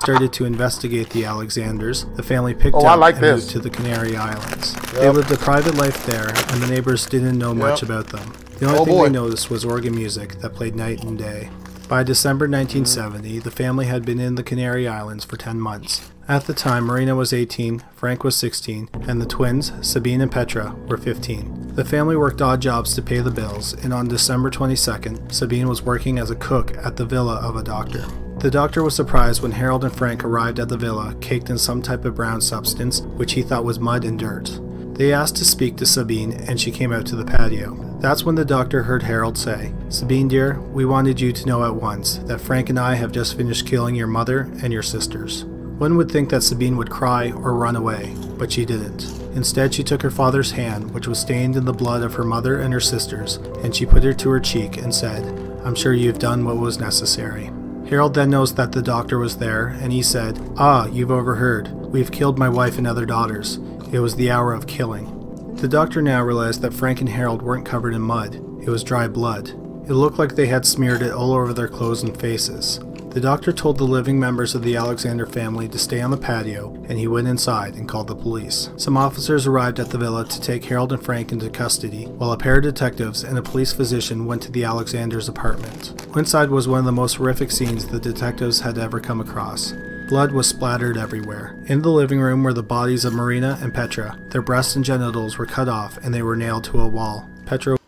Started to investigate the Alexanders. The family picked I up like and this. moved to the Canary Islands. Yep. They lived a private life there, and the neighbors didn't know much about them. The only thing they noticed was organ music that played night and day. By December 1970, the family had been in the Canary Islands for 10 months. At the time, Marina was 18, Frank was 16, and the twins, Sabine and Petra, were 15. The family worked odd jobs to pay the bills, and on December 22nd, Sabine was working as a cook at the villa of a doctor. The doctor was surprised when Harold and Frank arrived at the villa, caked in some type of brown substance, which he thought was mud and dirt. They asked to speak to Sabine, and she came out to the patio. That's when the doctor heard Harold say, "Sabine dear, we wanted you to know at once that Frank and I have just finished killing your mother and your sisters." One would think that Sabine would cry or run away, but she didn't. Instead, she took her father's hand, which was stained in the blood of her mother and her sisters, and she put it to her cheek and said, "I'm sure you've done what was necessary." Harold then knows that the doctor was there, and he said, "Ah, you've overheard. We've killed my wife and other daughters. It was the hour of killing." The doctor now realized that Frank and Harold weren't covered in mud. It was dry blood. It looked like they had smeared it all over their clothes and faces. The doctor told the living members of the Alexander family to stay on the patio, and he went inside and called the police. Some officers arrived at the villa to take Harold and Frank into custody, while a pair of detectives and a police physician went to the Alexanders' apartment. Inside was one of the most horrific scenes the detectives had ever come across. Blood was splattered everywhere. In the living room were the bodies of Marina and Petra. Their breasts and genitals were cut off, and they were nailed to a wall. Petra...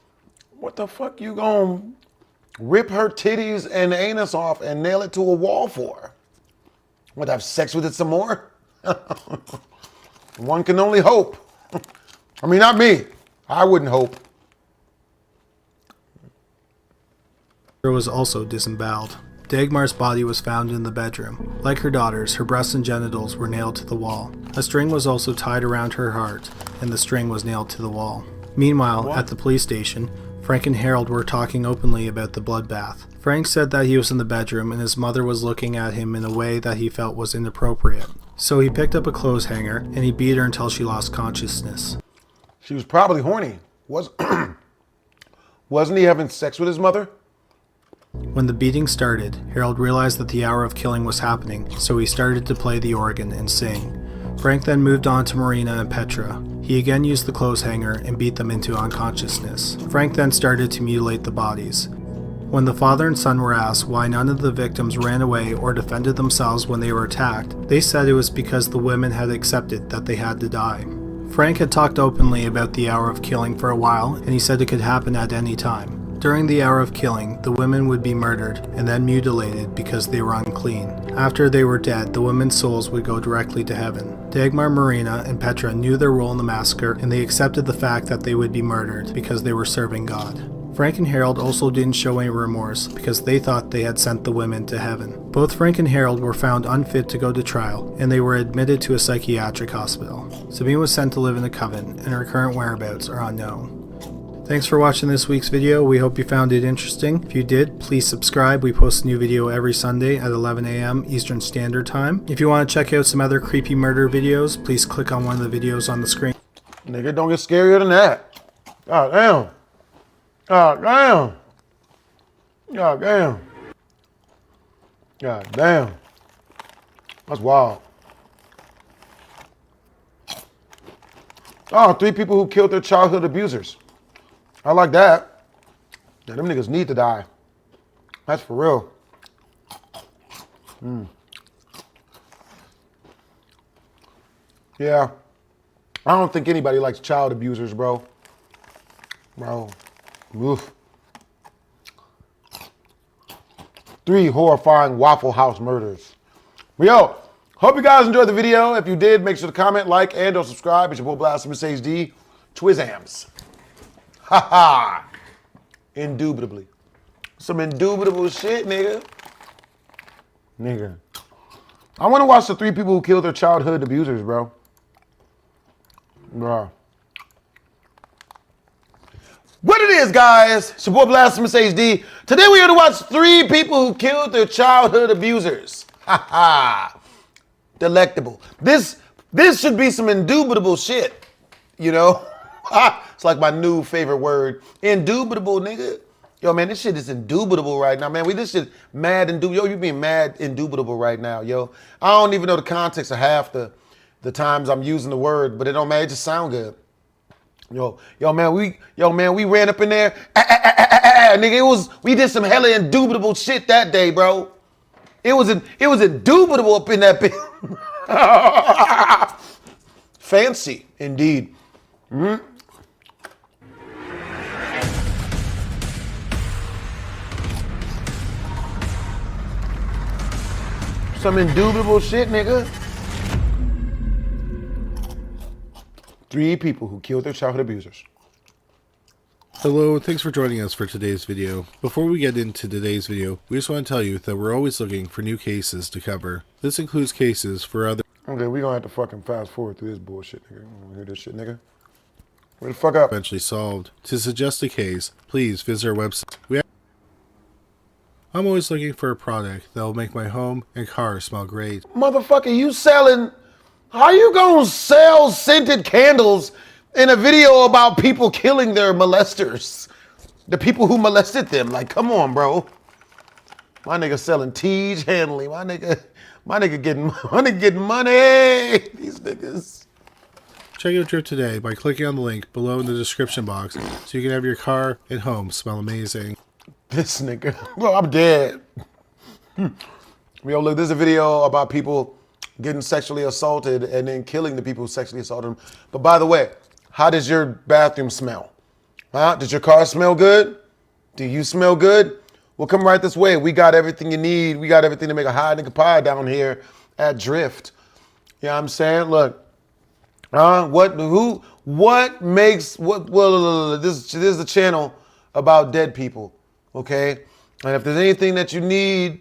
What the fuck you gonna rip her titties and anus off and nail it to a wall for? What, have sex with it some more? One can only hope. I mean, not me. I wouldn't hope. Petra was also disemboweled. Dagmar's body was found in the bedroom. Like her daughters, her breasts and genitals were nailed to the wall. A string was also tied around her heart, and the string was nailed to the wall. Meanwhile, at the police station, Frank and Harold were talking openly about the bloodbath. Frank said that he was in the bedroom and his mother was looking at him in a way that he felt was inappropriate. So he picked up a clothes hanger and he beat her until she lost consciousness. She was probably horny. Wasn't he having sex with his mother? When the beating started, Harold realized that the hour of killing was happening, so he started to play the organ and sing. Frank then moved on to Marina and Petra. He again used the clothes hanger and beat them into unconsciousness. Frank then started to mutilate the bodies. When the father and son were asked why none of the victims ran away or defended themselves when they were attacked, they said it was because the women had accepted that they had to die. Frank had talked openly about the hour of killing for a while, and he said it could happen at any time. During the hour of killing, the women would be murdered and then mutilated because they were unclean. After they were dead, the women's souls would go directly to heaven. Dagmar, Marina, and Petra knew their role in the massacre, and they accepted the fact that they would be murdered because they were serving God. Frank and Harold also didn't show any remorse because they thought they had sent the women to heaven. Both Frank and Harold were found unfit to go to trial, and they were admitted to a psychiatric hospital. Sabine was sent to live in a coven, and her current whereabouts are unknown. Thanks for watching this week's video. We hope you found it interesting. If you did, please subscribe. We post a new video every Sunday at 11 a.m. Eastern Standard Time. If you want to check out some other creepy murder videos, please click on one of the videos on the screen. Nigga, don't get scarier than that. God damn. God damn. God damn. God damn. That's wild. Oh, 3 people who killed their childhood abusers. I like that. Yeah, them niggas need to die. That's for real. Yeah. I don't think anybody likes child abusers, bro. Bro. Oof. 3 horrifying Waffle House murders. Yo, hope you guys enjoyed the video. If you did, make sure to comment, like, and or subscribe. It's your boy Blastphamoushd. Twizzams. Ha ha. Indubitably. Some indubitable shit, nigga. Nigga. I want to watch the 3 people who killed their childhood abusers, bro. Bro. What it is, guys? It's your boy Blastphamoushd. Today we're here to watch 3 people who killed their childhood abusers. Ha ha. Delectable. This should be some indubitable shit. You know? It's like my new favorite word. Indubitable, nigga. Yo, man, this shit is indubitable right now, man. This shit mad indubitable. Yo, you being mad indubitable right now, yo. I don't even know the context of half the times I'm using the word, but it don't matter. It just sound good. Yo, man, we ran up in there. Nigga, we did some hella indubitable shit that day, bro. It was indubitable up in that bitch. Fancy, indeed. Mm-hmm. Some indubitable shit, nigga. 3 people who killed their childhood abusers. Hello, and thanks for joining us for today's video. Before we get into today's video, we just want to tell you that we're always looking for new cases to cover. This includes cases for other... Okay, we gonna have to fucking fast forward through this bullshit, nigga. I don't hear this shit, nigga. Where the fuck up? Eventually solved. To suggest a case, please visit our website. I'm always looking for a product that will make my home and car smell great. Motherfucker, you selling... How you gonna sell scented candles in a video about people killing their molesters? The people who molested them. Like, come on, bro. My nigga selling Tej Hanley. My nigga getting money. These niggas. Check out Drip today by clicking on the link below in the description box so you can have your car and home smell amazing. This nigga. Bro, I'm dead. Yo, look, there's a video about people getting sexually assaulted and then killing the people who sexually assaulted them. But by the way, how does your bathroom smell? Huh? Does your car smell good? Do you smell good? Well, come right this way. We got everything you need. We got everything to make a hot nigga pie down here at Drift. You know what I'm saying? Look. This is a channel about dead people. Okay? And if there's anything that you need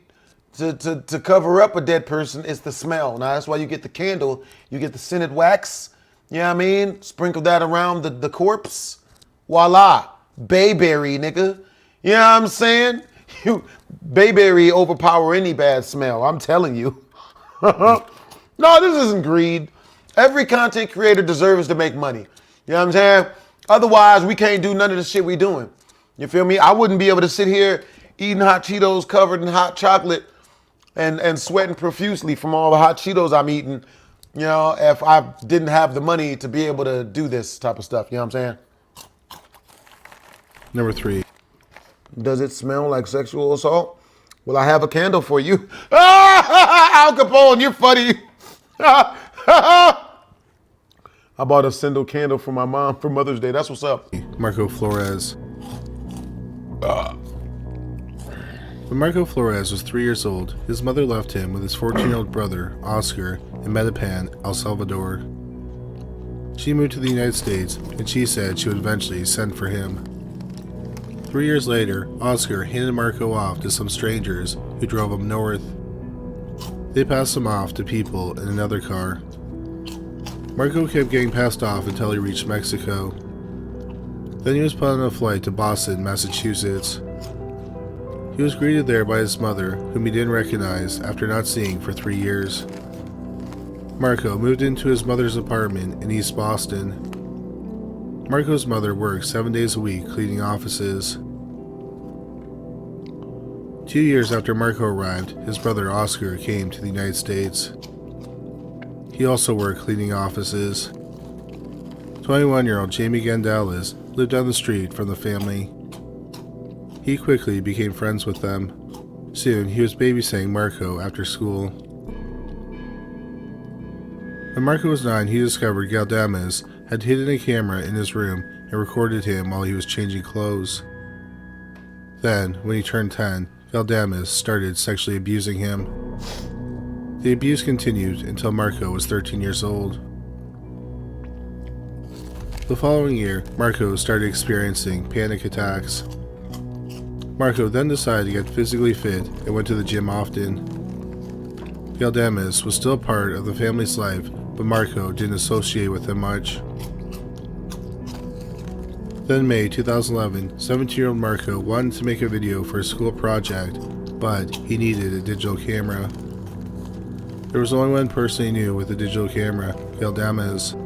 to cover up a dead person, it's the smell. Now, that's why you get the candle. You get the scented wax. You know what I mean? Sprinkle that around the corpse. Voila. Bayberry, nigga. You know what I'm saying? Bayberry overpower any bad smell. I'm telling you. No, this isn't greed. Every content creator deserves to make money. You know what I'm saying? Otherwise, we can't do none of the shit we doing. You feel me? I wouldn't be able to sit here eating hot Cheetos covered in hot chocolate and sweating profusely from all the hot Cheetos I'm eating, you know, if I didn't have the money to be able to do this type of stuff. You know what I'm saying? Number 3. Does it smell like sexual assault? Well, I have a candle for you. Al Capone, you're funny. I bought a Sindel candle for my mom for Mother's Day. That's what's up. Marco Flores. When Marco Flores was 3 years old, his mother left him with his 14-year-old brother, Oscar, in Metapan, El Salvador. She moved to the United States, and she said she would eventually send for him. 3 years later, Oscar handed Marco off to some strangers who drove him north. They passed him off to people in another car. Marco kept getting passed off until he reached Mexico. Then he was put on a flight to Boston, Massachusetts. He was greeted there by his mother, whom he didn't recognize after not seeing for 3 years. Marco moved into his mother's apartment in East Boston. Marco's mother worked 7 days a week cleaning offices. 2 years after Marco arrived, his brother Oscar came to the United States. He also worked cleaning offices. 21-year-old Jamie Gonzalez lived down the street from the family. He quickly became friends with them. Soon, he was babysitting Marco after school. When Marco was 9, he discovered Galdames had hidden a camera in his room and recorded him while he was changing clothes. Then, when he turned 10, Galdames started sexually abusing him. The abuse continued until Marco was 13 years old. The following year, Marco started experiencing panic attacks. Marco then decided to get physically fit and went to the gym often. Galdames was still part of the family's life, but Marco didn't associate with him much. Then in May 2011, 17-year-old Marco wanted to make a video for a school project, but he needed a digital camera. There was only one person he knew with a digital camera, Galdames.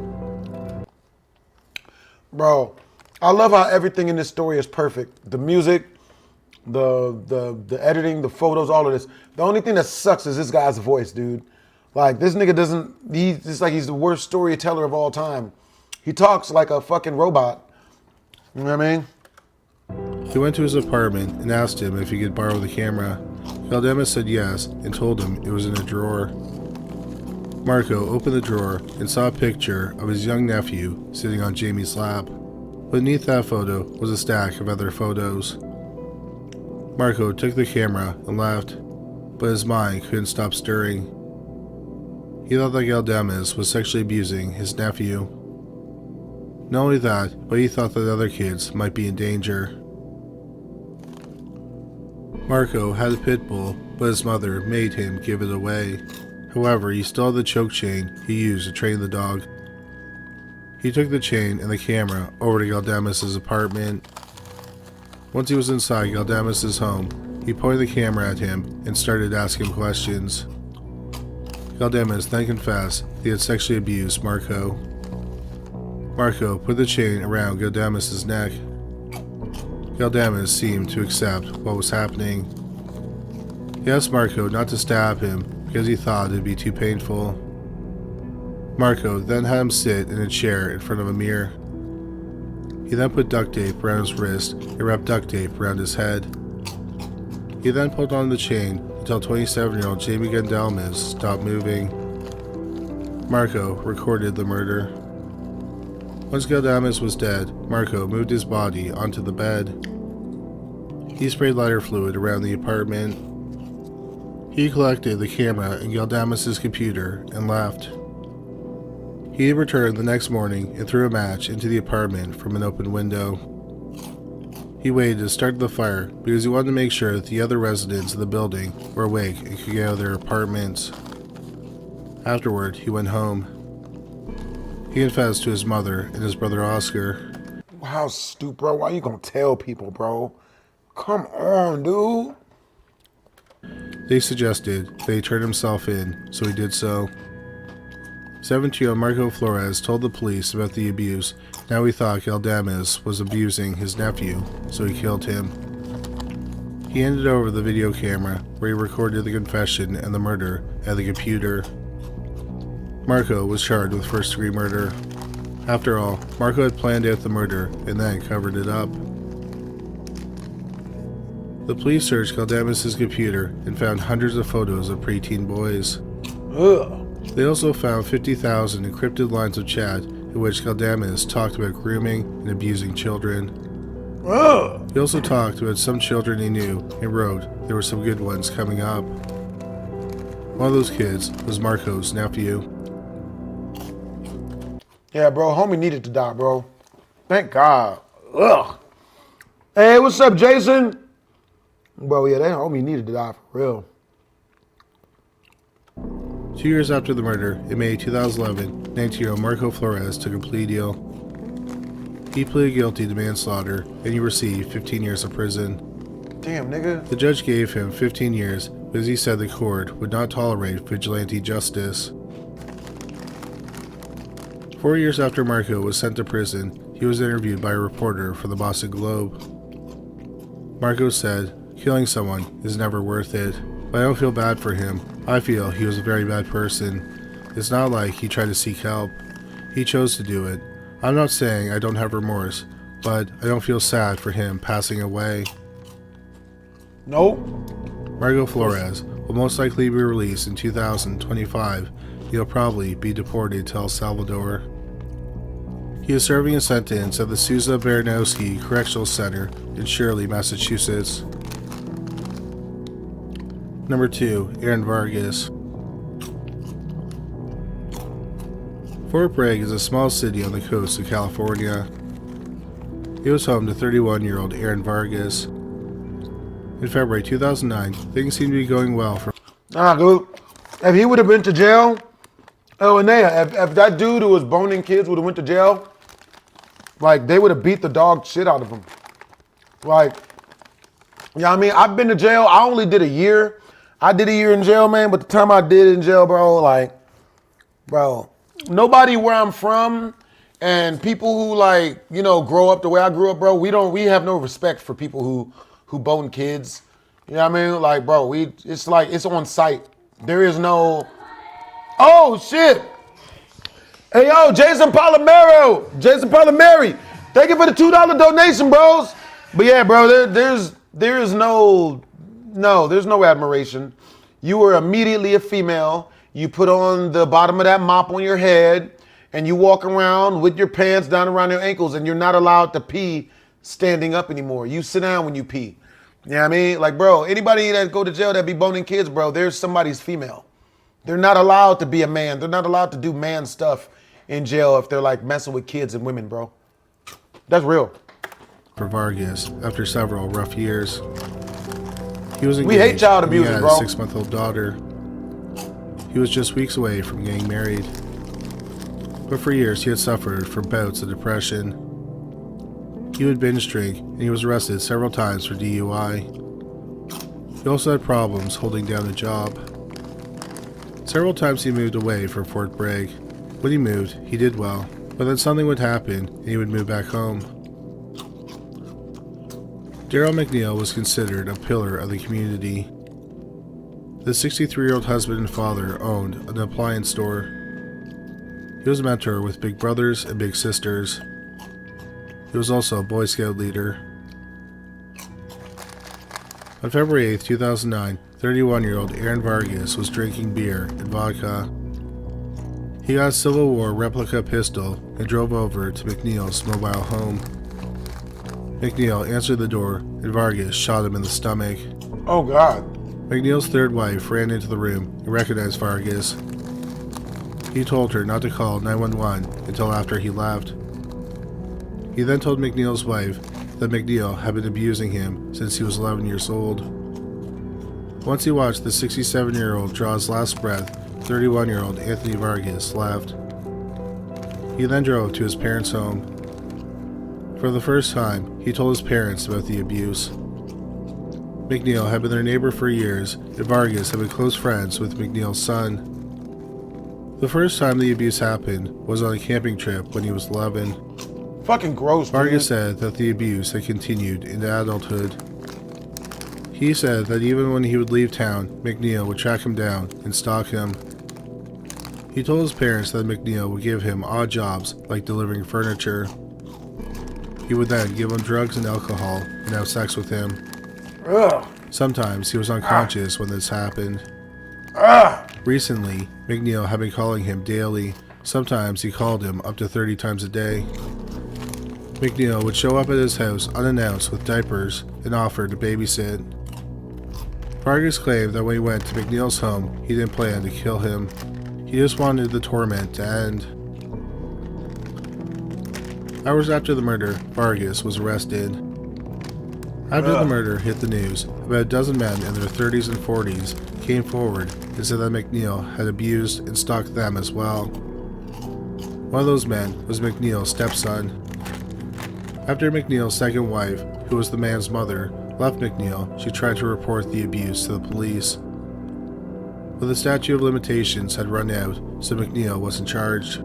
Bro, I love how everything in this story is perfect. The music, the editing, the photos, all of this. The only thing that sucks is this guy's voice, dude. Like, this nigga doesn't, it's like he's the worst storyteller of all time. He talks like a fucking robot. You know what I mean? He went to his apartment and asked him if he could borrow the camera. Galdames said yes and told him it was in a drawer. Marco opened the drawer and saw a picture of his young nephew sitting on Jamie's lap. Beneath that photo was a stack of other photos. Marco took the camera and left, but his mind couldn't stop stirring. He thought that Galdames was sexually abusing his nephew. Not only that, but he thought that other kids might be in danger. Marco had a pit bull, but his mother made him give it away. However, he still had the choke chain he used to train the dog. He took the chain and the camera over to Galdames' apartment. Once he was inside Galdames' home, he pointed the camera at him and started asking questions. Galdames then confessed he had sexually abused Marco. Marco put the chain around Galdames' neck. Galdames seemed to accept what was happening. He asked Marco not to stab him because he thought it'd be too painful. Marco then had him sit in a chair in front of a mirror. He then put duct tape around his wrist and wrapped duct tape around his head. He then pulled on the chain until 27-year-old Jamie Galdames stopped moving. Marco recorded the murder. Once Galdames was dead, Marco moved his body onto the bed. He sprayed lighter fluid around the apartment. He collected the camera and Galdames' computer and left. He returned the next morning and threw a match into the apartment from an open window. He waited to start the fire because he wanted to make sure that the other residents of the building were awake and could get out of their apartments. Afterward, he went home. He confessed to his mother and his brother Oscar. How stupid, bro. Why you gonna tell people, bro? Come on, dude. They suggested that he turn himself in, so he did so. 17-year-old Marco Flores told the police about the abuse. Now he thought Galdames was abusing his nephew, so he killed him. He handed over the video camera where he recorded the confession and the murder at the computer. Marco was charged with first-degree murder. After all, Marco had planned out the murder and then covered it up. The police searched Galdames' computer and found hundreds of photos of preteen boys. Ugh. They also found 50,000 encrypted lines of chat in which Galdames talked about grooming and abusing children. Ugh. He also talked about some children he knew and wrote there were some good ones coming up. One of those kids was Marco's nephew. Yeah, bro, homie needed to die, bro. Thank God. Ugh. Hey, what's up, Jason? Bro, yeah, that homie needed to die for real. 2 years after the murder, in May 2011, 19-year-old Marco Flores took a plea deal. He pleaded guilty to manslaughter, and he received 15 years of prison. Damn, nigga. The judge gave him 15 years because he said the court would not tolerate vigilante justice. 4 years after Marco was sent to prison, he was interviewed by a reporter for the Boston Globe. Marco said, "Killing someone is never worth it, but I don't feel bad for him. I feel he was a very bad person. It's not like he tried to seek help. He chose to do it. I'm not saying I don't have remorse, but I don't feel sad for him passing away." Nope. Marco Flores will most likely be released in 2025. He'll probably be deported to El Salvador. He is serving a sentence at the Sousa Baranowski Correctional Center in Shirley, Massachusetts. Number 2, Aaron Vargas. Fort Bragg is a small city on the coast of California. It was home to 31-year-old Aaron Vargas. In February 2009, things seemed to be going well for... Nah, dude. If he would have been to jail, if that dude who was boning kids would have went to jail, Like, they would have beat the dog shit out of him. Like, yeah, I mean, I've been to jail. I only did a year. I did a year in jail, man, but the time I did in jail, bro, like, bro, nobody where I'm from and people who, like, you know, grow up the way I grew up, bro, we have no respect for people who bone kids. You know what I mean? Like, bro, it's like, it's on site. There is no, oh, shit. Hey, yo, Jason Palomeri, thank you for the $2 donation, bros. But yeah, bro, there's no admiration. You were immediately a female. You put on the bottom of that mop on your head, and you walk around with your pants down around your ankles, and you're not allowed to pee standing up anymore. You sit down when you pee. You know what I mean? Like, bro, anybody that go to jail that be boning kids, bro, there's somebody's female. They're not allowed to be a man. They're not allowed to do man stuff in jail if they're like messing with kids and women, bro. That's real. For Vargas, after several rough years, he was engaged. We hate child abuse, he had bro. a 6-month-old daughter. He was just weeks away from getting married. But for years, he had suffered from bouts of depression. He would binge drink, and he was arrested several times for DUI. He also had problems holding down a job. Several times he moved away from Fort Bragg. When he moved, he did well, but then something would happen, and he would move back home. Daryl McNeil was considered a pillar of the community. The 63-year-old husband and father owned an appliance store. He was a mentor with big brothers and big sisters. He was also a Boy Scout leader. On February 8, 2009, 31-year-old Aaron Vargas was drinking beer and vodka. He got a Civil War replica pistol and drove over to McNeil's mobile home. McNeil answered the door and Vargas shot him in the stomach. Oh, God. McNeil's third wife ran into the room and recognized Vargas. He told her not to call 911 until after he left. He then told McNeil's wife that McNeil had been abusing him since he was 11 years old. Once he watched the 67-year-old draw his last breath, 31-year-old Anthony Vargas left. He then drove to his parents' home. For the first time, he told his parents about the abuse. McNeil had been their neighbor for years, and Vargas had been close friends with McNeil's son. The first time the abuse happened was on a camping trip when he was 11. Fucking gross, Vargas said that the abuse had continued into adulthood. He said that even when he would leave town, McNeil would track him down and stalk him. He told his parents that McNeil would give him odd jobs like delivering furniture. He would then give him drugs and alcohol and have sex with him. Ugh. Sometimes he was unconscious when this happened. Recently, McNeil had been calling him daily. Sometimes he called him up to 30 times a day. McNeil would show up at his house unannounced with diapers and offer to babysit. Vargas claimed that when he went to McNeil's home, he didn't plan to kill him. He just wanted the torment to end. Hours after the murder, Vargas was arrested. After the murder hit the news, about a dozen men in their 30s and 40s came forward and said that McNeil had abused and stalked them as well. One of those men was McNeil's stepson. After McNeil's second wife, who was the man's mother, left McNeil, she tried to report the abuse to the police. But the statute of limitations had run out, so McNeil wasn't charged.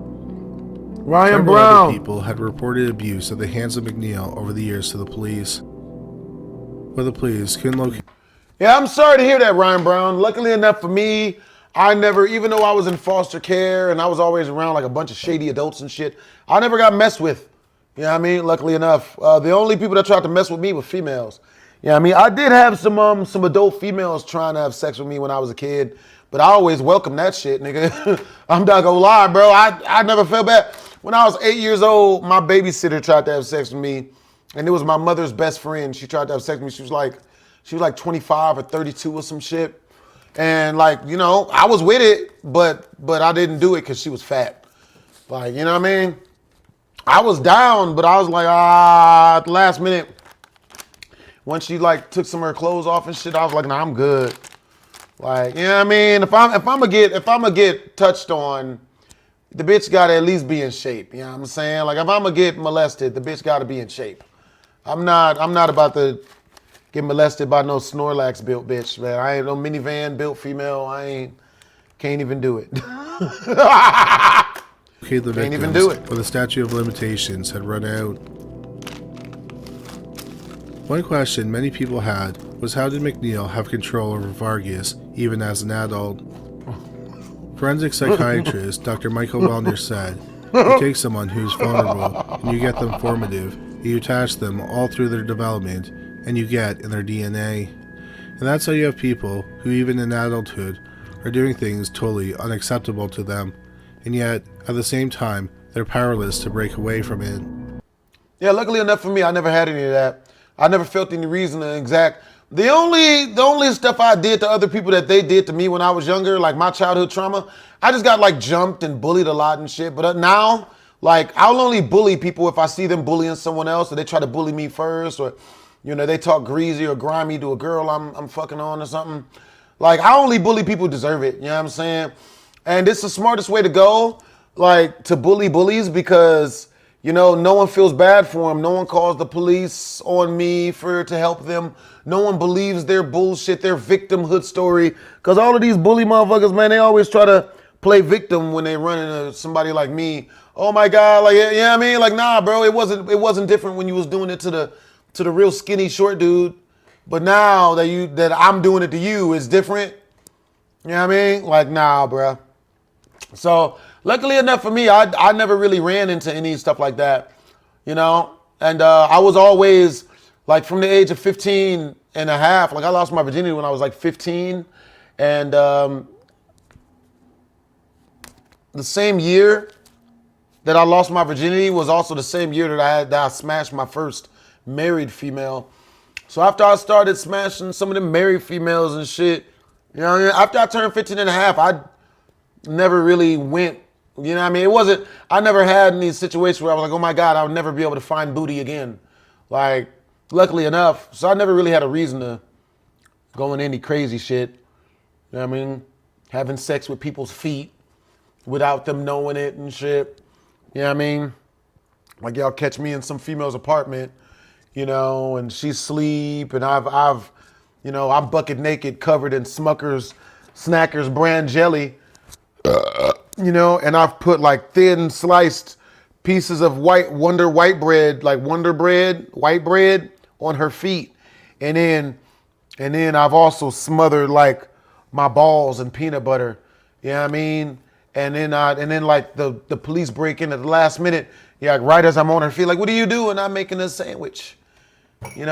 Ryan Several Brown. other people had reported abuse at the hands of McNeil over the years to the police. But the police couldn't locate. Yeah, I'm sorry to hear that, Ryan Brown. Luckily enough for me, I never, even though I was in foster care and I was always around like a bunch of shady adults and shit, I never got messed with. You know what I mean? Luckily enough. The only people that tried to mess with me were females. You know what I mean? I did have some adult females trying to have sex with me when I was a kid, but I always welcomed that shit, nigga. I'm not gonna lie, bro. I never felt bad. When I was 8 years old, my babysitter tried to have sex with me, and it was my mother's best friend. She tried to have sex with me. She was like 25 or 32 or some shit. And like, you know, I was with it, but I didn't do it because she was fat. Like, you know what I mean? I was down, but I was like, at the last minute, when she like took some of her clothes off and shit, I was like, nah, I'm good. Like, you know what I mean? If I'm gonna get touched on, the bitch gotta at least be in shape. You know what I'm saying? Like if I'm gonna get molested, the bitch gotta be in shape. I'm not about to get molested by no Snorlax built bitch, man. I ain't no minivan built female. Can't even do it. Okay, the Can't even victims, do it. but the statute of limitations had run out. One question many people had was how did McNeil have control over Vargas even as an adult? Forensic psychiatrist Dr. Michael Wellner said, you take someone who's vulnerable and you get them formative, and you attach them all through their development, and you get in their DNA. And that's how you have people who even in adulthood are doing things totally unacceptable to them, and yet at the same time they're powerless to break away from it. Yeah, luckily enough for me, I never had any of that. I never felt any reason to exact. The only stuff I did to other people that they did to me when I was younger, like my childhood trauma, I just got like jumped and bullied a lot and shit. But now, like I'll only bully people if I see them bullying someone else, or they try to bully me first, or they talk greasy or grimy to a girl I'm fucking on or something. Like I only bully people who deserve it. You know what I'm saying? And it's the smartest way to go, like to bully bullies, because no one feels bad for them. No one calls the police on me to help them. No one believes their bullshit, their victimhood story. Because all of these bully motherfuckers, man, they always try to play victim when they run into somebody like me. Oh my God, like, yeah, I mean, like, nah, bro, it wasn't different when you was doing it to the real skinny short dude. But now that I'm doing it to you, it's different. You know what I mean? Like, nah, bro. So luckily enough for me, I never really ran into any stuff like that, And I was always, like from the age of 15 and a half, like I lost my virginity when I was like 15. And the same year that I lost my virginity was also the same year that I smashed my first married female. So after I started smashing some of them married females and shit, after I turned 15 and a half, I never really went, I never had any situation where I was like, oh my God, I'll never be able to find booty again. Like, luckily enough. So I never really had a reason to go in any crazy shit. You know what I mean? Having sex with people's feet without them knowing it and shit. You know what I mean? Like y'all catch me in some female's apartment, and she's asleep and I'm bucket naked covered in Snackers brand jelly. And I've put like thin sliced pieces of white bread on her feet. And then I've also smothered like my balls in peanut butter. You know what I mean? And then like the police break in at the last minute. Yeah, like right as I'm on her feet, like, what do you do? And I'm making a sandwich. Like at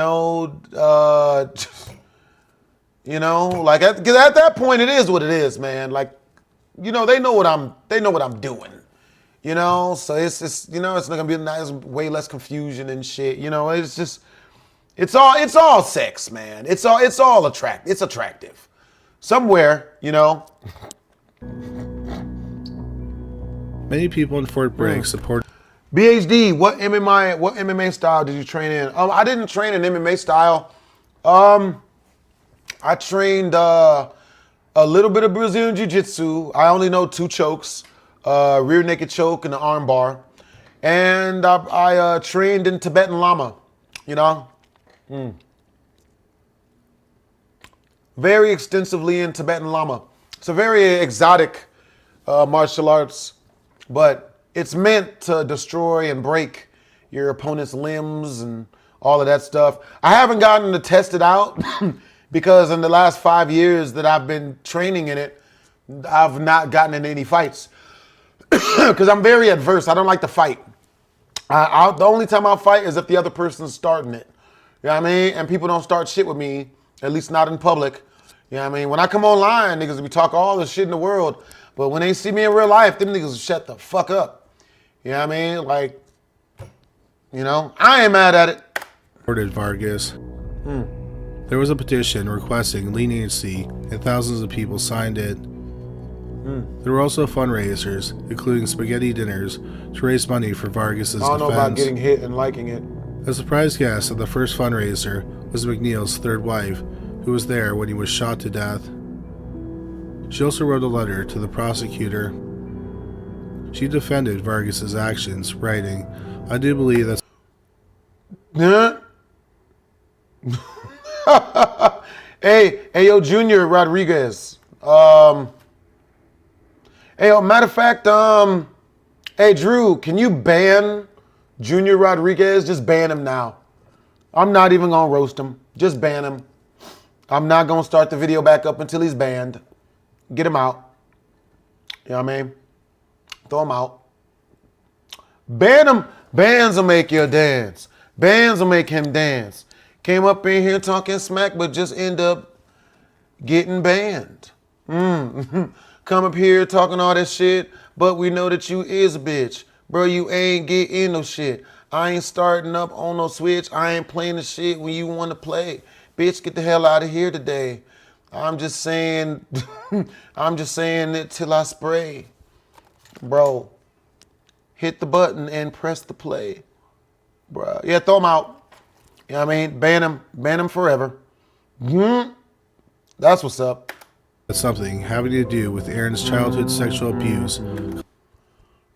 that point it is what it is, man. Like, they know what I'm doing. So it's just, it's not gonna be nice, way less confusion and shit. It's just, it's all sex, man. It's attractive. Somewhere, Many people in Fort Bragg support BHD. What MMA style did you train in? I didn't train in MMA style. I trained a little bit of Brazilian Jiu-Jitsu. I only know 2 chokes, rear naked choke and the arm bar. And I trained in Tibetan Lama, Very extensively in Tibetan Lama. It's a very exotic martial arts, but it's meant to destroy and break your opponent's limbs and all of that stuff. I haven't gotten to test it out because in the last 5 years that I've been training in it, I've not gotten in any fights because I'm very adverse. I don't like to fight. The only time I'll fight is if the other person's starting it. You know what I mean? And people don't start shit with me, at least not in public. You know what I mean? When I come online, niggas, we talk all the shit in the world. But when they see me in real life, them niggas shut the fuck up. You know what I mean? Like, I ain't mad at it. Supported Vargas. There was a petition requesting leniency, and thousands of people signed it. There were also fundraisers, including spaghetti dinners, to raise money for Vargas's defense. I don't know about getting hit and liking it. A surprise guest at the first fundraiser was McNeil's third wife, who was there when he was shot to death. She also wrote a letter to the prosecutor. She defended Vargas's actions, writing, "I do believe that." Huh? hey, yo, Junior Rodriguez. Hey, yo, matter of fact, hey, Drew, can you ban Junior Rodriguez? Just ban him now. I'm not even gonna roast him. Just ban him. I'm not gonna start the video back up until he's banned. Get him out. You know what I mean? Throw him out. Ban him. Bans will make you dance. Bans will make him dance. Came up in here talking smack, but just end up getting banned. Come up here talking all that shit, but we know that you is a bitch. Bro, you ain't getting no shit. I ain't starting up on no Switch. I ain't playing the shit when you want to play. Bitch, get the hell out of here today. I'm just saying, I'm just saying it till I spray. Bro, hit the button and press the play. Bro, yeah, throw him out. You know what I mean? Ban him forever. That's what's up. Something having to do with Aaron's childhood sexual abuse.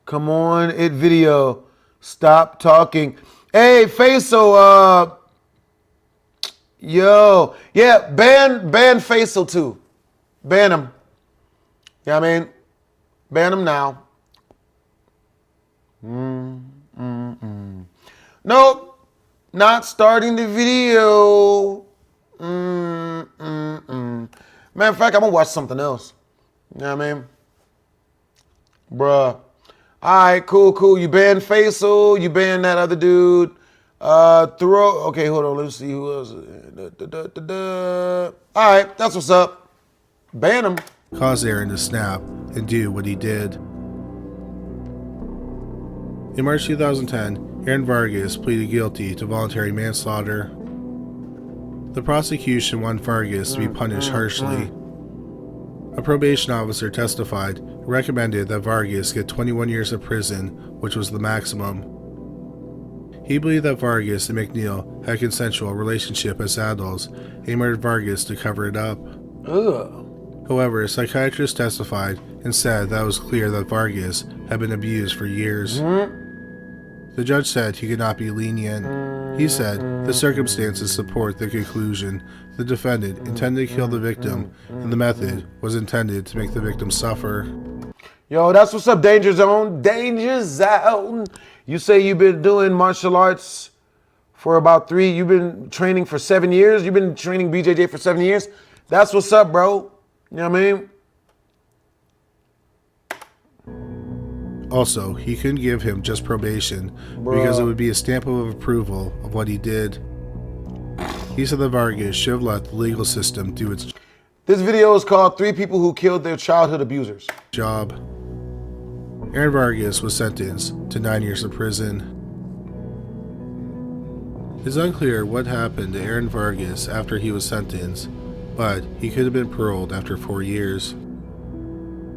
Come on, video. Stop talking. Hey, Faisal, yo, yeah, ban Faisal too. Ban him. You know what I mean? Ban him now. Nope, not starting the video. Matter of fact, I'm gonna watch something else. You know what I mean? Bruh. Alright, cool. You banned Faisal, you banned that other dude. Okay, hold on, let's see who else. Alright, that's what's up. Ban him. Caused Aaron to snap and do what he did. In March 2010, Aaron Vargas pleaded guilty to voluntary manslaughter. The prosecution wanted Vargas to be punished harshly. A probation officer testified and recommended that Vargas get 21 years of prison, which was the maximum. He believed that Vargas and McNeil had a consensual relationship as adults and he murdered Vargas to cover it up. However, a psychiatrist testified and said that it was clear that Vargas had been abused for years. The judge said he could not be lenient. He said the circumstances support the conclusion the defendant intended to kill the victim and the method was intended to make the victim suffer. Yo, that's what's up, Danger Zone. Danger Zone. You say you've been doing martial arts for about you've been training for 7 years? You've been training BJJ for 7 years? That's what's up, bro. You know what I mean? Also, he couldn't give him just probation because it would be a stamp of approval of what he did. He said that Vargas should have let the legal system do its This video is called 3 People Who Killed Their Childhood Abusers. Job. Aaron Vargas was sentenced to 9 years of prison. It's unclear what happened to Aaron Vargas after he was sentenced, but he could have been paroled after 4 years.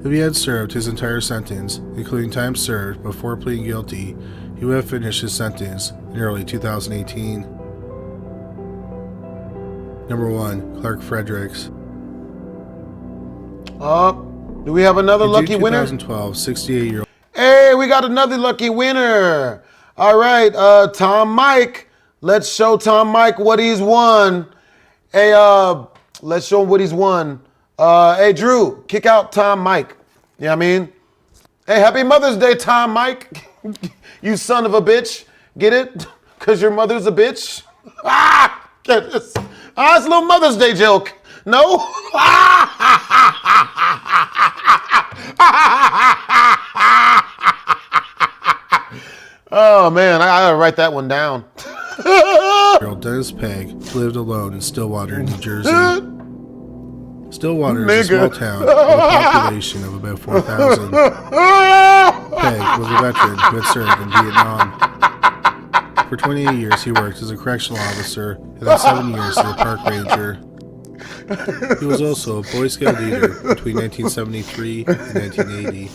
If he had served his entire sentence, including time served before pleading guilty, he would have finished his sentence in early 2018. Number 1, Clark Fredericks. Do we have another lucky winner? 2012, 68-year-old. Hey, we got another lucky winner. All right, Tom Mike. Let's show Tom Mike what he's won. Hey, let's show him what he's won. Hey, Drew, kick out Tom Mike. You know what I mean? Hey, happy Mother's Day, Tom Mike. You son of a bitch. Get it? Because your mother's a bitch? Get this. It's a little Mother's Day joke. No? Oh, man, I gotta write that one down. Dennis Pegg lived alone in Stillwater, New Jersey. Stillwater is a small town with a population of about 4,000. Pegg was a veteran who had served in Vietnam. For 28 years, he worked as a correctional officer and then 7 years as a park ranger. He was also a Boy Scout leader between 1973 and 1980.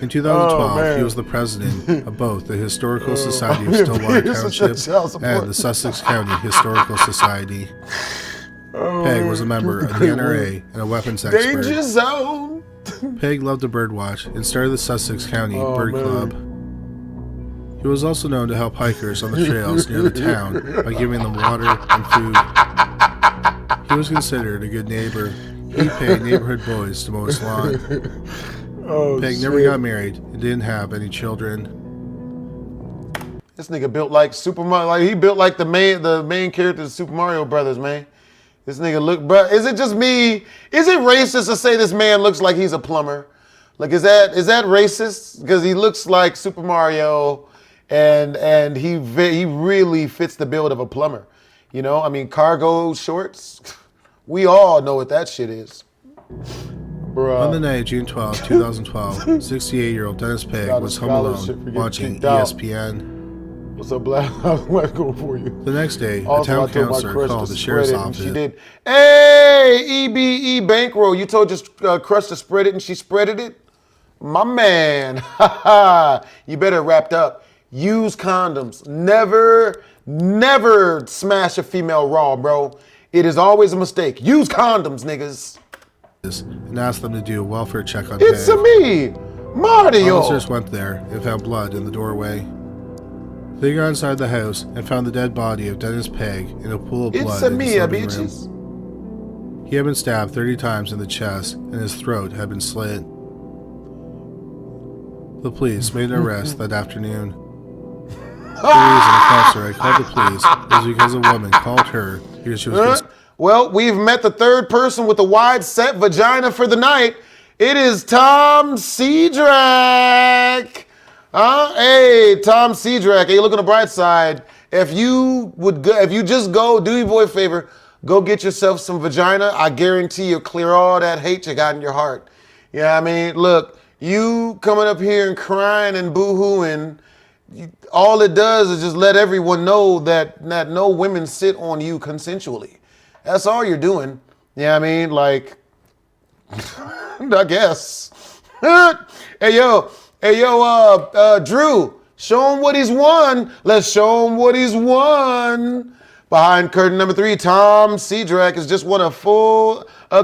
In 2012, he was the president of both the Historical Society of Stillwater Township and the Sussex County Historical Society. Pegg was a member of the NRA and a weapons expert. Danger Zone. Peg loved to birdwatch and started the Sussex County Bird Club. He was also known to help hikers on the trails near the town by giving them water and food. He was considered a good neighbor. He paid neighborhood boys to mow his lawn. Peg never got married and didn't have any children. This nigga built like Super Mario. Like he built like the main character of Super Mario Brothers, man. This nigga look, bro. Is it just me? Is it racist to say this man looks like he's a plumber? Like, is that racist? Because he looks like Super Mario, and he really fits the build of a plumber. You know, I mean, cargo shorts. We all know what that shit is. Bruh. On the night of June 12, 2012, 68-year-old Dennis Peg was home alone watching ESPN. What's up, Blast? What's going for you? The next day, a town councilor called the sheriff's office. She did. Hey, EBE Bankroll, you told your crush to spread it and she spreaded it? My man. You better wrapped up. Use condoms. Never smash a female raw, bro. It is always a mistake. Use condoms, niggas. And asked them to do a welfare check on It's Peg. me, Mario. Officers went there and found blood in the doorway. They got inside the house and found the dead body of Dennis Peg in a pool of blood in his living room. He had been stabbed 30 times in the chest and his throat had been slit. The police made an arrest that afternoon. The reason the counselor had called the police was because a woman called her because she was Well, we've met the third person with a wide set vagina for the night. It is Tom Cedric. Hey, Tom Cedric. Hey, look on the bright side. If you just go, do your boy a favor, go get yourself some vagina. I guarantee you'll clear all that hate you got in your heart. You know what I mean? Look, you coming up here and crying and boo-hooing, all it does is just let everyone know that no women sit on you consensually. That's all you're doing. You know what I mean? Like, I guess. Hey, yo, Drew, show him what he's won. Let's show him what he's won. Behind curtain number 3, Tom Cedric has just won a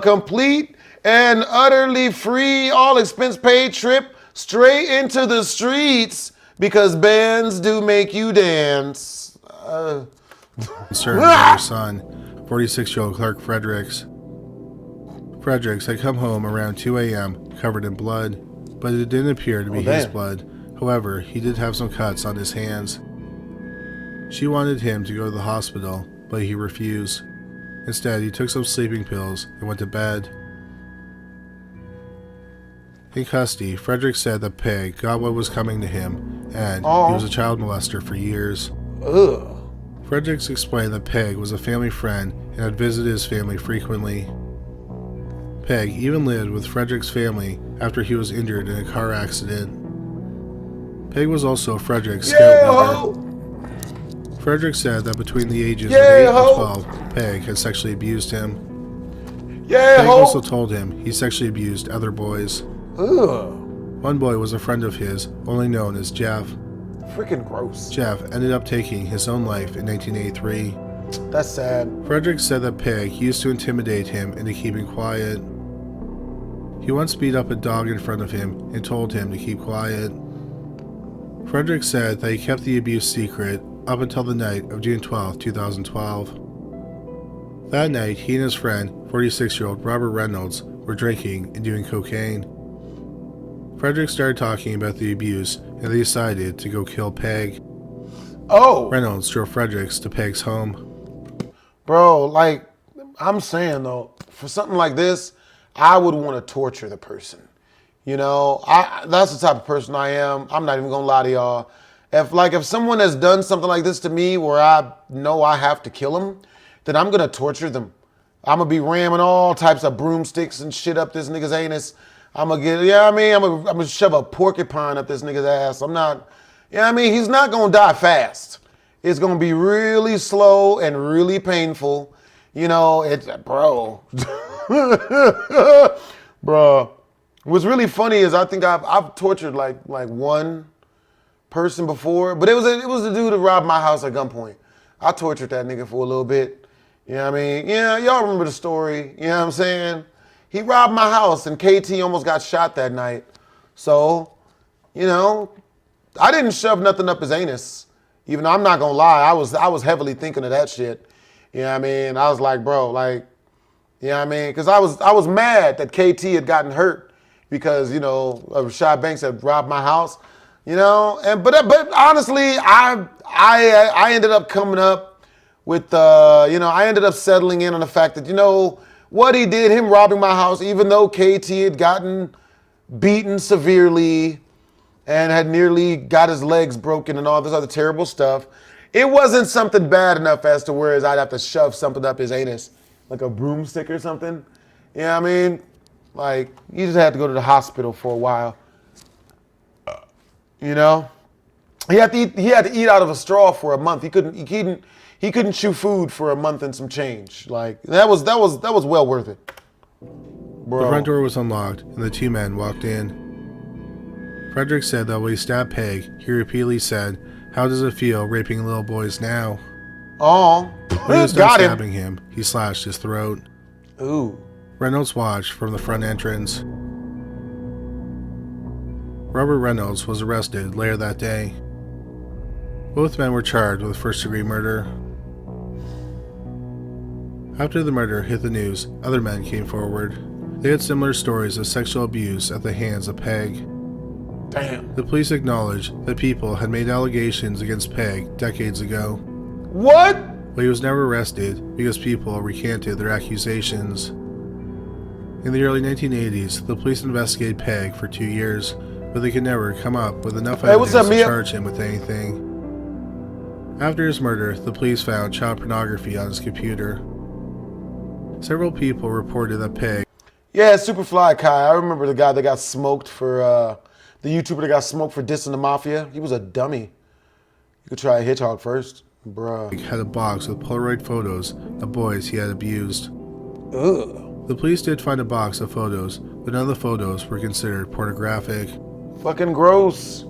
complete and utterly free, all expense paid trip straight into the streets because bands do make you dance. concerned about her son, 46-year-old Clark Fredericks. Fredericks had come home around 2 a.m. covered in blood, but it didn't appear to be his blood. However, he did have some cuts on his hands. She wanted him to go to the hospital, but he refused. Instead, he took some sleeping pills and went to bed. In custody, Frederick said that Peg got what was coming to him, and he was a child molester for years. Fredericks explained that Peg was a family friend and had visited his family frequently. Peg even lived with Frederick's family after he was injured in a car accident. Peg was also Frederick's scout leader. Frederick said that between the ages of 8 and 12, Peg had sexually abused him. Peg also told him he sexually abused other boys. One boy was a friend of his, only known as Jeff. Freaking gross. Jeff ended up taking his own life in 1983. That's sad. Frederick said that Peg used to intimidate him into keeping quiet. He once beat up a dog in front of him and told him to keep quiet. Frederick said that he kept the abuse secret up until the night of June 12, 2012. That night, he and his friend, 46-year-old Robert Reynolds, were drinking and doing cocaine. Frederick started talking about the abuse, and they decided to go kill Peg. Reynolds drove Fredericks to Peg's home. Bro, like, I'm saying though, for something like this, I would want to torture the person. You know, that's the type of person I am. I'm not even gonna lie to y'all. If someone has done something like this to me where I know I have to kill them, then I'm gonna torture them. I'm gonna be ramming all types of broomsticks and shit up this nigga's anus. I'm gonna get, I'm gonna shove a porcupine up this nigga's ass. I'm not, he's not gonna die fast. It's gonna be really slow and really painful. You know, bro. Bro. What's really funny is I think I've tortured like one person before, but it was a dude that robbed my house at gunpoint. I tortured that nigga for a little bit. You know what I mean? Yeah, y'all remember the story. You know what I'm saying? He robbed my house, and KT almost got shot that night. So, you know, I didn't shove nothing up his anus. Even though I'm not gonna lie, I was heavily thinking of that shit. You know what I mean? I was like, bro, like, you know what I mean? Because I was mad that KT had gotten hurt because, you know, Rashad Banks had robbed my house. You know, but honestly, I ended up coming up with, you know, I ended up settling in on the fact that, you know, what he did, him robbing my house, even though KT had gotten beaten severely and had nearly got his legs broken and all this other terrible stuff, it wasn't something bad enough as to where I'd have to shove something up his anus, like a broomstick or something. You know what I mean? Like, you just had to go to the hospital for a while. You know, he had to eat out of a straw for a month. He couldn't chew food for a month and some change. Like that was well worth it. Bro. The front door was unlocked and the two men walked in. Frederick said that when he stabbed Peg, he repeatedly said, "How does it feel raping little boys now?" Oh, when he was done stabbing him, he slashed his throat. Ooh. Reynolds watched from the front entrance. Robert Reynolds was arrested later that day. Both men were charged with first-degree murder. After the murder hit the news, other men came forward. They had similar stories of sexual abuse at the hands of Peg. Damn. The police acknowledged that people had made allegations against Peg decades ago. What? But he was never arrested because people recanted their accusations. In the early 1980s, the police investigated Peg for 2 years, but they could never come up with enough evidence to charge him with anything. After his murder, the police found child pornography on his computer. Several people reported that Peg... Yeah, Superfly Kai. I remember the guy that got smoked for, the YouTuber that got smoked for dissing the mafia. He was a dummy. You could try a hedgehog first. Bruh. Had a box with Polaroid photos of boys he had abused. Ugh. The police did find a box of photos, but none of the photos were considered pornographic. Fucking gross.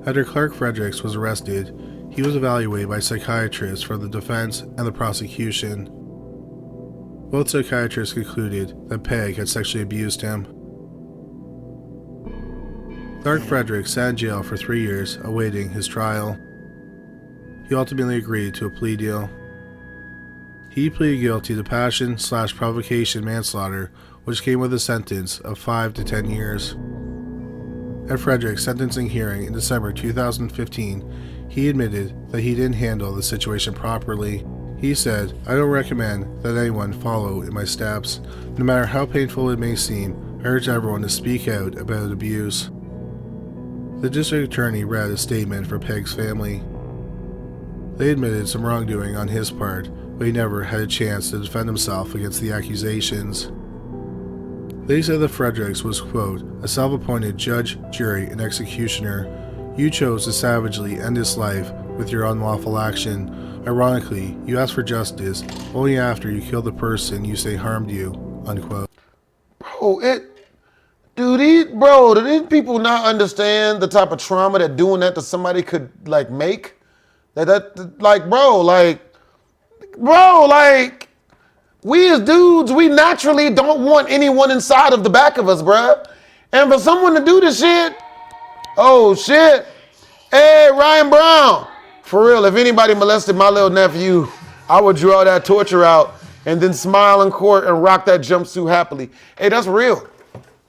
After Clark Fredericks was arrested, he was evaluated by psychiatrists from the defense and the prosecution. Both psychiatrists concluded that Peg had sexually abused him. Clark Fredericks sat in jail for 3 years, awaiting his trial. He ultimately agreed to a plea deal. He pleaded guilty to passion/provocation manslaughter, which came with a sentence of 5 to 10 years. At Frederick's sentencing hearing in December 2015, he admitted that he didn't handle the situation properly. He said, "I don't recommend that anyone follow in my steps. No matter how painful it may seem, I urge everyone to speak out about abuse." The district attorney read a statement for Peg's family. They admitted some wrongdoing on his part, but he never had a chance to defend himself against the accusations. They said that Fredericks was, quote, "a self-appointed judge, jury, and executioner. You chose to savagely end his life with your unlawful action. Ironically, you asked for justice only after you killed the person you say harmed you," unquote. Bro, do these people not understand the type of trauma that doing that to somebody could, like, make? We as dudes, we naturally don't want anyone inside of the back of us, bruh. And for someone to do this shit, oh shit. Hey, Ryan Brown. For real, if anybody molested my little nephew, I would draw that torture out and then smile in court and rock that jumpsuit happily. Hey, that's real.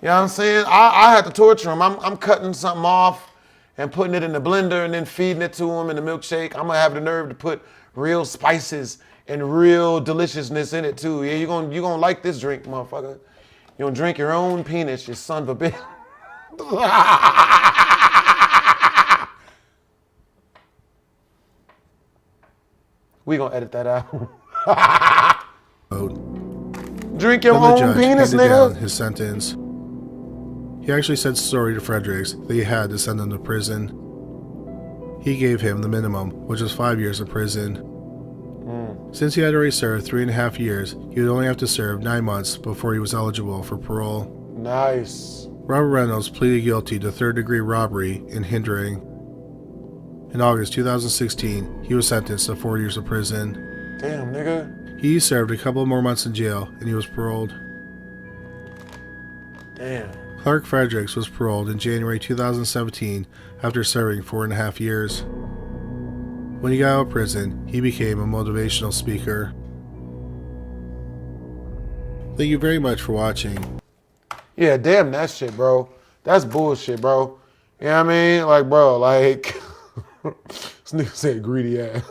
You know what I'm saying? I had to torture him. I'm cutting something off and putting it in the blender and then feeding it to him in the milkshake. I'm gonna have the nerve to put real spices and real deliciousness in it too. Yeah, you're gonna like this drink, motherfucker. You're gonna drink your own penis, you son of a bitch. We gonna edit that out. Drink your own penis, nigga. His sentence. He actually said sorry to Fredericks that he had to send him to prison. He gave him the minimum, which was 5 years of prison. Since he had already served 3.5 years, he would only have to serve 9 months before he was eligible for parole. Nice. Robert Reynolds pleaded guilty to third-degree robbery and hindering. In August 2016, he was sentenced to 4 years of prison. Damn, nigga. He served a couple more months in jail, and he was paroled. Damn. Clark Fredericks was paroled in January 2017 after serving 4.5 years. When he got out of prison, he became a motivational speaker. Thank you very much for watching. Yeah, damn that shit, bro. That's bullshit, bro. You know what I mean? Like, bro, like, this nigga said greedy ass.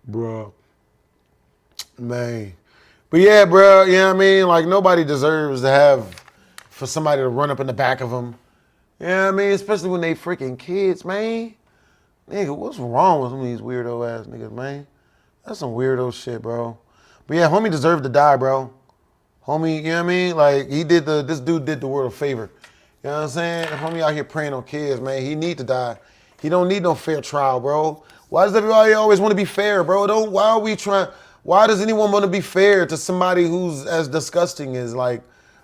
Bro. Man. But yeah, bro, you know what I mean? Like, nobody deserves to have, for somebody to run up in the back of them. You know what I mean? Especially when they freaking kids, man. Nigga, what's wrong with some of these weirdo ass niggas, man? That's some weirdo shit, bro. But yeah, homie deserved to die, bro. Homie, you know what I mean? Like, this dude did the world a favor. You know what I'm saying? Homie out here preying on kids, man. He need to die. He don't need no fair trial, bro. Why does everybody always want to be fair, bro? Why does anyone want to be fair to somebody who's as disgusting as, like,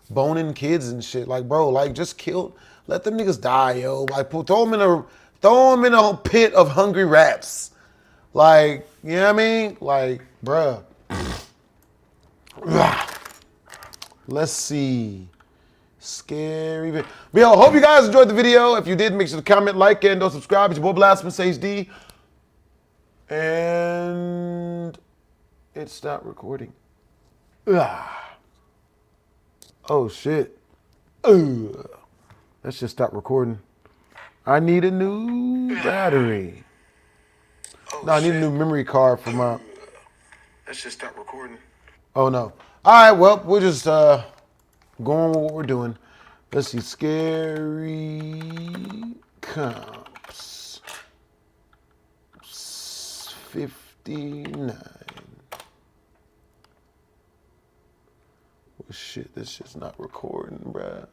boning kids and shit? Like, bro, like, just let them niggas die, yo. Like, throw them in a pit of hungry rats. Like, you know what I mean? Like, bruh. Let's see. Scary. But yo, hope you guys enjoyed the video. If you did, make sure to comment, like, and don't subscribe. It's your boy Blastphamoushd. And it stopped recording. Oh shit. Let's just stop recording. I need a new battery. No, I need a new memory card for my... Let's just stop recording. Oh no. All right, well, we'll just go on with what we're doing. Let's see. Scary comps. 59. Well, shit, this shit's not recording, bruh.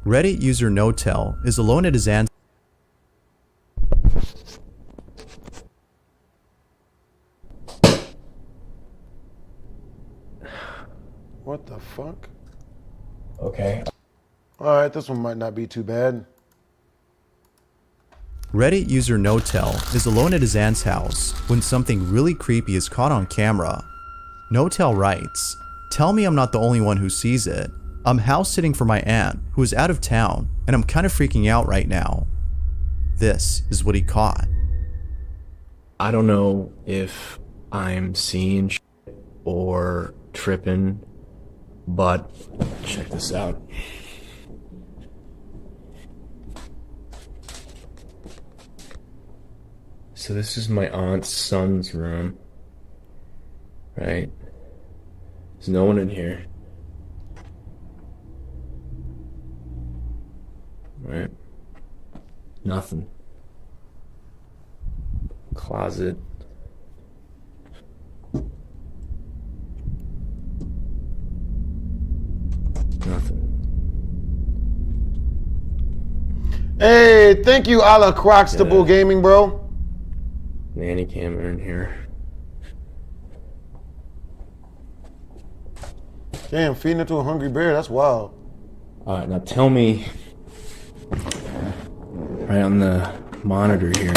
Reddit user NoTel is alone at his aunt's. What the fuck? Okay. Alright, this one might not be too bad. Reddit user NoTel is alone at his aunt's house when something really creepy is caught on camera. NoTel writes, "Tell me I'm not the only one who sees it. I'm house sitting for my aunt who is out of town and I'm kind of freaking out right now." This is what he caught. I don't know if I'm seeing shit or tripping, but check this out. So this is my aunt's son's room, right? There's no one in here. Right? Nothing. Closet. Nothing. Hey, thank you, a la Croxtable Gaming, bro. Nanny camera in here. Damn, feeding it to a hungry bear, that's wild. Alright, now tell me, right on the monitor here,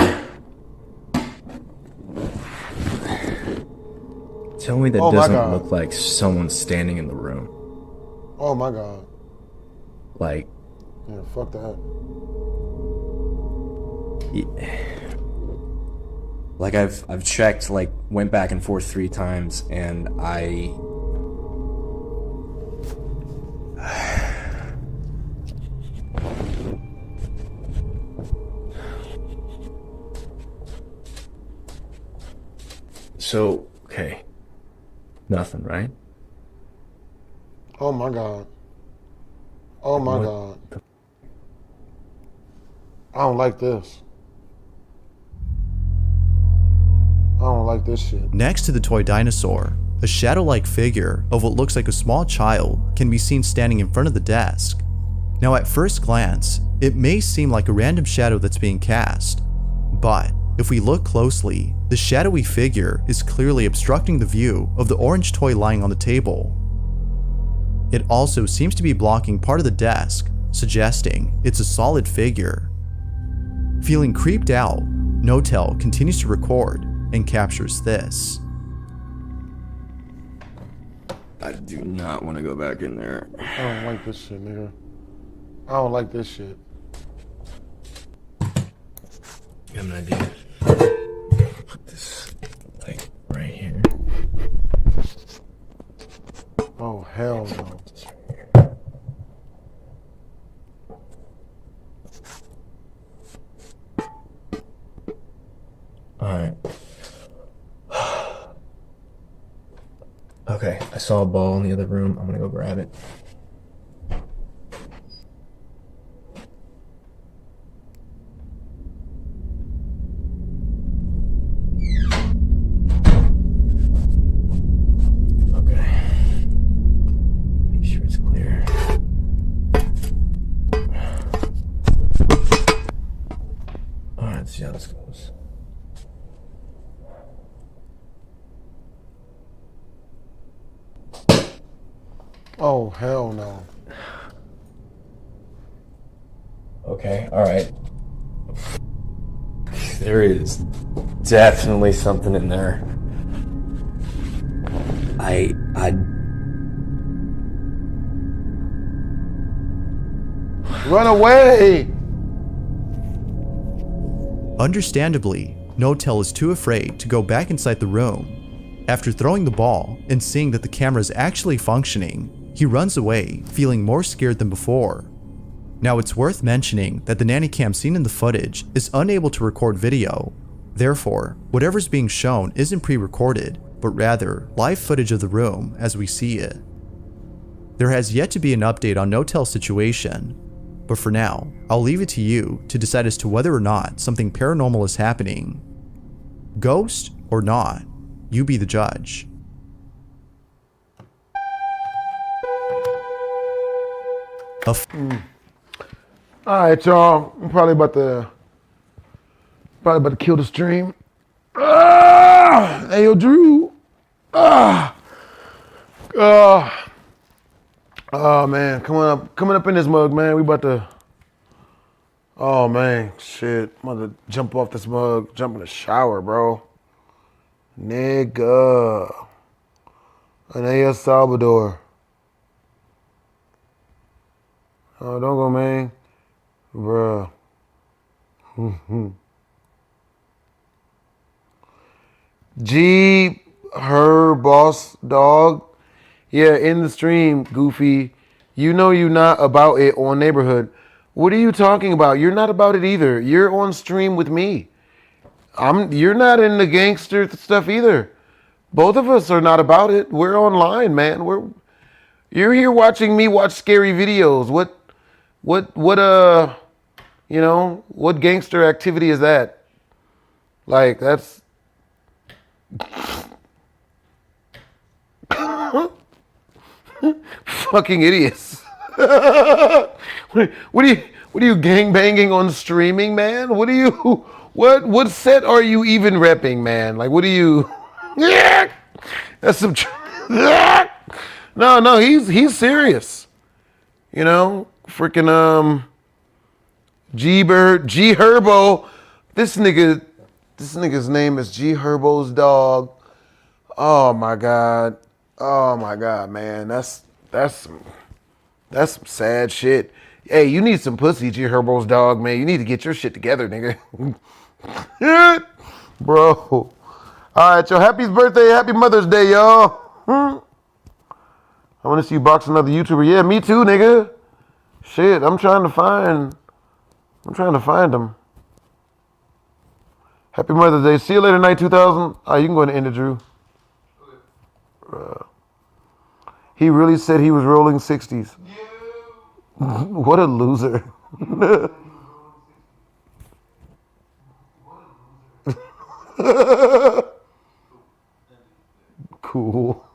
tell me that doesn't look like someone standing in the room. Oh my god. Like, yeah, fuck that. Like I've checked, like went back and forth 3 times, and so, okay. Nothing, right? Oh my god. Oh my god. I don't like this. I don't like this shit. Next to the toy dinosaur, a shadow-like figure of what looks like a small child can be seen standing in front of the desk. Now at first glance, it may seem like a random shadow that's being cast, but if we look closely, the shadowy figure is clearly obstructing the view of the orange toy lying on the table. It also seems to be blocking part of the desk, suggesting it's a solid figure. Feeling creeped out, NoTel continues to record and captures this. I do not want to go back in there. I don't like this shit, nigga. I don't like this shit. I have an idea. Put this, like, right here. Oh, hell no. Alright. Okay, I saw a ball in the other room. I'm gonna go grab it. Okay. Make sure it's clear. Alright, let's see how this goes. Oh, hell no. Okay, alright. There is definitely something in there. I Run away! Understandably, No-Tell is too afraid to go back inside the room. After throwing the ball and seeing that the camera is actually functioning, he runs away, feeling more scared than before. Now it's worth mentioning that the nanny cam seen in the footage is unable to record video. Therefore, whatever's being shown isn't pre-recorded, but rather live footage of the room as we see it. There has yet to be an update on No-Tell's situation, but for now, I'll leave it to you to decide as to whether or not something paranormal is happening. Ghost or not, you be the judge. Alright, y'all. I'm probably about to kill the stream. Ah! Hey, yo, Drew. Ah! Oh, man. Coming up in this mug, man. We about to... Oh, man. Shit. I'm about to jump off this mug. Jump in the shower, bro. Nigga. And El Salvador. Oh, don't go, man. Bruh. G, her boss dog. Yeah, in the stream, Goofy. You know you not about it on Neighborhood. What are you talking about? You're not about it either. You're on stream with me. You're not in the gangster stuff either. Both of us are not about it. We're online, man. You're here watching me watch scary videos. What gangster activity is that? Like, that's fucking idiots. What are you gang banging on streaming, man? What set are you even repping, man? Like, what are you? That's some. No, he's serious. You know, freaking G Herbo. This nigga's name is G Herbo's dog. Oh my god, man. That's some sad shit. Hey, you need some pussy, G Herbo's dog, man. You need to get your shit together, nigga. Bro. Alright, yo, happy birthday, happy Mother's Day, y'all. I want to see you box another YouTuber. Yeah, me too, nigga. Shit, I'm trying to find him. Happy Mother's Day. See you later, night 2000. Oh, you can go and end it, Drew. He really said he was rolling 60s. What a loser. Cool.